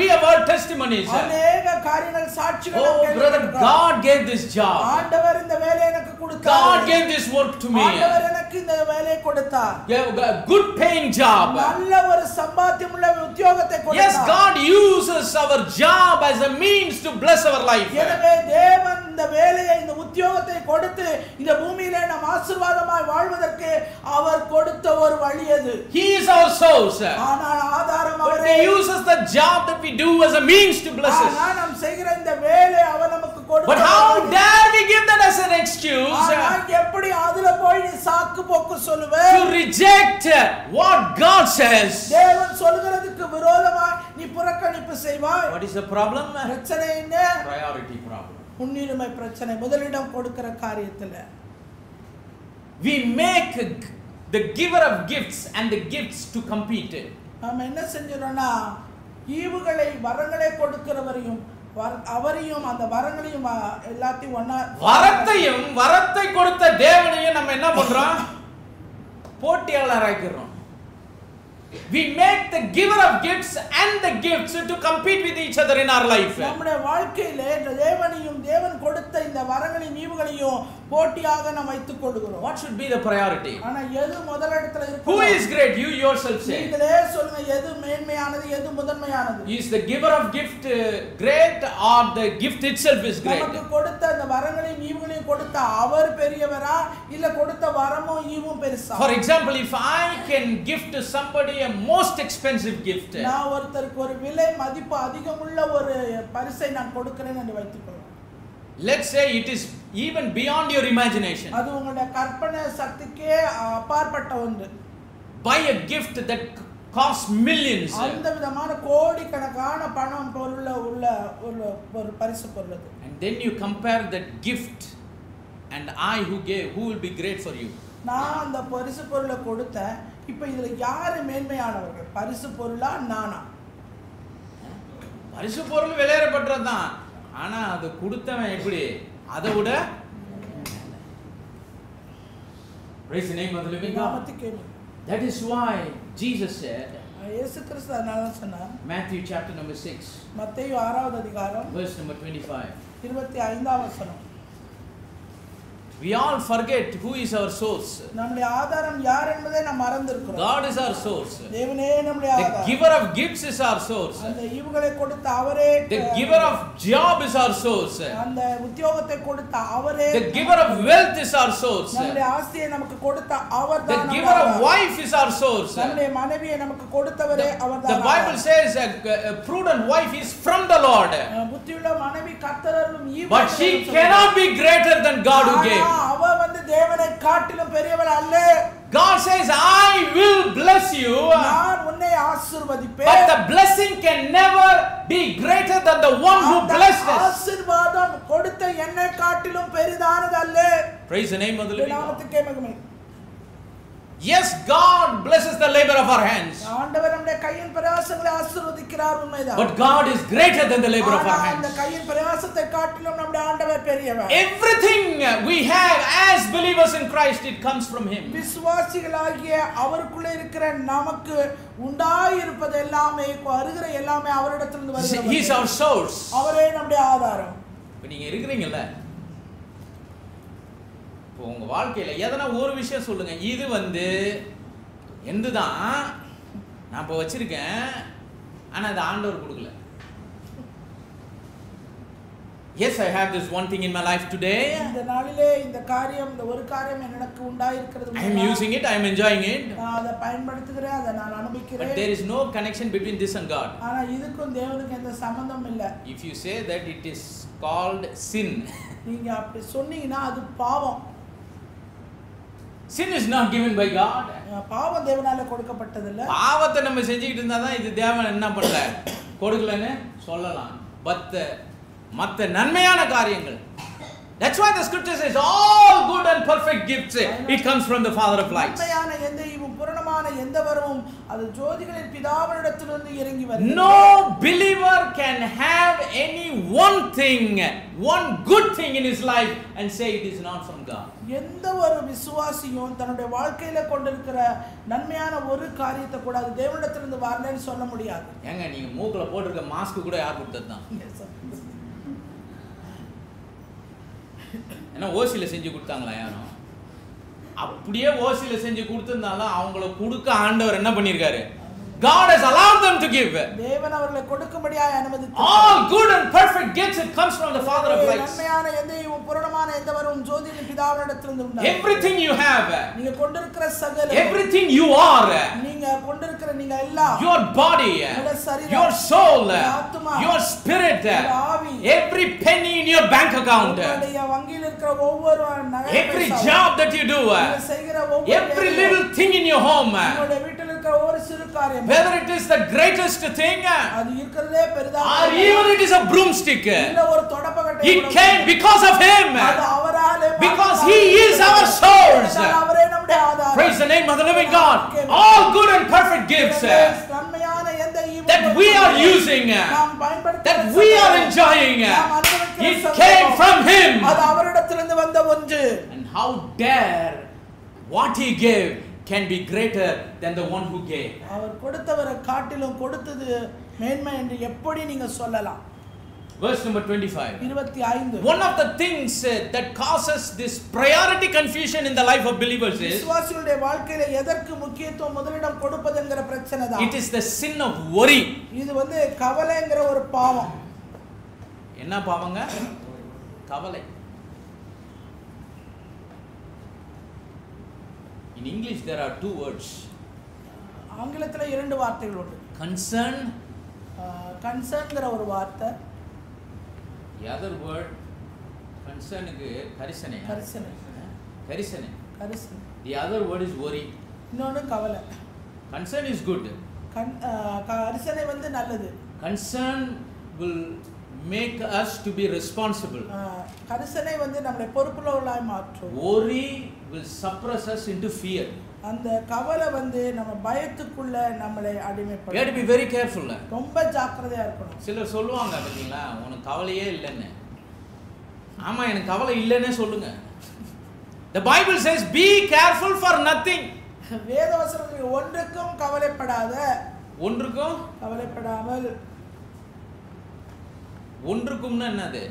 we have heard testimonies. அநேக காரியங்கள் சாட்சிகள். Oh brother, God gave this job. ஆண்டவர் இந்த வேலையை எனக்கு கொடுத்தார். God gave this work to me. ஆண்டவர் எனக்கு இந்த வேலையை கொடுத்தார். Good paying job. நல்ல ஒரு சம்பாத்தியமுள்ள உத்தியோகத்தை கொடுத்தார். Yes, God uses our job as a means to bless our life. எனவே தேவன் இந்த வேலையை இந்த உத்தியோகத்தை கொடுத்து இந்த பூமியிலே நாம் ஆசீர்வாதமாய் வாழ்வதற்கு அவர் கொடுத்த ஒரு வழி அது. He is our source. ஆனால் ஆதாரம் அவரே. But He uses the job that we do as a means to bless us. ஆனால் நாம் செய்கிற இந்த வேலை அவர் நமக்கு கொடுத்தார். But how dare we give that as an excuse எப்படி அதுல போய் நீ சாக்கு போக்கு சொல்லுவே? to reject what God says? தேவன் சொல்கிறதுக்கு விரோதமாய் நீ புறக்கணிப்பு செய்வாய். What is the problem? பிரச்சனை என்ன? Priority problem. முன்னுரிமை பிரச்சனை. முதலிடம் கொடுக்கிற காரியத்துல We make the giver of gifts and the gifts to compete. நாம என்ன செஞ்சோம்னா, ஈவுகளை வரங்களை கொடுக்கிறவரையும் அவரையும் அந்த வரங்களையும் எல்லாத்தையும் ஒண்ணா வரத்தை கொடுத்த தேவனையும் நம்ம என்ன பண்றோம்? போட்டியாளராக்கிறோம். We make the giver of gifts and the gifts to compete with each other in our life. நம்முடைய வாழ்க்கையிலே தேவனையும் தேவன் கொடுத்த இந்த வரங்களையும் ஈவுகளையும் போட்டியாக நாம் வைத்துக் கொள்கிறோம். What should be the priority? ஆனா எது முதலிடத்துல இருக்கு? Who is great? You yourself say. நீங்களே சொல்லுங்க, எது மேன்மையானது, எது முதன்மையானது? Is the giver of gift great or the gift itself is great? நமக்கு கொடுத்த இந்த வரங்களையும் ஈவுகளையும் கொடுத்த அவர் பெரியவரா இல்ல கொடுத்த வரமும் ஈவும் பெருசா? For example, if I can gift to somebody a most expensive gift, நான் ஒருத்தருக்கு ஒரு விலை மதிப்பு அதிகமுள்ள ஒரு பரிசை நான் கொடுக்கிறேன் என்று வைத்துக்கொள்ளும். let's say it is even beyond your imagination. அது உங்களுடைய கற்பனை சக்திக்கே அப்பாற்பட்ட ஒன்று. Buy a gift that costs millions. அந்த விதமான கோடிக்கணக்கான பணம் பொருள் உள்ள ஒரு பரிசு பொருள். And then you compare that gift and I who gave, who will be great for you? நான் அந்த பரிசு பொருளை கொடுத்தேன். இப்போ இதுல யாரு மேன்மையானவர்கள்? பரிசு பொருளா நானா? பரிசு பொருள் விலையேறப்பட்டதுதான். ஆனா அது கொடுத்தவன் எப்படி? அதை விட praise the name of the living God. That is why Jesus said, இயேசு கிறிஸ்து அதனால சொன்னார், Matthew chapter number 6, மத்தேயு 6வது அதிகாரம் verse number 25. 25வது வசனம். We all forget who is our source. நம்முடைய ஆதாரம் யார் என்பதை நாம் மறந்திருக்கிறோம். God is our source. தேவனே நம்முடைய The ஆதாரம். giver of gifts is our source. அந்த ஈவுகளை கொடுத்த அவரே. The giver of job is our source. அந்த உத்தியோகத்தை கொடுத்த அவரே. The giver of wealth is our source. நம்முடைய ஆஸ்தியை நமக்கு கொடுத்த அவர்தான். The giver of wife is our source. நம்முடைய மனைவியை நமக்கு கொடுத்தவரே அவர்தான். The Bible says a prudent wife is from the Lord. புத்தியுள்ள மனைவி கர்த்தரருளும் ஈவு. But she cannot be greater than God who gave. அவ வந்து தேவனை காட்டிலும் பெரியவள் அல்ல. God says, I will bless you. நான் உன்னை ஆசீர்வதிப்பேன். But the blessing can never be greater than the one who blessed us. ஆசீர்வாதம் கொடுத்த என்னை காட்டிலும் பெரிதானது அல்ல. Praise the name of the living God. நாமத்துக்கே மகிமை. Yes, God blesses the labor of our hands. ஆண்டவர் நம்முடைய கையின் பிரயாசங்களை ஆசீர்வதிக்கிறார், உண்மைதான். But God is greater than the labor of our hands. அந்த கையின் பிரயாசத்தை காட்டிலும் நம்முடைய ஆண்டவர் பெரியவர். Everything we have as believers in Christ, it comes from Him. விசுவாசிகளாகிய அவருக்குள்ள இருக்கிற நமக்கு உண்டாயிருப்பது எல்லாமே, வருகிற எல்லாமே அவரிடத்திலிருந்து வருகிறது. He is our source. அவரே நம்முடைய ஆதாரம். இப்ப நீங்க இருக்கிறீங்கல்ல, இப்போ உங்க வாழ்க்கையில எதனா ஒரு விஷயம் சொல்லுங்க, இது வந்து எந்துதான் நான் இப்போ வச்சிருக்கேன், ஆனா அது ஆண்டவர் கொடுக்கல. Yes, I have this one thing in my life today. இந்த நாளிலே இந்த காரியம், இந்த ஒரு காரியம் எனக்கு உண்டாயிருக்கிறது. I am using it, I am enjoying it. நான் அதை பயன்படுத்துகிறேன், அதை நான் அனுபவிக்கிறேன். But there is no connection between this and God. ஆனா இதுக்கும் தேவனுக்கும் எந்த சம்பந்தமும் இல்ல. If you say that it is called sin. நீங்க அப்படி சொன்னீங்கன்னா அது பாவம். Sin is not given by God. பாவம் தேவனால கொடுக்கப்பட்டது இல்ல. பாவத்தை நம்ம செஞ்சிட்டு இருந்தா தான் இது தேவன் என்ன பண்ணல கொடுக்கலன்னு சொல்லலாம். But மத்த நன்மையான காரியங்கள், that's why the scripture says all good and perfect gifts, it comes from the Father of lights. நன்மையான எந்த ஈவும் பூரணமான எந்த வரமும் அது ஜோதிகளின் பிதாவினிடத்திலிருந்து இறங்கி வருகிறது. No believer can have any one thing, one good thing in his life and say it is not from God. எந்த ஒரு விசுவாசியும் தன்னுடைய வாழ்க்கையில கொண்டிருக்கிற நன்மையான ஒரு காரியத்தை கூட அது தேவனிடத்திலிருந்து வரலன்னு சொல்ல முடியாது. ஏங்க நீங்க மூக்குல போட்டுருக்க மாஸ்க் கூட யார் கொடுத்ததுதான்? ஏன்னா ஓசில செஞ்சு கொடுத்தாங்களா யாரும்? அப்படியே ஓசில செஞ்சு கொடுத்திருந்தாலும் அவங்கள கொடுக்க ஆண்டவர் என்ன பண்ணிருக்காரு? God has allowed them to give. தேவன் அவர்களை கொடுக்கும்படியாய் அனுமதித்தார். All good and perfect gifts, it comes from the Father of lights. நன்மையான எந்த பூரணமான எந்த வரமும் ஜோதியின் பிதாவினிடத்திலிருந்து உண்டாகும். Everything you have, நீங்க கொண்டிருக்கிற சகல, everything you are, நீங்க கொண்டிருக்கிற நீங்க எல்லாம், your body, your soul, your spirit, every penny in your bank account, உங்களுடைய வங்கியில் இருக்கிற ஒவ்வொரு நகை, every job that you do, செய்கிற ஒவ்வொரு, every little thing in your home, உங்களுடைய வீட்டில் இருக்கிற ஒவ்வொரு சிறு காரியம், whether it is the greatest thing அது இருக்கிறதே பெரிதாக, or even it is a broomstick, இல்ல ஒரு தொடப்பக்கட்டை, it came because of him, அது அவராலே, because he is our source. அவரே நம்முடைய ஆதாரம். Praise the name of the living God. All good and perfect gifts நன்மையான எந்த ஈவும் that we are using, நாம் பயன்படுத்துகிற, that we are enjoying, it came from him. அது அவரிடத்திலிருந்து வந்த ஒன்று. And how dare what he gave can be greater than the one who gave. அவர் கொடுத்தவரை காட்டிலும் கொடுத்தது மேன்மை என்று எப்படி நீங்க சொல்லலாம்? Verse number 25. 25. One of the things that causes this priority confusion in the life of believers is, விசுவாசிகளுடைய வாழ்க்கையில எதற்கு முக்கியத்துவம் முதலிடம் கொடுப்பதுங்கற பிரச்சனை தான். it is the sin of worry. இது வந்து கவலைங்கற ஒரு பாவம். என்ன பாவங்க? கவலை. In English there are two words. ஆங்கிலத்துல இரண்டு வார்த்தைகள் உண்டு. Concern, கன்சர்ன்ங்கற ஒரு வார்த்தை. The other word concernக்கு கரிசனை. கரிசனை. கரிசனை. கரிசனை. The other word is worry. இன்னொன்னு கவலை. Concern is good. கரிசனை வந்து நல்லது. Concern will make us to be responsible. கரிசனை வந்து நம்மளை பொறுப்புள்ளவர்களாய் மாற்றும். Worry will suppress us into fear. அந்த கவலை வந்து நம்ம பயத்துக்குள்ள நம்மளை அடிமைப்படுத்தும். We have to be very careful. ரொம்ப ஜாக்கிரதையா இருக்கணும். சிலர் சொல்லுவாங்க பாத்தீங்களா, உனக்கு கவலையே இல்லைன்னு. ஆமா, எனக்கு கவலை இல்லைன்னே சொல்லுங்க. The Bible says be careful for nothing. வேதவசனத்தில் ஒன்றுக்கும் கவலைப்படாத, ஒன்றுக்கும் கவலைப்படாமல். ஒன்றுக்கும்னா என்னது?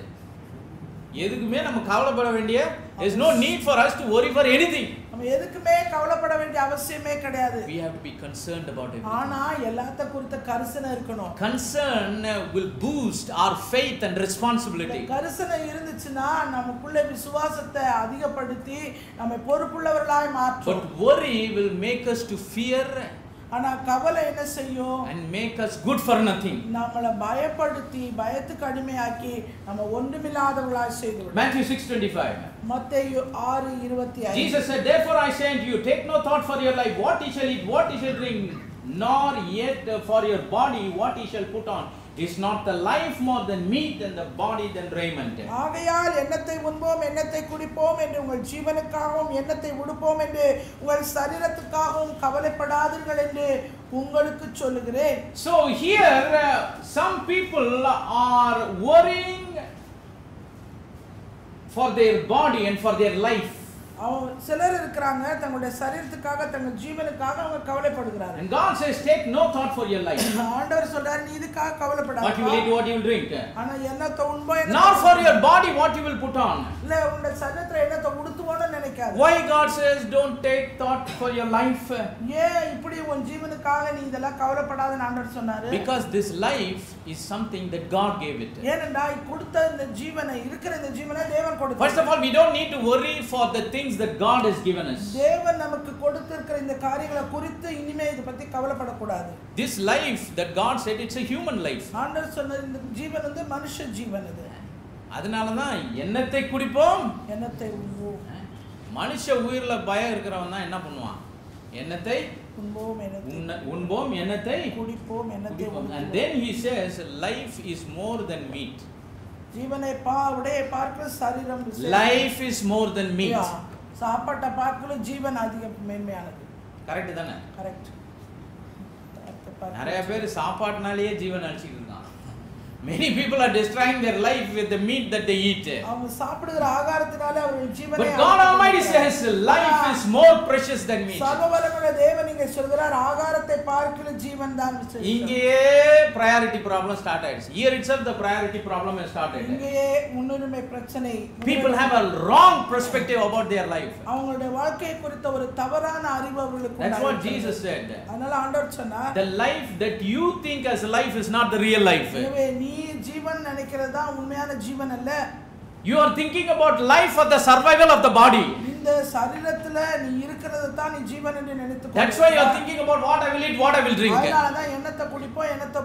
எதுக்குமே நம்ம கவலைப்பட வேண்டிய, there is no need for us to worry for anything. நம்ம எதுக்குமே கவலைப்பட வேண்டிய அவசியமே கிடையாது. We have to be concerned about everything. ஆனா எல்லாத்த குறித்த கரிசனை இருக்கணும். Concern will boost our faith and responsibility. கரிசனை இருந்துச்சுன்னா நமக்குள்ள விசுவாசத்தை அதிகப்படுத்தி நம்மை பொறுப்புள்ளவர்களாய் மாற்றும். But worry will make us to fear ஆனா கவலை என்ன செய்யும்? and make us good for nothing. நம்மள பயப்படுத்தி பயத்துக்கு அடிமையாக்கி நம்ம ஒன்றுமில்லாதவர்களாய் செய்துவிடும். Matthew 6:25. மத்தேயு 6:25. Jesus said, therefore I say unto you, take no thought for your life, what ye shall eat, what ye shall drink, nor yet for your body what ye shall put on. Is not the life more than meat and the body than raiment? ஆகையால் எண்ணத்தை உண்போம் எண்ணத்தை குடிப்போம் என்று உங்கள் ஜீவனுக்காகவும் எண்ணத்தை உடுப்போம் என்று உங்கள் சரீரத்துக்காகவும் கவலைப்படாதீர்கள் என்று உங்களுக்கு சொல்லுகிறேன். So here some people are worrying for their body and for their life. சிலர் இருக்காங்க தங்களுடைய சரீரத்துக்காக தங்கள் ஜீவனுக்காக அவங்க கவலைப்படுகிறார்கள். And God says take no thought for your life. ஆண்டவர் சொல்றார் நீ இதுக்காக கவலைப்படாத. What you will eat, what you will drink. ஆனா என்னத்தை உண்போ, nor for your body what you will put on. இல்ல உங்க சரீரத்துல என்னத்தை உடுத்துவோன்னு நினைக்காத. நினைக்காத. Why God says don't take thought for your life? ஏன் இப்படி உன் ஜீவனுக்காக நீ இதெல்லாம் கவலைப்படாதன்னு ஆண்டவர் சொன்னாரு? Because this life is something that God gave it. ஏனென்றால் கொடுத்த இந்த ஜீவனை இருக்கிற இந்த ஜீவனை தேவன் கொடுத்தார். First of all, we don't need to worry for the things that God has given us. தேவன் நமக்கு கொடுத்திருக்கிற இந்த காரியங்களை குறித்து இனிமே இத பத்தி கவலைப்படக்கூடாது. This life that God said, it's a human life. ஆண்டவர் சொன்ன இந்த ஜீவன் வந்து மனுஷ ஜீவன் இது. அதனால தான் எண்ணத்தை குடிப்போம், எண்ணத்தை உண்போம். மனுஷ உயிர்ல பயம் இருக்கிறவன் தான் என்ன பண்ணுவான்? எண்ணத்தை உண்போம், எண்ணத்தை உண்போம், எண்ணத்தை குடிப்போம், எண்ணத்தை குடிப்போம். உண்போம். And then he says life is more than meat. ஜீவனை உடைய பார்க்க சரீரம் விசேஷம். Life is more than meat. சாப்பாட்டை பார்க்கல ஜீவன் அதிக மேன்மையானது. கரெக்ட் தானே? கரெக்ட். நிறைய பேர் சாப்பாட்டுனாலேயே ஜீவன் அழிச்சிட்டு இருக்கான். Many people are destroying their life with the meat that they eat. அவங்க சாப்பிடுகிற ஆகாரத்தினால அவர்கள் ஜீவனை But God Almighty says life is more precious than meat. சர்வவல்லமையுள்ள தேவன் இங்கே சொல்கிறார் ஆகாரத்தை பார்க்கல ஜீவன் தான் விசேஷம். இங்கேயே priority problem start ஆயிடுச்சு. Here itself the priority problem has started. இங்கேயே முன்னுரிமை பிரச்சனை. People have a wrong perspective about their life. அவங்களுடைய வாழ்க்கையை குறித்த ஒரு தவறான அறிவு அவர்களுக்கு உண்டு. That's what Jesus said. அதனால ஆண்டவர் சொன்னார், The life that you think as life is not the real life. நீ ஜீவன் நினைக்கிறதா உண்மையான ஜீவன் அல்ல. You are thinking about life for the survival of the body. இந்த சரீரத்துல நீ இருக்கிறத தான் நீ ஜீவன் என்று நினைத்துக்கொள். That's why you are thinking about what I will eat, what I will drink. அதனால தான் எண்ணத்தை குடிப்போம், எண்ணத்தை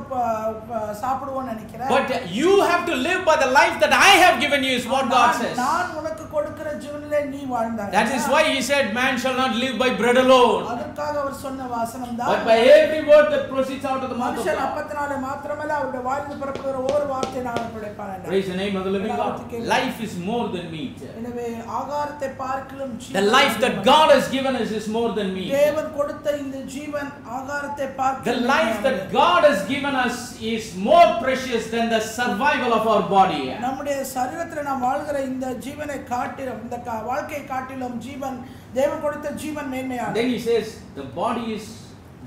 சாப்பிடுவோம் நினைக்கிறேன். But you have to live by the life that I have given you is what God says. நான் உனக்கு கொடுக்கிற ஜீவனிலே நீ வாழ்ந்தாய். That is why he said man shall not live by bread alone, அதற்காக அவர் சொன்ன வசனம் தான், but by every word that proceeds out of the mouth of மனுஷன் God. அப்பத்தினாலே மாத்திரமல்ல அவருடைய வாயிலிருந்து புறப்படுகிற ஒவ்வொரு வார்த்தையினாலும் பிழைப்பான் என்றார். Praise the name of the living God. Life is more than meat. எனவே ஆகாரத்தை பார்க்கலும் The life that God has given us is more than meat. தேவன் கொடுத்த இந்த ஜீவன் ஆகாரத்தை The பார்க்கலும் life that God has given us is more precious than the survival of our body. நம்முடைய சரீரத்தில் நாம் வாழ்கிற இந்த ஜீவனை காட்டிலும் இந்த வாழ்க்கையை காட்டிலும் ஜீவன் தேவன் கொடுத்த ஜீவன் மேன்மையானது. Then he says the body is,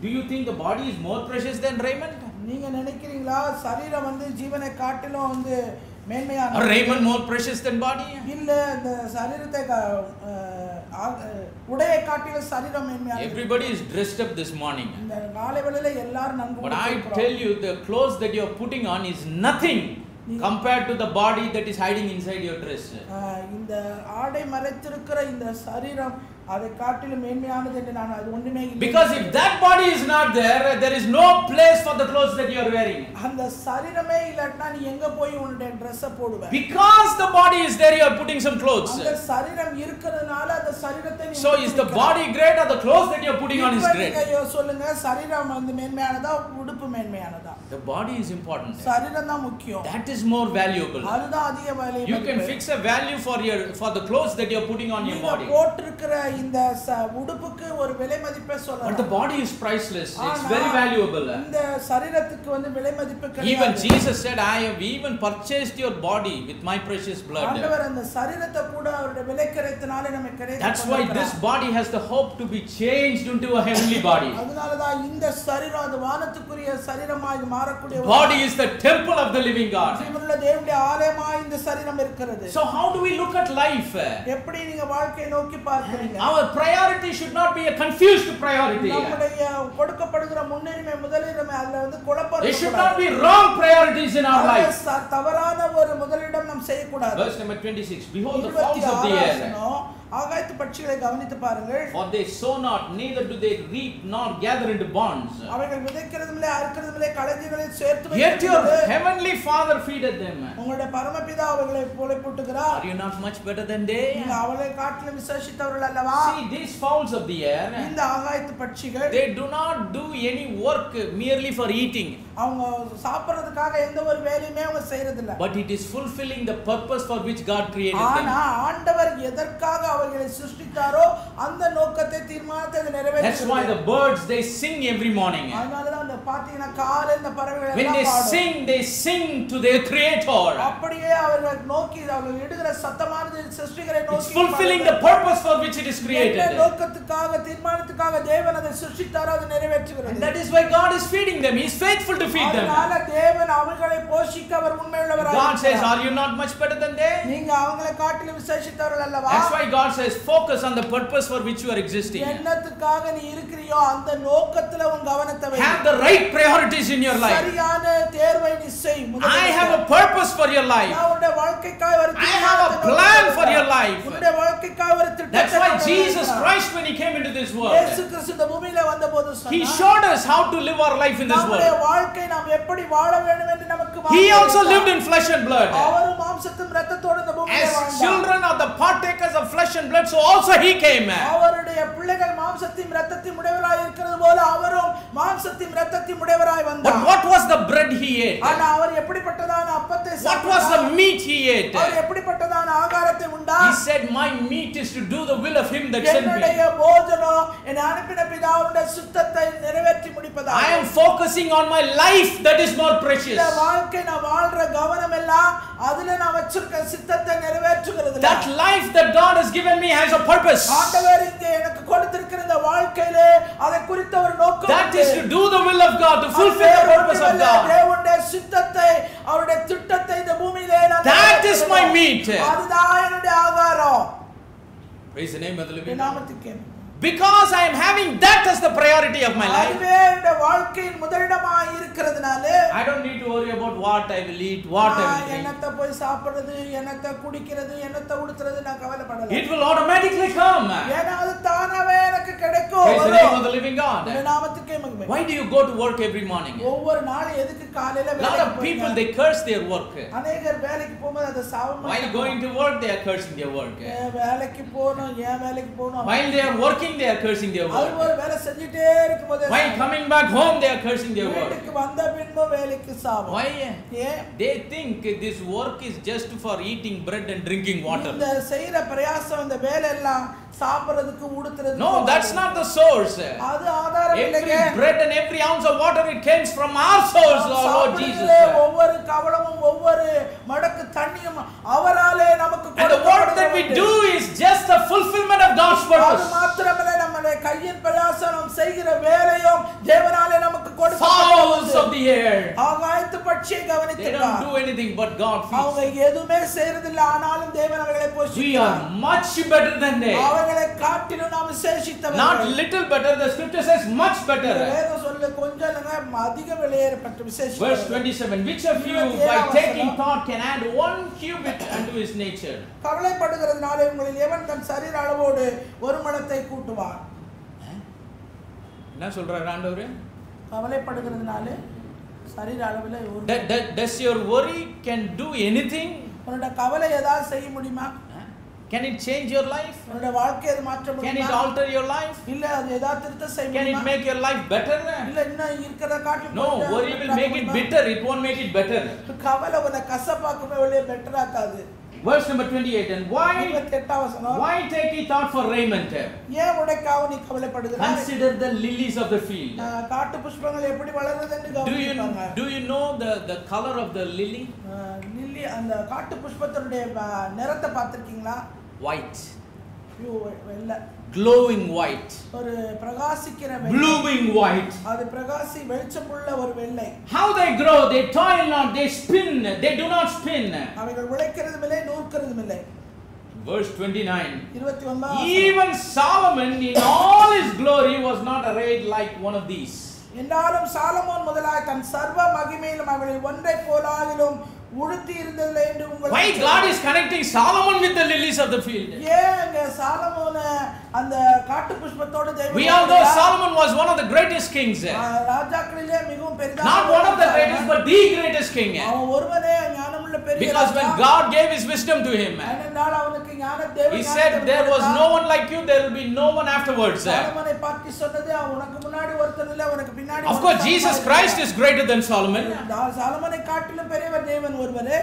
do you think the body is more precious than raiment? நீங்க நினைக்கிறீங்களா சரீரம் வந்து ஜீவனை காட்டிலும் வந்து மேன்மையானது? Or raiment more precious than body? இல்ல இந்த சரீரத்தை உடையை காட்டிலும் சரீரம் மேன்மையானது. Everybody is dressed up this morning. இந்த காலை வேளையில எல்லாரும் நன்கு But I tell you, the clothes that you are putting on is nothing compared to the body that is hiding inside your dress. இந்த ஆடை மறைத்திருக்கிற இந்த சரீரம் அதை காட்டிலும் மேன்மையானது என்று நான் அது ஒண்ணுமே இல்லை. Because if that body is not there, there is no place for the clothes that you are wearing. அந்த சரீரமே இல்லட்டா நீ எங்க போய் உன்னுடைய Dress போடுவே? Because the body is there, you are putting some clothes. அந்த சரீரம் இருக்கிறதுனால அந்த சரீரத்தை நீ So is the body great or the clothes that you are putting on is great? நீங்க சொல்லுங்க சரீரம் வந்து மேன்மையானதா உடுப்பு மேன்மையானதா? The body is important. சரீரம் தான் முக்கியம். That is more valuable. அதுதான் அதிக விலை. You can fix a value for the clothes that you are putting on your body. நீங்க போட்டுக்கிற இந்த உடுப்புக்கு ஒரு விலை மதிப்பை சொல்லலாம். But the body is priceless. It's very valuable. இந்த சரீரத்துக்கு வந்து விலை மதிப்பு கிடையாது. Even Jesus said, I have even purchased your body with my precious blood. ஆண்டவர் அந்த சரீரத்தை கூட அவருடைய விலைக்கரையினாலே நமக்கு கிடைத்தது. That's why this body has the hope to be changed into a heavenly body. அதனால தான் இந்த சரீரம் அது வானத்துக்குரிய சரீரமாய் மாறக்கூடிய Body is the temple of the living God. ஜீவனுள்ள தேவனுடைய ஆலயமாய் இந்த சரீரம் இருக்கிறது. So how do we look at life? எப்படி நீங்க வாழ்க்கையை நோக்கி பார்க்கிறீங்க? Our priority should not be a confused priority. நம்முடைய கொடுக்கப்படுகிற முன்னுரிமை முதலிடமே அதுல வந்து குழப்பம் There should not be wrong priorities in our life. தவறான ஒரு முதலிடம் நாம் செய்ய கூடாது. Verse number 26. Behold the fowls of the air. ஆகாயத்து பட்சிகளை கவனித்து பாருங்கள். For they sow not, neither do they reap, nor gather into barns. அவைகள் விதைக்கிறதுமில்லை, அறுக்கிறதுமில்லை, களஞ்சியங்களில் சேர்த்து Yet your வைக்கிறது. heavenly Father feedeth them. உங்களுடைய பரமபிதா அவர்களை போலப்பட்டுகிறார். Are you not much better than they? நீங்க அவர்களை காட்டிலும் விசேஷித்தவர்கள் அல்லவா? See, these fowls of the air, இந்த ஆகாயத்து பட்சிகள் they do not do any work merely for eating. அவங்க சாப்பிடுறதுக்காக எந்த ஒரு வேலையுமே அவங்க செய்யறது இல்ல. But it is fulfilling the purpose for which God created them. ஆனா ஆண்டவர் எதற்காக அவர்களை சிருஷ்டித்தாரோ அந்த நோக்கத்தை தீர்மானத்தை நிறைவேற்றுகிறது. That's why the birds they sing every morning. அதனால தான் அந்த பாத்தீங்கன்னா காலையில இந்த பறவைகள் When they எல்லாம் sing, they sing to their Creator. அப்படியே அவர்கள் நோக்கி அவர்கள் இடுகிற சத்தமானது சிருஷ்டிகரை It's நோக்கி fulfilling the purpose for which it is என்ன created. நோக்கத்துக்காக தீர்மானத்துக்காக தேவன் அதை சிருஷ்டித்தாரோ அதை நிறைவேற்றுகிறது. And that is why God is feeding them. He is faithful to feed them. அதனால தேவன் அவர்களை போஷிக்க அவர் உண்மையுள்ளவராக God says, இருக்கிறார். are you not much better than they? நீங்க அவங்களை காட்டிலும் விசேஷித்தவர்கள் அல்லவா? That's why God says, focus on the purpose for which you are existing. என்னத்துக்காக நீ இருக்கிறியோ அந்த நோக்கத்துல உன் கவனத்தை வை. Have the right priorities in your life. சரியான தேர்வை நீ செய். I have a purpose for your life. நான் உன்னுடைய வாழ்க்கைக்காக ஒரு I have a plan for your life. உன்னுடைய வாழ்க்கைக்காக ஒரு திட்டத்தை That's why Jesus Christ, when He came into this world, இயேசு கிறிஸ்து இந்த பூமியில வந்தபோது He சொன்னார், showed us how to live our life in this நம்முடைய world. வாழ்க்கை நாம் எப்படி வாழ வேண்டும் என்று நமக்கு He also lived in flesh and blood. அவரும் மாம்சத்தும் இரத்தத்தோடு இந்த பூமியில As வாழ்ந்தார். children are the partakers of flesh and blood, so also He came. அவருடைய பிள்ளைகள் மாம்சத்தையும் இரத்தத்தையும் உடையவராய் இருக்கிறது போல அவரும் மாம்சத்தையும் இரத்தத்தையும் உடையவராய் But வந்தார். what was the bread He ate? ஆனா அவர் எப்படிப்பட்டதான அப்பத்தை What was the சாப்பிட்டார்? meat He ate? அவர் எப்படிப்பட்டதான ஆகாரத்தை He உண்டார்? said, my meat is to do the will of Him that sent me. என்னுடைய போஜனம் என்னை அனுப்பின பிதாவுடைய சித்தத்தை நிறைவேற்றி முடிப்பதாக. I am focusing on my life that is more precious. இந்த வாழ்க்கை நான் வாழ்ற கவனம் எல்லாம் அதுல நான் வச்சிருக்க சித்தத்தை நிறைவேற்றுகிறது. That life that God has given me has a purpose. ஆண்டவர் இங்கே எனக்கு கொடுத்திருக்கிற இந்த வாழ்க்கையிலே அதை குறித்த ஒரு நோக்கம் That is to do the will of God, to fulfill the purpose of God. தேவனுடைய சித்தத்தை அவருடைய திட்டத்தை இந்த பூமியிலே நான் That is my meat. அதுதான் என்னுடைய ஆகாரம். Praise the name of the living God. நாமத்துக்கே. Because I am having that as the priority of my life, அதுவே என்னுடைய வாழ்க்கையின் முதலிடமாய் இருக்கிறதுனால I don't need to worry about what I will eat, what I will drink. என்னத்தை போய் சாப்பிடுறது, என்னத்தை குடிக்கிறது, என்னத்தை உடுத்துறது நான் கவலைப்படல. It will automatically come. ஏன்னா அது தானாவே எனக்கு கிடைக்கும். Praise the name of the living God. நாமத்துக்கே மகிமை. Why do you go to work every morning? ஒவ்வொரு நாள் எதுக்கு காலையில A lot வேலைக்கு of people, போறீங்க? they curse their work. அநேகர் வேலைக்கு போகும்போது அதை சாவமா While going to work, they are cursing their work. வேலைக்கு போகணும், ஏன் வேலைக்கு போகணும்? While they are working, they are cursing their அது work. ஒரு வேலை செஞ்சுட்டே இருக்கும்போது While coming back home, they are cursing their work. வீட்டுக்கு வந்த பின்பு வேலைக்கு சாவம். Why? ஏன்? They think this work is just for eating bread and drinking water. இந்த செய்யற பிரயாசம் இந்த வேலை எல்லாம் சாப்பிடுறதுக்கு உடுத்துறது. No, that's not the source. அது ஆதாரம் Every இல்லைங்க. bread and every ounce of water, it comes from our source, our Lord Jesus. ஒவ்வொரு கவளமும் ஒவ்வொரு மடக்கு தண்ணியும் அவராலே நமக்கு And the work that we do is just the fulfillment of God's அது purpose. மாத்திரமல்ல நம்முடைய கையின் பிரயாசம் நாம் செய்கிற வேலையும் தேவனாலே நமக்கு Fowls of the air, ஆகாயத்து பட்சியை they don't கவனித்துப்பார். do anything but God அவங்க feeds. எதுவுமே செய்யறதில்ல, ஆனாலும் தேவன் அவர்களை We போஷிக்கிறார். are much better than they. அவர்களை காட்டிலும் நாம் விசேஷித்தவர்கள். Not little better, the scripture says much better. வேதம் சொல்ல கொஞ்சம் இல்லைங்க, அதிக விலையேறப்பட்ட விசேஷித்தவர்கள். Verse 27, which of you by taking thought can add 1 cubit unto his nature? கவலைப்படுகிறதுனால உங்களில் எவன் தன் சரீர அளவோடு ஒரு முழத்தை கூட்டுவார்? என்ன சொல்றாரு ஆண்டவரே? கவலைப்படுகிறதுனால சரீர அளவில் ஒரு Does your worry can do anything? உன்னோட கவலை ஏதாவது செய்ய முடியுமா? Can it change your life? உன்னோட வாழ்க்கையை அது மாற்ற Can it முடியுமா? alter your life? இல்ல அது ஏதாவது திருத்தம் செய்ய Can it முடியுமா? make your life better? இல்ல இன்னும் இருக்கிறத காட்டிலும் No, கொஞ்சம் worry will make it முடியுமா? bitter. It won't make it better. கவலை உன்னை கசப்பாக்குமே வெளியே better ஆக்காது. Verse number 28, and why 28 வசனம். take ye thought for raiment? ஏன் உடைக்காக நீ கவலைப்படுகிறாய்? Consider the lilies of the field. காட்டு புஷ்பங்கள் எப்படி வளருது என்று கவனிப்பாங்க. Do you know the color of the lily? Lily அந்த காட்டு புஷ்பத்தினுடைய நிறத்தை பார்த்திருக்கீங்களா? White. வெள்ளை. Glowing white. ஒரு பிரகாசிக்கிற வெள்ளை. Blooming white. அது பிரகாசி வெளிச்சமுள்ள ஒரு வெள்ளை. How they grow, they toil not, they spin, they do not spin. அவைகள் உழைக்கிறதும் இல்லை, நூற்கிறதும் இல்லை. Verse 29. 29 Even Solomon in all his glory was not arrayed like one of these. என்றாலும் சாலமோன் முதலாய் தன் சர்வ மகிமையிலும் அவளில் ஒன்றை போலாகிலும் உடுத்தி இருந்ததில்லை என்று உங்களுக்கு Why God is connecting Solomon with the lilies of the field? ஏங்க சாலமோன அந்த காட்டு புஷ்பத்தோட தேவன் We all know Solomon was one of the greatest kings. ராஜாக்களிலே மிகவும் பெரியதான Not one of the greatest, but the greatest king. அவன் ஒருவனே ஞானமுள்ள பெரிய Because when God gave his wisdom to him, ஏனென்றால் அவனுக்கு ஞான தேவன் he said, there was no one like you, there will be no one afterwards. சாலமோனை பார்த்து சொன்னது உனக்கு முன்னாடி ஒருத்தன் இல்ல, உனக்கு பின்னாடி Of course, Jesus Christ is greater than Solomon. சாலமோனை காட்டிலும் பெரியவர் தேவன் ஒருவரே.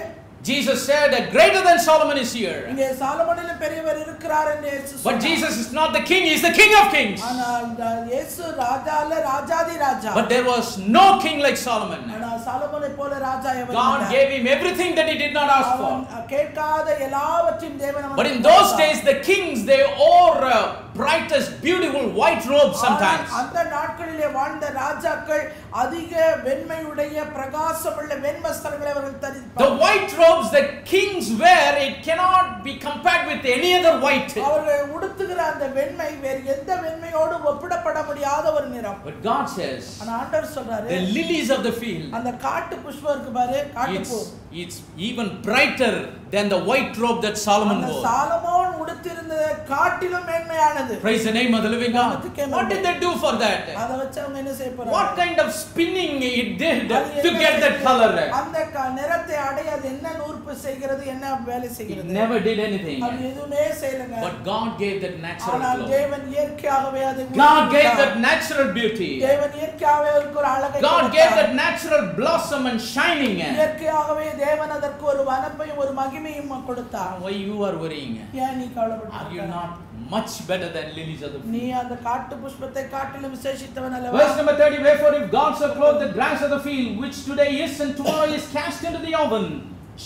Jesus said, greater than Solomon is here. இங்கே சாலமோனிலும் பெரியவர் இருக்கிறார் என்று இயேசு சொன்னார். But Jesus is not the king, he is the King of kings. ஆனால் இயேசு ராஜா அல்ல, ராஜாதி ராஜா. But there was no king like Solomon. ஆனால் சாலமோனை போல ராஜா எவரும் God இல்லை. gave him everything that he did not ask for. கேட்காத எல்லாவற்றையும் தேவன் அவனுக்கு But in those days the kings, they wore brightest beautiful white robes sometimes. அந்த நாட்களிலே வாழ்ந்த ராஜாக்கள் அதிக வெண்மையுடைய பிரகாசமுள்ள வெண்வஸ்திரங்களை அவர்கள் தரிப்பார்கள். The white robes the kings wear, it cannot be compared with any other white. அவர்கள் உடுத்துகிற அந்த வெண்மை வேறு எந்த வெண்மையோடு ஒப்பிடப்பட முடியாத ஒரு நிறம். But God says, ஆனா ஆண்டவர் சொல்றாரு, the lilies of the field, அந்த காட்டு புஷ்பம் இருக்கு பாரு, காட்டு பூ, it's even brighter than the white robe that Solomon wore. Solomon உடுத்திருந்த காட்டிலும் மேன்மையானது. Praise the name of the living God. What did they do for that? அத வச்சு அவங்க என்ன செய்ய போறாங்க? What kind of spinning it did to get that color? அந்த நிறத்தை அடைய அது என்ன நூற்பு செய்கிறது, என்ன வேலை செய்கிறது? It never did anything. அது எதுவுமே செய்யலங்க. But God gave that natural ஆனால் glow. தேவன் இயற்கையாகவே அதை God gave that natural beauty. தேவன் இயற்கையாகவே ஒரு அழகை God gave that natural blossom and shining. இயற்கையாகவே தேவன் அதற்கு ஒரு வனப்பையும் ஒரு மகிமையும் கொடுத்தார். Why you are worrying? ஏன் நீ கவலைப்படுகிறாய்? Are you not much better than lilies of the field? நீ அந்த காட்டு புஷ்பத்தை காட்டிலும் விசேஷித்தவன் அல்லவா? Verse number 30, wherefore if God so clothe the grass of the field, which today is and tomorrow is cast into the oven,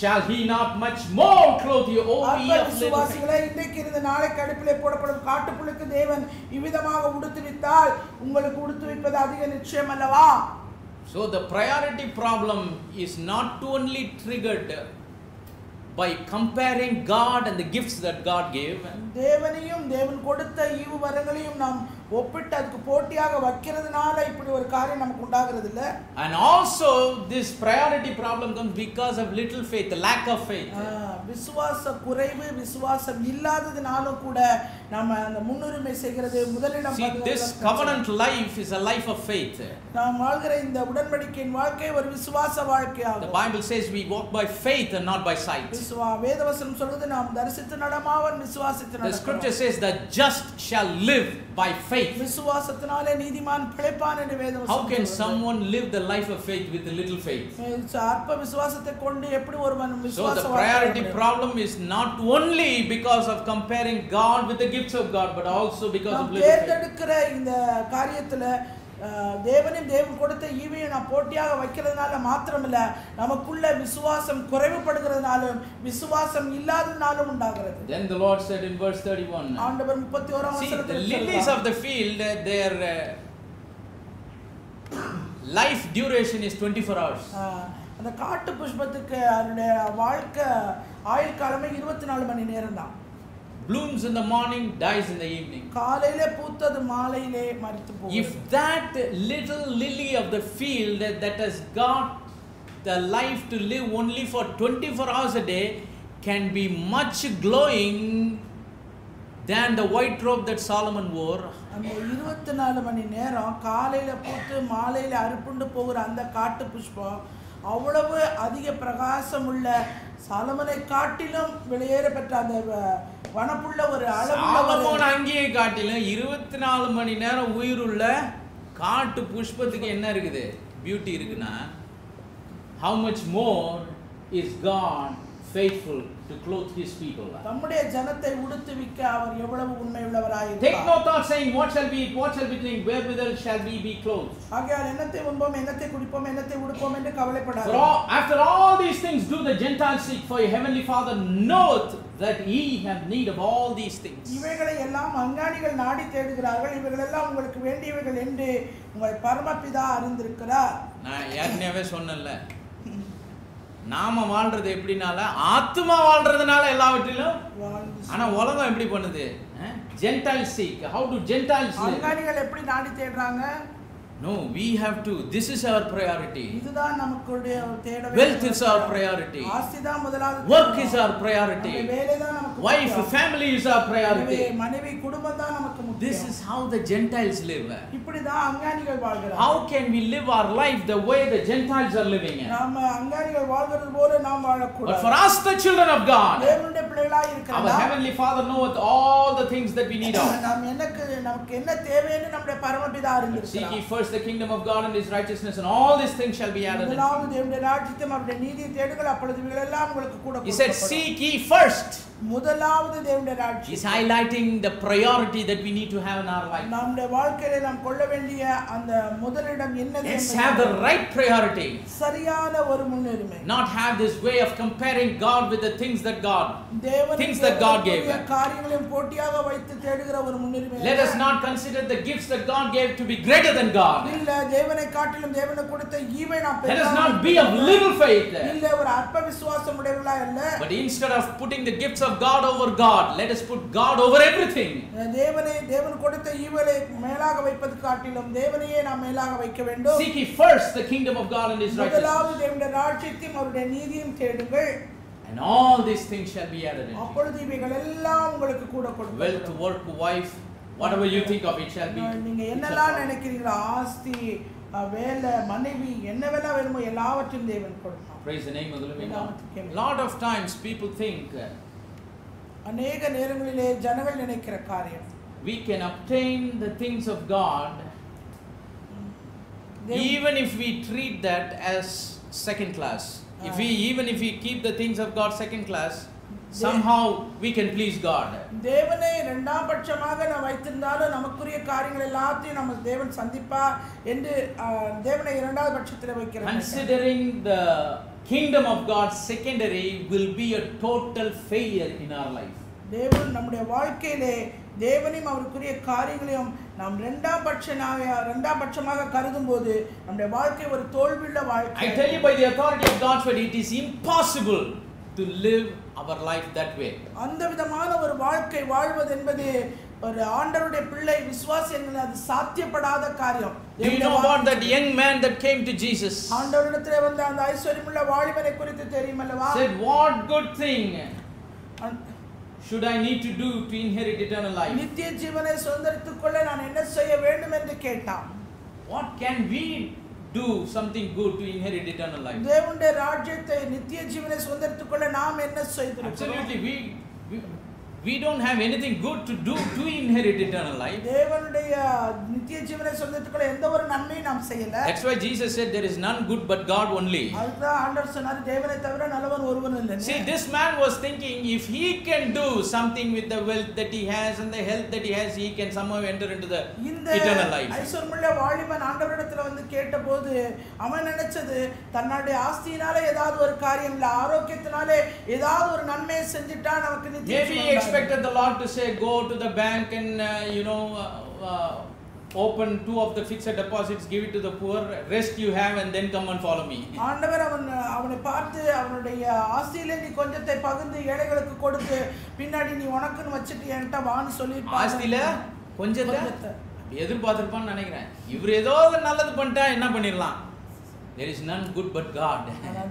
shall he not much more clothe you, O ye of little faith? விசுவாசிகளே, இன்றைக்கு இந்த நாளைக்கு அடுப்பிலே போடப்படும் காட்டுப்புழுக்கு தேவன் இவ்விதமாக உடுத்துவித்தால் உங்களுக்கு உடுத்துவிப்பது அதிக நிச்சயம் அல்லவா? So the priority problem is not only triggered by comparing God and the gifts that God gave. தேவனையும் தேவன் கொடுத்த ஈவு வரங்களையும் நாம் ஒப்பிட்டு அதுக்கு போட்டியாக வைக்கிறதுனால இப்படி ஒரு காரியம் நமக்கு உண்டாகிறது இல்ல. And also this priority problem comes because of little faith, the lack of faith. விசுவாச குறைவு, விசுவாசம் இல்லாததினாலும் கூட நாம அந்த முன்னுரிமை செய்கிறது முதலிடம். See, this covenant life is a life of faith. நாம் வாழ்கிற இந்த உடன்படிக்கையின் வாழ்க்கை ஒரு விசுவாச வாழ்க்கையாகும். The Bible says we walk by faith and not by sight. வேதவசனம் சொல்லுது நாம் தரிசித்து நடமாவன் விசுவாசித்து The scripture says the just shall live by faith. விசுவாசத்தினாலே நீதிமான் பிழைப்பான் என்று வேதவசனம். How can someone live the life of faith with a little faith? அற்ப விசுவாசத்தை கொண்டு எப்படி ஒருவன் விசுவாச So the priority problem is not only because of comparing God with the gifts of God, but also because of little faith. தேர்ந்தெடுக்கிற இந்த காரியத்துல தேவனையும் தேவன் கொடுத்த ஈவையும் நாம் போட்டியாக வைக்கிறதுனால மாத்திரமில்ல, நமக்குள்ள விசுவாசம் குறைவுபடுகிறதுனாலும் விசுவாசம் இல்லாததுனாலும் உண்டாகிறது. Then the Lord said in verse 31, ஆண்டவர் 31ஆம் வசனத்தில் the lilies of the field, their life duration is 24 hours. அந்த காட்டு புஷ்பத்துக்கு அதனுடைய வாழ்க்கை ஆயுள் காலமே 24 மணி நேரம் தான். Blooms in the morning, dies in the evening. காலையிலே பூத்தது மாலையிலே மரித்து போகும். If that little lily of the field that has got the life to live only for 24 hours a day can be much glowing than the white robe that Solomon wore, அந்த 24 மணி நேரம் காலையில பூத்து மாலையில அறுப்புண்டு போகிற அந்த காட்டு புஷ்பம் அவ்வளவு அதிக பிரகாசம் உள்ள சாலமனை காட்டிலும் வெளியேற பெற்ற அந்த வனப்புள்ள ஒரு சாலமோன் அங்கேயே காட்டிலும் 24 மணி நேரம் உயிருள்ள காட்டு புஷ்பத்துக்கு என்ன இருக்குது, பியூட்டி இருக்குன்னா, how much more is God faithful to clothe his people? தம்முடைய ஜனத்தை உடுத்துவிக்க அவர் எவ்வளவு உண்மையுள்ளவராய் இருக்கிறார். Take no thought saying what shall we eat, what shall we drink, wherewithal shall we be clothed? ஆகையால் என்னத்தை உண்போம், என்னத்தை குடிப்போம், என்னத்தை உடுப்போம் என்று கவலைப்படாதே. After all these things do the Gentiles seek, for your heavenly Father knoweth that ye have need of all these things. இவைகளை எல்லாம் அஞ்ஞானிகள் நாடி தேடுகிறார்கள், இவைகள் எல்லாம் உங்களுக்கு வேண்டியவைகள் என்று உங்கள் பரமபிதா அறிந்திருக்கிறார். நான் ஏற்கனவே சொன்னேன்ல, நாம வாழ்றது எப்படினால ஆத்மா வாழ்றதுனால எல்லாவற்றிலும். ஆனா உலகம் எப்படி பண்ணுது? Gentiles seek. How do Gentiles live? அஞ்ஞானிகள் எப்படி நாடி தேடுறாங்க? No, we have to. This is our priority. இதுதான் நமக்குடைய தேட வேண்டிய. Wealth is our priority. ஆஸ்தி தான் முதலாவது. Work is our priority. வேலை தான் நமக்கு. Wife, family is our priority. மனைவி, குடும்பம் தான் நமக்கு முக்கியம். This is how the Gentiles live. இப்படி தான் அஞ்ஞானிகள் வாழ்கிறார்கள். How can we live our life the way the Gentiles are living? நாம அஞ்ஞானிகள் வாழ்கிறது போல நாம் வாழக்கூடாது. But for us, the children of God, தேவனுடைய பிள்ளைகளாகிய பிள்ளைகளாய் Our இருக்கிறோம். Heavenly Father knoweth all the things that we need of. நமக்கு என்ன தேவைன்னு நம்முடைய பரமபிதா Seek அறிந்திருக்கிறார். ye first the kingdom of God and His righteousness, and all these things shall be added unto you. முதலாவது தேவனுடைய ராஜ்யத்தையும் அவருடைய நீதியை தேடுங்கள், அப்பொழுது இவைகளெல்லாம் உங்களுக்கு கூட He said, கொடுக்கப்படும். seek ye first. முதலாவது தேவனுடைய He's ராஜ்யம். highlighting the priority that we need to have in our life. நம்முடைய வாழ்க்கையில நாம் கொள்ள வேண்டிய அந்த முதலிடம் என்னது Let's என்பதை have the right priority. சரியான ஒரு முன்னுரிமை. Not have this way of comparing God with the things that God gave. காரியங்களையும் போட்டியாக வைத்து தேடுகிற ஒரு முன்னுரிமை. Let us not consider the gifts that God gave to be greater than God. இல்ல தேவனை காட்டிலும் தேவனுக்கு கொடுத்த ஈவை நாம் Let us not be of little faith. இல்ல ஒரு அற்ப விசுவாசம் உடையவர்களா இல்ல. But instead of putting the gifts of God over God, let us put God over everything. தேவன் கொடுத்த ஈவை மேலாக வைப்பது காட்டிலும் தேவனையே நாம் மேலாக வைக்க வேண்டும். Seek ye first the kingdom of God and His righteousness. முதலாவது தேவனுடைய ராஜ்யத்தையும் அவருடைய நீதியையும் தேடுங்கள். And all these things shall be added unto you. அப்பொழுது இவைகள் எல்லாம் உங்களுக்கு கூட கொடுக்கப்படும். Wealth, work, wife, whatever you think of, it shall be. நீங்க என்னெல்லாம் நினைக்கிறீங்களோ, ஆஸ்தி, வேலை, மனைவி, என்னவெல்லாம் வேணுமோ எல்லாவற்றையும் தேவன் கொடுப்பார். Praise the name of the living God. Lot of times people think அநேக நேரங்களிலே ஜனங்கள் நினைக்கிற காரியம், we can obtain the things of God even if we treat that as second class. Even if we keep the things of God second class, somehow we can please God. தேவனை இரண்டாம் பட்சமாக நாம் வைத்திருந்தாலும் நமக்குரிய காரியங்கள் எல்லாத்தையும் நம்ம தேவன் சந்திப்பா என்று தேவனை இரண்டாவது பட்சத்தில் வைக்கிறார். Considering the kingdom of God secondary will be a total failure in our life. தேவன் நம்முடைய வாழ்க்கையிலே தேவனையும் அவருக்குரிய காரியங்களையும் நாம் இரண்டாம் பட்சமாக கருதும்போது நம்முடைய வாழ்க்கை ஒரு தோல்வியுள்ள வாழ்க்கை. I tell you by the authority of God's word, it is impossible to live our life that way. அந்த விதமான ஒரு வாழ்க்கை வாழ்வது என்பது ஒரு ஆண்டவருடைய பிள்ளை விசுவாசி என்பது அது சாத்தியப்படாத காரியம். Do you know about that young man that came to Jesus? ஆண்டவரிடத்திலே வந்த அந்த ஐஸ்வரியமுள்ள வாலிபனை குறித்து தெரியுமல்லவா? Said, what good thing should I need to do to inherit eternal life? நித்திய ஜீவனை சுதந்தரித்துக் கொள்ள நான் என்ன செய்ய வேண்டும் என்று கேட்டான். What can we do something good to inherit eternal life? தேவனுடைய ராஜ்யத்தை நித்திய ஜீவனை சுதந்தரித்துக் கொள்ள நாம் என்ன செய்திருக்கிறோம்? Absolutely, we don't have anything good to do to inherit eternal life. தேவனுடைய நித்திய ஜீவனை சுதந்தரித்துக் கொள்ள எந்த ஒரு நன்மையும் நாம் செய்யல. That's why Jesus said there is none good but God only. அதுதான் ஆண்டவர் சொன்னார், தேவனை தவிர நல்லவன் ஒருவனும் இல்லை. See, this man was thinking if he can do something with the wealth that he has and the health that he has, he can somehow enter into the eternal life. ஐஸ்வரியமுள்ள வாலிபன் ஆண்டவரிடத்துல வந்து கேட்டபோது அவன் நினைச்சது தன்னுடைய ஆஸ்தியினால ஏதாவது ஒரு காரியம் இல்ல, ஆரோக்கியத்தினாலே ஏதாவது ஒரு நன்மையை செஞ்சிட்டா நமக்கு நித்திய ஜீவன். Expected the Lord to say, go to the bank and open 2 of the fixed deposits, give it to the poor, rest you have, and then come and follow me. ஆண்டவர் அவனை பார்த்து அவனுடைய ஆஸ்தியிலே நீ கொஞ்சத்தை பகிர்ந்து ஏழைகளுக்கு கொடுத்து பின்னாடி நீ உனக்குன்னு வச்சிட்டு என்கிட்ட வான்னு சொல்லிருப்பான். ஆஸ்தியில கொஞ்சத்தை எதிர்பார்த்திருப்பான்னு நினைக்கிறேன். இவர் ஏதோ நல்லது பண்ணிட்டா என்ன பண்ணிடலாம்? There is none good but God.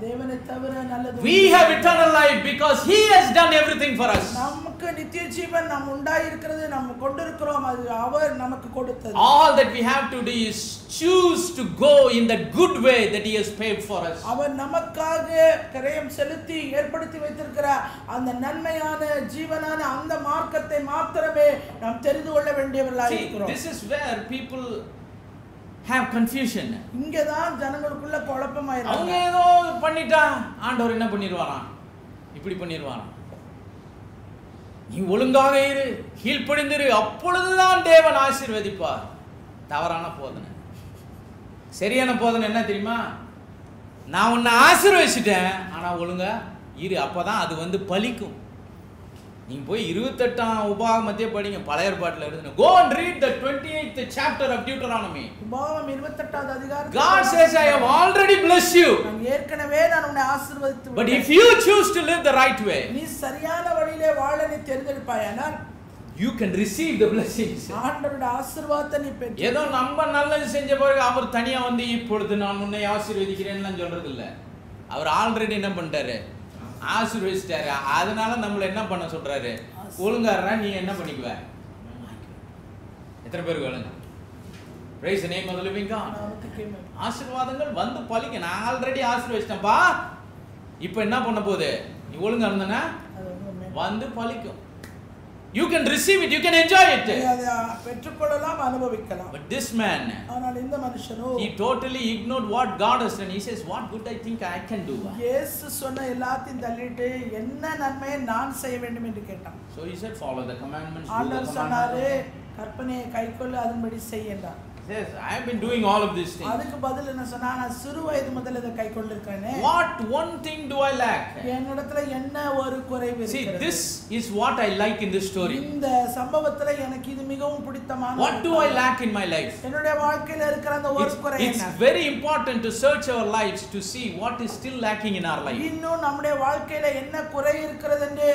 தேவனை தவிர நல்லது. We have eternal life because He has done everything for us. நமக்கு நித்திய ஜீவன் நாம் உண்டாய் இருக்கிறது, நாம் கொண்டிருக்கிறோம், அது அவர் நமக்கு கொடுத்தது. All that we have to do is choose to go in the good way that He has paved for us. அவர் நமக்காக கிரயம் செலுத்தி ஏற்படுத்தி வைத்திருக்கிற அந்த நன்மையான ஜீவனான அந்த மார்க்கத்தை மாத்திரமே நாம் தெரிந்து கொள்ள வேண்டியவர்களாய் இருக்கிறோம். This is where people have confusion. இங்கதான் ஜனங்களுக்குள்ள குழப்பமாயிருக்கு. அவங்க ஏதோ பண்ணிட்டா ஆண்டவர் என்ன பண்ணிடுவாராம்? இப்படி பண்ணிடுவாராம். நீ ஒழுங்காக இரு, கீழ்ப்படிந்திரு, அப்பொழுதுதான் தேவன் ஆசீர்வதிப்பார். தவறான போதனை. சரியான போதனை என்ன தெரியுமா? நான் உன்னை ஆசீர்வதிச்சிட்டேன், ஆனா ஒழுங்கா இரு, அப்பதான் அது பலிக்கும். நீங்க போய் 28ஆம் உபாகமத்தை படிங்க, பழைய ஏற்பாட்டில் இருந்து. Go and read the 28th chapter of Deuteronomy. உபாகமம் 28வது அதிகாரம். God says, I have already blessed you. நான் ஏற்கனவே உன்னை ஆசீர்வதித்து. But if you choose to live the right way, நீ சரியான வழியிலே வாழ நீ தேர்ந்தெடுப்பாயானால் you can receive the blessings. ஆண்டவருடைய ஆசீர்வாதத்தை நீ பெற்று. ஏதோ நம்ம நல்லது செஞ்ச பிறகு அவர் தனியா வந்து இப்பொழுது நான் உன்னை ஆசீர்வதிக்கிறேன்னு சொல்றது இல்ல. அவர் ஆல்ரெடி என்ன பண்ணிட்டாரு? ஆசீர்வதிச்சிட்டாரு. அதனால நம்மள என்ன பண்ண சொல்றாரு? ஒழுங்காரா நீ என்ன பண்ணிக்குவ? எத்தனை பேருக்கு வேணுங்க? Praise the name of the living God. ஆசீர்வாதங்கள் வந்து பலிக்க. நான் ஆல்ரெடி ஆசீர்வதிச்சிட்டேன்பா. இப்போ என்ன பண்ண போகுது? நீ ஒழுங்கா இருந்தனா வந்து பலிக்கும். You can receive it, you can enjoy it. நீ அதை பெற்றுக்கொள்ளலாம், அனுபவிக்கலாம். But this man, ஆனால் இந்த மனுஷனோ he totally ignored what God has done. He says, what good I think I can do. இயேசு சொன்ன எல்லாத்தையும் தள்ளிட்டு என்ன நன்மையை நான் செய்ய வேண்டும் என்று கேட்டான். So he said, follow the commandments, do the ஆண்டவர் சொன்னாரு, commandments. கற்பனையை கைக்கொள்ளு, அதன்படி செய் என்றார். Yes, I have been doing all of these things. அதுக்கு பதில் என்ன சொன்னா, நான் சிறு வயது முதல்ல இதை கைக்கொண்டிருக்கேனே. What one thing do I lack? என்னிடத்துல என்ன ஒரு குறைவு See, இருக்கிறது? this is what I like in this story. இந்த சம்பவத்துல எனக்கு இது மிகவும் பிடித்தமான. What do I lack in my life? என்னுடைய வாழ்க்கையில இருக்கிற அந்த ஒரு குறை It's என்ன? very important to search our lives to see what is still lacking in our life. இன்னும் நம்முடைய வாழ்க்கையில என்ன குறை இருக்கிறது என்று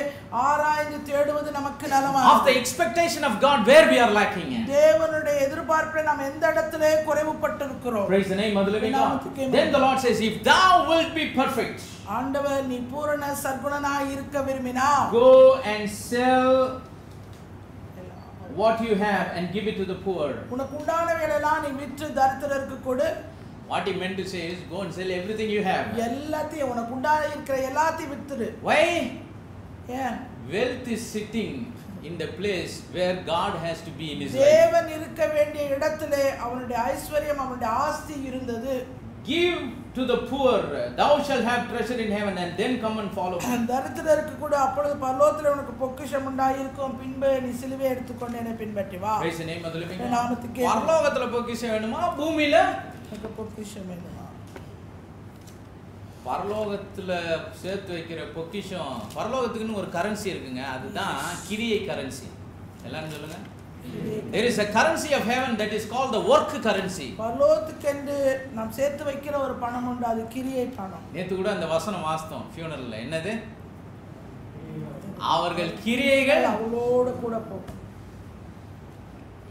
ஆராய்ந்து தேடுவது நமக்கு நலமானது. Of the expectation of God, where we are lacking. தேவனுடைய எதிர்பார்ப்பை நாம் எந்த இடத்திலே குறைவுபட்டிருக்கிறோம். Praise the name of the living God. Then the Lord says, if thou wilt be perfect, ஆண்டவர் நீ பூரண சர்க்குணனாய் இருக்க விரும்பினால் go and sell what you have and give it to the poor. உனக்கு உண்டானவைகளை எல்லாம் நீ விற்று தரித்திரருக்கு கொடு. What he meant to say is, go and sell everything you have. எல்லாத்தையும் உனக்கு உண்டான இருக்கிற எல்லாத்தையும் வித்துடு. Why? ஏன்? Wealth is sitting in the place where God has to be in his life. தேவன் இருக்க வேண்டிய இடத்திலே அவனுடைய ஐஸ்வரியம், அவனுடைய ஆஸ்தி இருந்தது. Give to the poor, thou shalt have treasure in heaven, and then come and follow me. தரித்திரருக்கு கூட அப்பொழுது பரலோகத்திலே உனக்கு பொக்கிஷம் உண்டாயிருக்கும், பின்பு நீ சிலுவை எடுத்துக்கொண்டு என்னை பின்பற்றி வா. Praise the name of the living God. நாமத்துக்கே பரலோகத்துல பொக்கிஷம் வேணுமா, பூமியில உனக்கு பொக்கிஷம் வேணுமா? பரலோகத்துல சேர்த்து வைக்கிற பொக்கிஷம், பரலோகத்துக்குன்னு ஒரு கரன்சி இருக்குங்க, அதுதான் கிரியை கரன்சி. எல்லாரும் சொல்லுங்க. There is a currency of heaven that is called the work currency. பரலோகத்துக்கென்று நாம் சேர்த்து வைக்கிற ஒரு பணம் உண்டு, அது கிரியை பணம். நேத்து கூட அந்த வசனம் வாசித்தோம் funeralல. என்னது? அவர்கள் கிரியைகள் அவளோட கூட போகும்.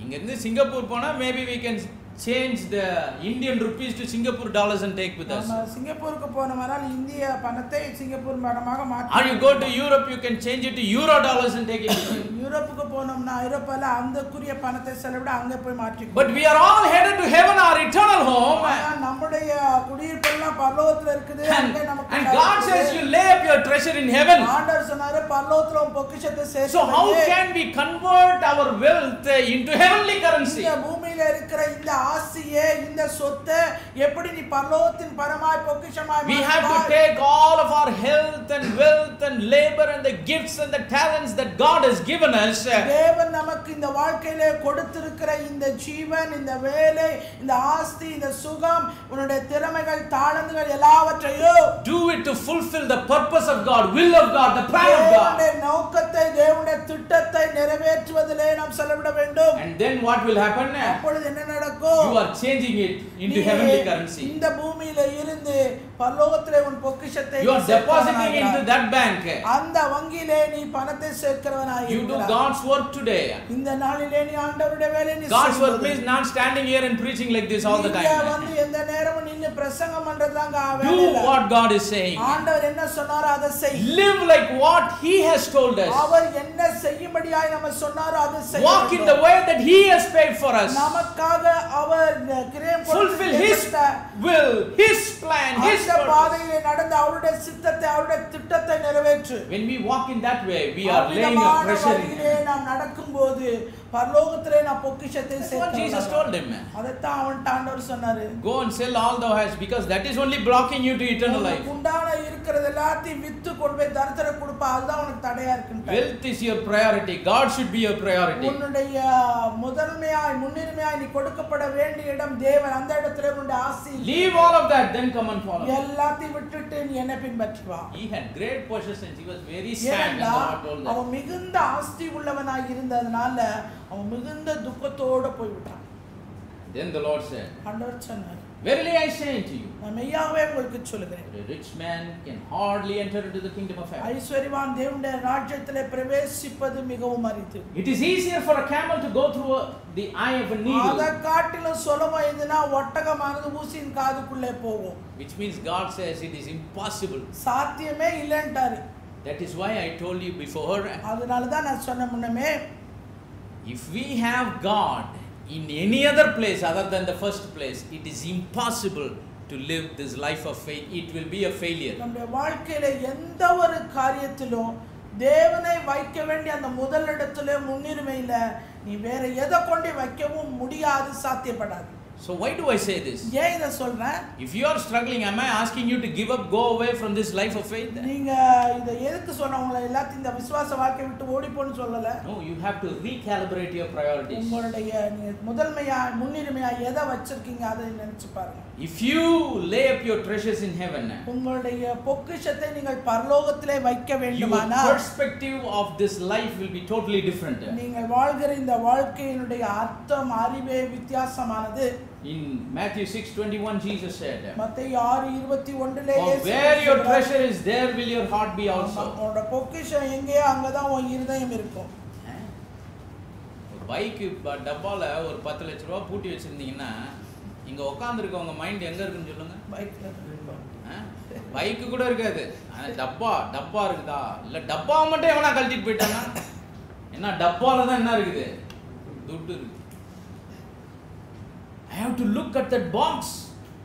இங்க இருந்து சிங்கப்பூர் போனா maybe we can change the Indian rupees to Singapore dollars and take with us. நம்ம சிங்கப்பூருக்கு போனோம்னால் இந்திய பணத்தை சிங்கப்பூர் பணமாக மாற்றி. Or you go to Europe, you can change it to euro dollars and take it with you. யூரோப்புக்கு போனோம்னா ஐரோப்பால அந்தக்குரிய பணத்தை செலவிட அங்க போய் மாற்றிக்கோ. But we are all headed to heaven, our eternal home. நம்முடைய குடியிருப்பெல்லாம் பரலோகத்துல இருக்குது. அங்க நமக்கு And God says you lay up your treasure in heaven. ஆண்டவர் சொன்னாரு பரலோகத்துல உன் பொக்கிஷத்தை சேர்த்து. So how can we convert our wealth into heavenly currency? இந்த பூமியில இருக்கிற இந்த ஆசியே, இந்த சொத்தை எப்படி நீ பரலோகத்தின் பரமாய் பொக்கிஷமாய் We have to take all of our health and wealth and labor and the gifts and the talents that God has given us. தேவன் நமக்கு இந்த வாழ்க்கையிலே கொடுத்திருக்கிற இந்த ஜீவன், இந்த வேலை, இந்த ஆஸ்தி, இந்த சுகம், உன்னுடைய திறமைகள், தாளந்துகள் எல்லாவற்றையும் do it to fulfill the purpose of God, will of God, the plan of God. தேவனுடைய நோக்கத்தை, தேவனுடைய திட்டத்தை நிறைவேற்றுவதிலே நாம் செலவிட வேண்டும். And then what will happen? அப்பொழுது என்ன நடக்கும்? You are changing it into heavenly currency. இந்த பூமியில இருந்து பரலோகத்திலே உன் பொக்கிஷத்தை You are depositing into that bank. அந்த வங்கியிலே நீ பணத்தை சேர்க்கிறவனாய் You do இருக்கிறாய். God's work today. இந்த நாளிலே நீ ஆண்டவருடைய வேலையை நீ God's work செய்வது. means not standing here and preaching like this all the நீங்க time. வந்து எந்த நேரமும் நின்னு பிரசங்கம் பண்றதுதாங்க வேலை Do இல்ல. what God is saying. ஆண்டவர் என்ன சொன்னாரோ அதை செய். Live like what He has told us. அவர் என்ன செய்யும்படியாய் நம்ம சொன்னாரோ அதை செய். Walk in the way that He has paid for us. நமக்காக அவர் கிரயம் Fulfill His will, His plan, His அந்த purpose. பாதையிலே நடந்து அவருடைய சித்தத்தை, அவருடைய திட்டத்தை நிறைவேற்று. When we walk in that way, we are laying a pressure in வழியிலே நாம் நடக்கும்போது பரலோகத்திலே நாம் பொக்கிஷத்தை That's what Jesus சேர்க்கிறோம். told him. அதைத்தான் அவன்ட்ட ஆண்டவர் சொன்னாரு. Go and sell all thou hast, because that is only blocking you to eternal life. உண்டான இருக்கிறது எல்லாத்தையும் வித்து கொண்டு போய் தரித்திரம் கொடுப்பா, அதுதான் உனக்கு தடையா இருக்குன்றார். Wealth is your priority. God should be your priority. உன்னுடைய முதன்மையாய் முன்னுரிமையாய் நீ கொடுக்கப்பட வேண்டிய இடம் தேவன். அந்த இடத்திலே உன்னுடைய ஆசை. Leave all of that, then come and follow me. எல்லாத்தையும் விட்டுட்டு நீ என்னை பின்பற்றி வா. He had great possessions. He was very sad when God told that. அவன் மிகுந்த ஆஸ்தி உள்ளவனாய் இருந்ததனால அவன் மிகுந்த துக்கத்தோட போய்விட்டான். Then the Lord said, ஆண்டவர் சொன்னார், verily I say unto you, நான் மெய்யாகவே உங்களுக்கு சொல்லுகிறேன், a rich man can hardly enter into the kingdom of heaven. ஐஸ்வரியவான் தேவனுடைய ராஜ்யத்திலே பிரவேசிப்பது மிகவும் அரிது. It is easier for a camel to go through the eye of a needle. அத காட்டிலும் சுலபம் எதுனா ஒட்டகமானது ஊசியின் காதுக்குள்ளே போகும். Which means God says it is impossible. சாத்தியமே இல்லைன்றாரு. That is why I told you before. அதனால தான் நான் சொன்ன முன்னமே, If we have God in any other place other than the first place, it is impossible to live this life of faith. It will be a failure. நம்முடைய வாழ்க்கையில எந்த ஒரு காரியத்திலும் தேவனை வைக்க வேண்டிய அந்த முதல் இடத்துல முன்னுரிமையில நீ வேற எதை கொண்டு வைக்கவும் முடியாது, சாத்தியப்படாது. So why do I say this? ஏன் இத சொல்றேன்? If you are struggling, am I asking you to give up, go away from this life of faith? நீங்க இத எதுக்கு சொன்ன உங்களை எல்லாத்தையும் இந்த விசுவாச வாழ்க்கை விட்டு ஓடி போன்னு சொல்லல. No, you have to recalibrate your priorities. உங்களுடைய முதன்மையா முன்னுரிமையா எதை வச்சிருக்கீங்க அதை நினைச்சு பாருங்க. If you lay up your treasures in heaven, உங்களுடைய பொக்கிஷத்தை நீங்கள் பரலோகத்திலே வைக்க your வேண்டுமானால் perspective of this life will be totally different. நீங்கள் வாழ்கிற இந்த வாழ்க்கையினுடைய அர்த்தம் அறிவே வித்தியாசமானது. In Matthew 6:21 Jesus said, மத்தேயு 6:21 லே "For where your treasure is, there will your heart be also." உன்னோட பொக்கிஷம் எங்கேயோ அங்கதான் உன் இருதயம் இருக்கும். பைக் டப்பால ஒரு 10 லட்சம் ரூபாய் பூட்டி வச்சிருந்தீங்கன்னா இங்க உட்கார்ந்திருக்கவங்க மைண்ட் எங்க இருக்குன்னு சொல்லுங்க. பைக்ல இருக்கும். பைக்கு கூட இருக்காது, டப்பா இருக்குதா? இல்ல டப்பாவை மட்டும் எவனா கழட்டிட்டு போயிட்டானா? என்ன டப்பால தான் என்ன இருக்குது? துட்டு இருக்கு. I have to look at that box,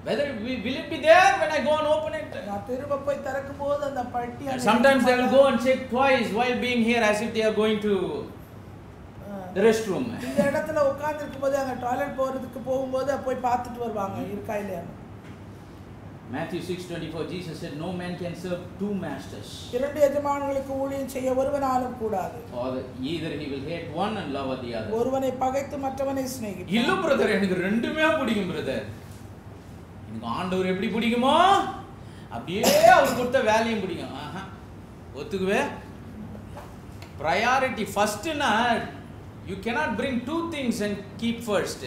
whether will it be there when I go and open it. நான் திரும்ப போய் திறக்கும்போது அந்த பட்டி Sometimes they will go and check twice while being here as if they are going to the restroom. இந்த இடத்துல உட்கார்ந்து இருக்கும்போது அங்க டாய்லெட் போகும்போது போய் பார்த்துட்டு வருவாங்க இருக்கா இல்லையா. Matthew 6:24 Jesus said, "No man can serve two masters." இரண்டு எஜமானர்களுக்கு ஊழியம் செய்ய ஒருவனாலும் கூடாது. Or either he will hate one and love the other. ஒருவனை பகைத்து மற்றவனை சிநேகிப்பான். இல்ல பிரதர், எனக்கு ரெண்டுமே பிடிக்கும் பிரதர். எனக்கு ஆண்டவர் எப்படி பிடிக்குமோ அப்படியே அவர் கொடுத்த வேலையும் பிடிக்கும். ஒத்துக்குவே. priority first na, you cannot bring two things and keep first.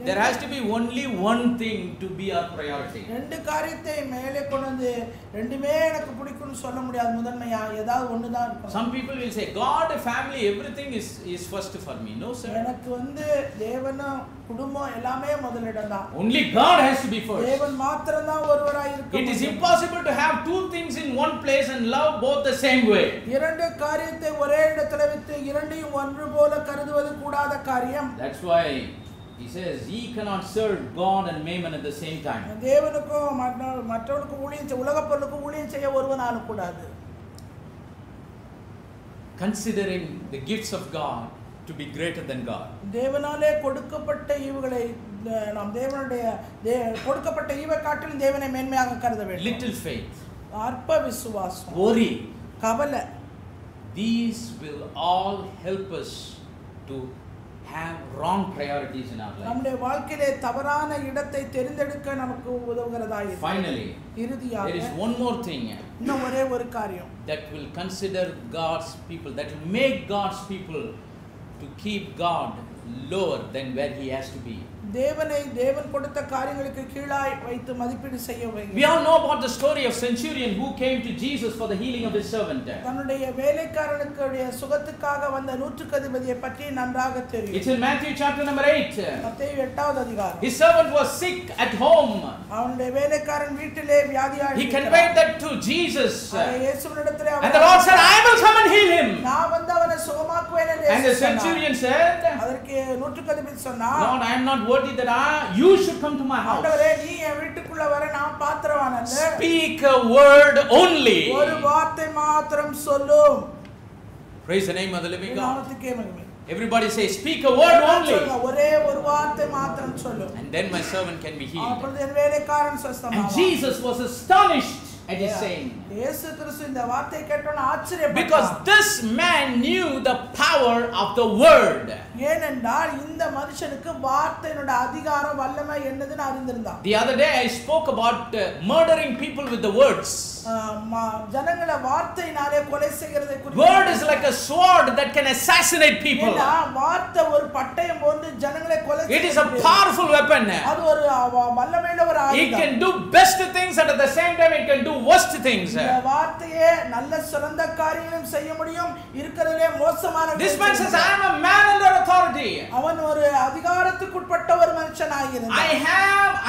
There has to be only one thing to be our priority. ரெண்டு காரியத்தை மேலே கொண்டு வந்து ரெண்டுமே எனக்கு பிடிக்கும்னு சொல்ல முடியாது. முதன்மையா ஏதாவது ஒண்ணு தான் இருக்கும். Some people will say God, family, everything is first for me. No sir. எனக்கு வந்து தேவனும் குடும்பம் எல்லாமே முதலிடம் தான். Only God has to be first. தேவன் மாத்திரம் தான் ஒருவராய் இருக்க It is impossible to have two things in one place and love both the same way. இரண்டு காரியத்தை ஒரே இடத்துல வைத்து இரண்டையும் ஒன்று போல கருதுவது கூடாத காரியம். That's why he says ye cannot serve God and mammon at the same time. தேவனுக்கும் மற்றவனுக்கும் ஊழியம் செய்ய, உலகப் பொருளுக்கும் ஊழியம் செய்ய ஒருவனாலும் கூடாது. Considering the gifts of God to be greater than God. தேவனாலே கொடுக்கப்பட்ட ஈவுகளை நாம் தேவனுடைய கொடுக்கப்பட்ட ஈவை காட்டிலும் தேவனை மேன்மையாக கருத வேண்டும். Little faith, அற்ப விசுவாசம், worry, கவலை, these will all help us to have wrong priorities in our life. நம்முடைய வாழ்க்கையிலே தவறான இடத்தை தெரிந்தெடுக்க நமக்கு உதவுகிறதா இருக்கும். Finally, இறுதியாக there is one more thing இன்னும் ஒரே ஒரு காரியம் that will consider God's people, that will make God's people to keep God lower than where he has to be. தேவன் கொடுத்த காரியங்களுக்கு கீழாய் வைத்து மதிப்பீடு செய்ய வேண்டும். We all know about the story of centurion who came to Jesus for the healing of his servant. தன்னுடைய வேலைக்காரனுடைய சுகத்துக்காக வந்த நூற்றுக்கதிபதியை பற்றி நன்றாக தெரியும். It's in Matthew chapter number 8. மத்தேயு 8வது அதிகாரம். His servant was sick at home. அவனுடைய வேலைக்காரன் வீட்டிலே வியாதியாய் He conveyed that to Jesus. இயேசுவினிடத்திலே And the Lord said, "I will come and heal him." நான் வந்து அவனை சுகமாக்குவேன் என்று And the centurion said, அதற்கு நூற்றுக்கதிபதி சொன்னார், "Lord, I am not worthy that you should come to my house. ஆண்டவரே, நீ என் வீட்டுக்குள்ள வர நான் பாத்திரவான் அல்ல. Speak a word only." ஒரு வார்த்தை மாத்திரம் சொல்லும். Praise the name of the living God. நாமத்துக்கே மகிமை. Everybody say, "Speak a word only." ஒரே ஒரு வார்த்தை மாத்திரம் சொல்லும். And then my servant can be healed. அப்பொழுது என் வேலைக்காரன் And சுத்தமாவான். Jesus was astonished at his saying. இயேசு கிறிஸ்து இந்த வார்த்தை கேட்டோன்னு ஆச்சரியப்பட்டார். Because this man knew the power of the word. ஏனென்றால் இந்த மனுஷனுக்கு வார்த்தையோட அதிகாரம் வல்லமை என்னதுன்னு அறிந்திருந்தான். The other day I spoke about murdering people with the words. ஜனங்களை வார்த்தையினாலே கொலை செய்கிறதை குறித்து. Word is like a sword that can assassinate people. வார்த்தை ஒரு பட்டயம் போன்று ஜனங்களை கொலை செய்யும். It is a powerful weapon. அது ஒரு வல்லமையுள்ள ஒரு ஆயுதம். It can do best things and at the same time it can do worst things. இந்த வார்த்தையே நல்ல சிறந்த காரியங்களும் செய்ய முடியும், இருக்கிறதிலே மோசமான. This man says, "I am a man under authority." அவன் ஒரு அதிகாரத்துக்குட்பட்ட ஒரு மனுஷனாக இருந்தான்.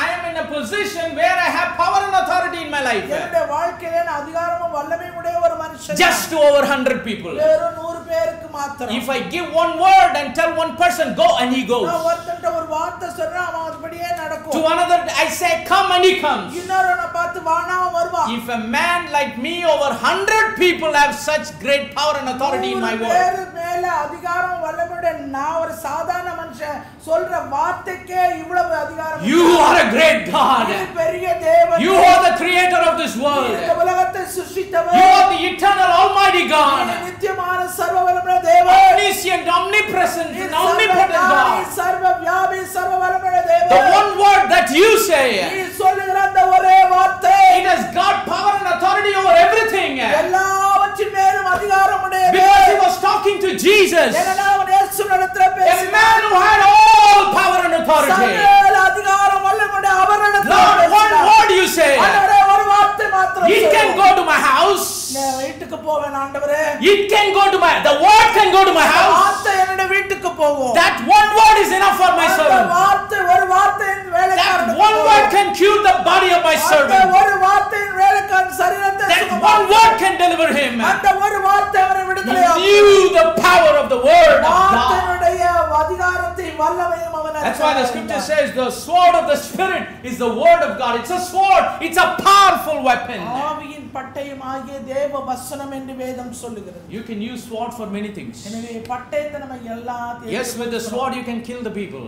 I am in a position where I have power and authority in my life. என்னுடைய வாழ்க்கையிலே நான் அதிகாரமும் வல்லமையும் உடைய ஒரு மனுஷன். Just to over 100 people. வெறும் 100 பேருக்கு மாத்திரம். If I give one word and tell one person go and he goes. நான் ஒருத்தன்ட்ட ஒரு வார்த்தை சொன்னா அவன் அப்படியே நடக்கும். To another I say come and he comes. இன்னொருவனை பார்த்து வானா அவன் வருவான். If a man like me over 100 people have such great power and authority in my word. மேல அதிகாரம் வல்லமையுடைய நான் ஒரு சாதாரண மனுஷன் சொல்ற வார்த்தைக்கே இவ்வளவு அதிகாரம். You are a great God. பெரிய தேவன். You are the creator of this world. இந்த உலகத்தை சிருஷ்டித்தவர். You are the eternal almighty God. நித்தியமான சர்வ வல்லமையுள்ள தேவன். Omniscient, omnipresent, and omnipotent God. சர்வ வியாபி சர்வ வல்லமையுள்ள தேவன். The one word that you say, நீ சொல்லுகிற அந்த ஒரே வார்த்தை it has got power and authority over everything. எல்லாவற்றின் மேலும் அதிகாரம் உடையது. Because he was talking to Jesus, ஏனென்றால் அவன் இயேசுவினிடத்தில் a பேசினான். man who had all power and authority. சகல அதிகாரம் வல்லமையுடைய அவரிடத்தில் Lord, one பேசினான். word you say, ஆண்டவரே ஒரு வார்த்தை மாத்திரம் it can go to my house. நான் வீட்டுக்கு போவேன் ஆண்டவரே. It can go to my, the word can go to my house. வார்த்தை என்னுடைய வீட்டுக்கு போகும். That one word is enough for my அந்த servant. வார்த்தை ஒரு வார்த்தையின் That வேலைக்காரனுக்கு one word can cure the body of my அந்த servant. ஒரு வார்த்தையின் வேலைக்காரன் சரீரத்தை That one சுகமாக்கும். word can deliver him. அந்த ஒரு வார்த்தை அவரை He விடுதலையாக்கும். knew the power of the word of God. வார்த்தையினுடைய அதிகாரத்தை வல்லமையும் அவன் That's why the அறிந்தார். scripture says the sword of the spirit is the word of God. It's a sword. It's a powerful weapon. ஆவியின் பட்டயம் ஆகிய தேவ வசனம் என்று வேதம் சொல்லுகிறது. You can use sword for many things. எனவே பட்டயத்தை நம்ம எல்லாத்தையும் Yes, with the sword you can kill the people.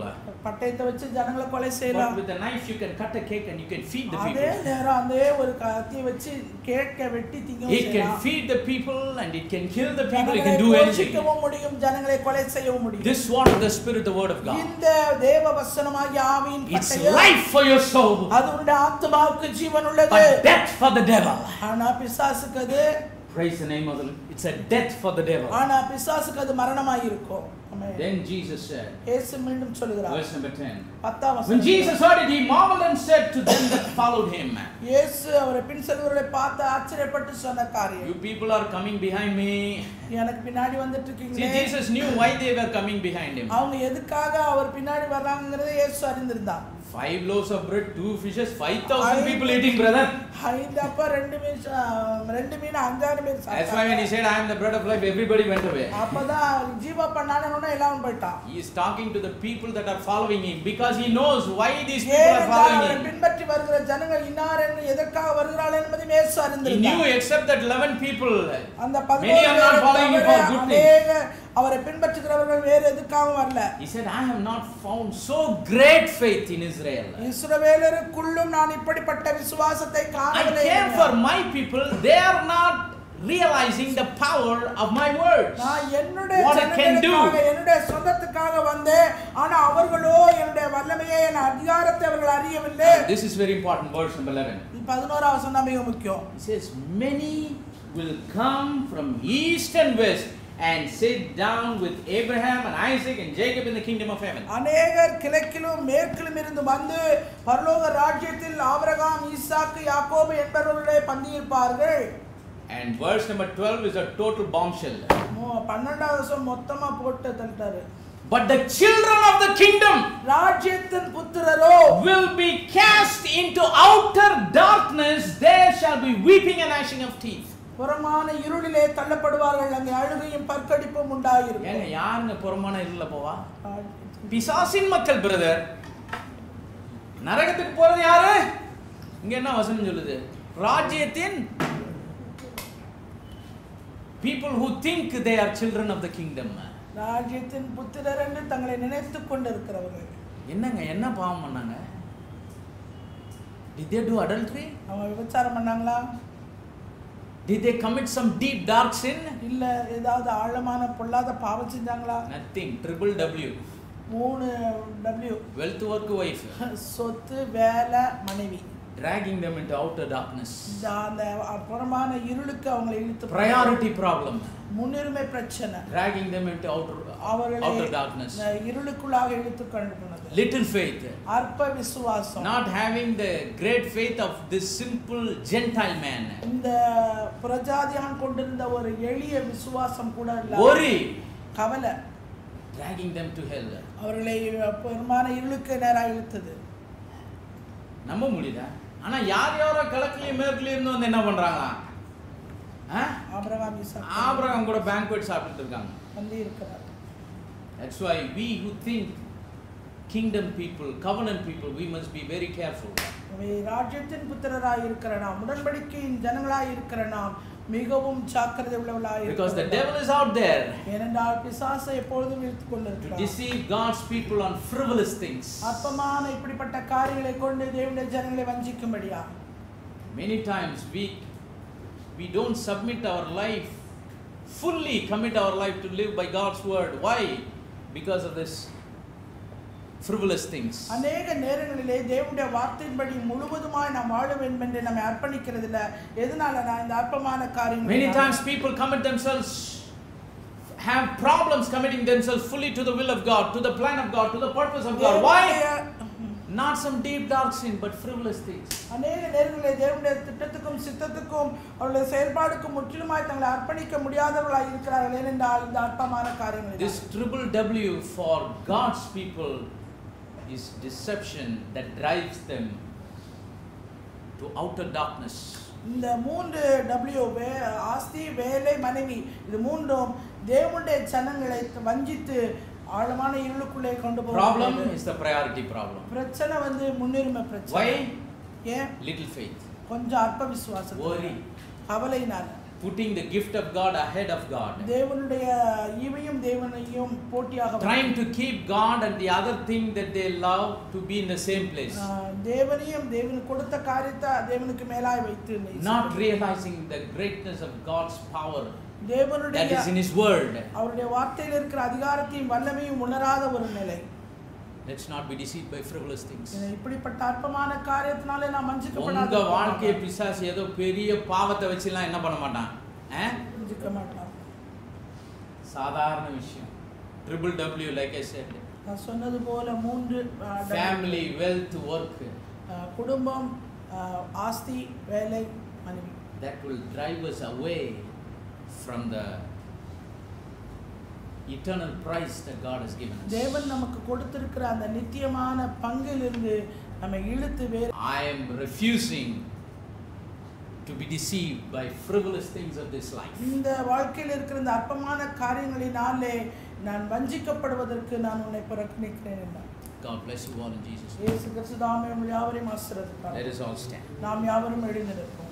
பட்டயத்தை வச்சு ஜனங்களை கொலை But செய்யலாம். with the knife you can cut a cake and you can feed the அதே people. நேரம் அதே ஒரு கத்தியை வச்சு கேக்க வெட்டி திங்கவும் It can செய்யலாம். feed the people and it can kill the people. It ஜனங்களை can do anything. போஷிக்கவும் முடியும், ஜனங்களை கொலை செய்யவும் முடியும். This sword of the spirit, the word of God. இந்த தேவ வசனமாகிய ஆவியின் It's பட்டயம் life for your soul, அது உன்னுடைய ஆத்துமாவுக்கு ஜீவன் உள்ளது. but death for the devil. ஆனா பிசாசுக்கு அது Praise the name of the Lord. It's a death for the devil. ஆனா பிசாசுக்கு அது மரணமாய் இருக்கும். ஆமென். Then Jesus said, இயேசு மீண்டும் சொல்கிறார். verse number 10. 10ஆம் When வசனம். Jesus heard it, he marveled and said to them that followed him, இயேசு அவரை பின் செல்வர்களை பார்த்து ஆச்சரியப்பட்டு சொன்ன காரியம். you people are coming behind me. எனக்கு பின்னாடி வந்துட்டு See, இருக்கீங்களே. Jesus knew why they were coming behind him. அவங்க எதுக்காக அவர் பின்னாடி வர்றாங்கங்கறதை இயேசு அறிந்திருந்தார். 5 loaves of bread, 2 fishes, 5,000 people eating, brother. 5 அப்ப 2 மீன் 5,000 பேர் That's why when he சாப்பிட்டாங்க. said, I am the bread of life, everybody went away. அப்பதான் ஜீவ பண்ணானே எல்லாரும் போய்ட்டான். He is talking to the people that are following him because he knows why these people are அவரை following him. பின்பற்றி வருகிற ஜனங்கள் இன்னார் என்று எதற்காக வருகிறார்கள் என்பதை இயேசு He அறிந்திருந்தார். knew except that 11 people, அந்த many are not following him for good things. அவரை பின்பற்றுகிறவர்கள் வேறு எதுக்காகவும் வரல. He said, I have not found so great faith in Israel. இஸ்ரவேலருக்குள்ளும் நான் இப்படிப்பட்ட விசுவாசத்தை I காணவில்லை. came for my people, they are not realizing the power of my words. நான் என்னுடைய What I can do. ஜனங்களுக்காக என்னுடைய சொந்தத்துக்காக வந்தேன். ஆனா அவர்களோ என்னுடைய வல்லமையை என் அதிகாரத்தை அவர்கள் அறியவில்லை. This is very important, verse number 11. 11ஆம் வசனம் மிக முக்கியம். He says, many will come from east and west and sit down with Abraham and Isaac and Jacob in the kingdom of heaven. அநேகர் கிழக்கிலும் மேற்கிலும் இருந்து வந்து பரலோக ராஜ்யத்தில் ஆபிரகாம், ஈசாக்கு, யாக்கோபு என்பவர்களுடைய பந்தியிருப்பார்கள். And verse number 12 is a total bombshell. 12ஆம் வசனம் மொத்தமா போட்டு தள்ளிட்டாரு. But the children of the kingdom ராஜ்யத்தின் புத்திரரோ will be cast into outer darkness. There shall be weeping and gnashing of teeth. புறமான இருளிலே தள்ளப்படுவார்கள், அங்கே அழுகையும் பற்கடிப்பும் உண்டாயிருக்கும். ஏங்க யாருங்க புறமான இருள போவா? பிசாசின் மக்கள் பிரதர். நரகத்துக்கு போறது யாரு? இங்க என்ன வசனம் சொல்லுது? ராஜ்யத்தின் people who think they are children of the kingdom. ராஜ்யத்தின் புத்திரர் என்று தங்களை நினைத்துக் கொண்டிருக்கிறவர்கள். என்னங்க என்ன பாவம் பண்ணாங்க? Did they do adultery? அவங்க விபச்சாரம் பண்ணாங்களா? Did they commit some deep dark sin? இல்ல ஏதாவது ஆழமான பொல்லாத பாவம் செஞ்சாங்களா? Nothing. Triple W. 3 W. Wealth work wife. சொத்து, வேலை, மனைவி. Dragging them into outer darkness. அந்த புறமான இருளுக்கு அவங்களை இழுத்து. Priority problem. முன்னுரிமை பிரச்சனை. Dragging them into outer darkness. இருளுக்குள்ளாக இழுத்து கொண்டு போனது. Little faith. அற்ப விசுவாசம். Not having the great faith of this simple Gentile man. இந்த பிரஜாதியான் கொண்டிருந்த ஒரு எளிய விசுவாசம் கூட இல்ல. Worry. கவலை. dragging them to hell. அவர்களை பெருமான இருளுக்கு நேராக இழுத்தது. நம்ப முடியுதா? ஆனா யாரோ கிழக்குலயும் மேற்குலயும் இருந்து வந்து என்ன பண்றாங்களா? ஆபிரகாம் கூட banquet சாப்பிட்டுட்டு இருக்காங்க. வந்து இருக்கிறார். That's why we who think kingdom people, covenant people, we must be very careful. ராஜ்யத்தின் புத்திரராய் இருக்கிற நாம், உடன்படிக்கையின் ஜனங்களாய் இருக்கிற நாம் மிகவும் ஜாக்கிரதை உள்ளவர்களாய் இருக்கிறோம். Because the devil is out there. ஏனென்றால் பிசாசு எப்பொழுதும் இழுத்துக் கொண்டிருக்கிறான். To deceive God's people on frivolous things. அற்பமான இப்படிப்பட்ட காரியங்களை கொண்டு தேவனுடைய ஜனங்களை வஞ்சிக்கும்படியா. Many times we don't submit our life, fully commit our life to live by God's word. Why? Because of this frivolous things. அநேக நேரங்களிலே தேவனுடைய வார்த்தையின்படி முழுவதுமாய் நாம் வாழ வேண்டும் என்று நம்மை அர்ப்பணிக்கிறது இல்ல. எதனால நான் இந்த அற்பமான காரியங்களை Many times people commit themselves, have problems committing themselves fully to the will of God, to the plan of God, to the purpose of God. Why? Not some deep dark sin, but frivolous things. அநேக நேரங்களிலே தேவனுடைய திட்டத்துக்கும் சித்தத்துக்கும் அவருடைய செயல்பாடுக்கும் முற்றிலுமாய் தங்களை அர்ப்பணிக்க முடியாதவர்களாய் இருக்கிறார்கள். ஏனென்றால் இந்த அற்பமான காரியங்கள். This triple W for God's people is deception that drives them to outer darkness. இந்த 3 W ஆஸ்தி, வேலை, மனைவி, இது மூன்றும் தேவனுடைய ஜனங்களை வஞ்சித்து ஆழமான இருளுக்குள்ளே கொண்டு போகும். Problem is the priority problem. பிரச்சனை வந்து முன்னுரிமை பிரச்சனை. Why? Little faith. கொஞ்சம் அற்ப விசுவாசம். Worry. கவலையினால். Putting the gift of God ahead of God. தேவனுடைய ஈவையும் தேவனையும் போட்டியாக. Trying to keep God and the other thing that they love to be in the same place. தேவனையும் தேவனுக்கு கொடுத்த காரியத்தை தேவனுக்கு மேலாய் வைத்து. Not realizing the greatness of God's power. தேவனுடைய that is in his word. அவருடைய வார்த்தையில் இருக்கிற அதிகாரத்தையும் வல்லமையும் உணராத ஒரு நிலை. Let's not be deceived by frivolous things. இப்படிப்பட்ட அற்பமான காரியத்தினாலே நாம் வஞ்சிக்கப்படாதே. உங்க வாழ்க்கையை பிசாசு ஏதோ பெரிய பாவத்தை வச்சிலாம் என்ன பண்ண மாட்டான்? வஞ்சிக்க மாட்டான். சாதாரண விஷயம். Triple W like I said. நான் சொன்னது போல 3 family, wealth, work. குடும்பம், ஆஸ்தி, வேலை, மனைவி. That will drive us away from the eternal price that God has given us. தேவன் நமக்கு கொடுத்திருக்கிற அந்த நித்தியமான பங்கிலிருந்து நம்மை இழுத்து வேறு. I am refusing to be deceived by frivolous things of this life. இந்த வாழ்க்கையில் இருக்கிற இந்த அற்பமான காரியங்களினாலே நான் வஞ்சிக்கப்படுவதற்கு நான் உன்னை புறக்கணிக்கிறேன் என்றார். God bless you all in Jesus' name. இயேசு கிறிஸ்து நாமத்தில் யாவரையும் ஆசீர்வதிப்பார். Let us all stand. நாம் யாவரும் எழுந்து நிற்போம்.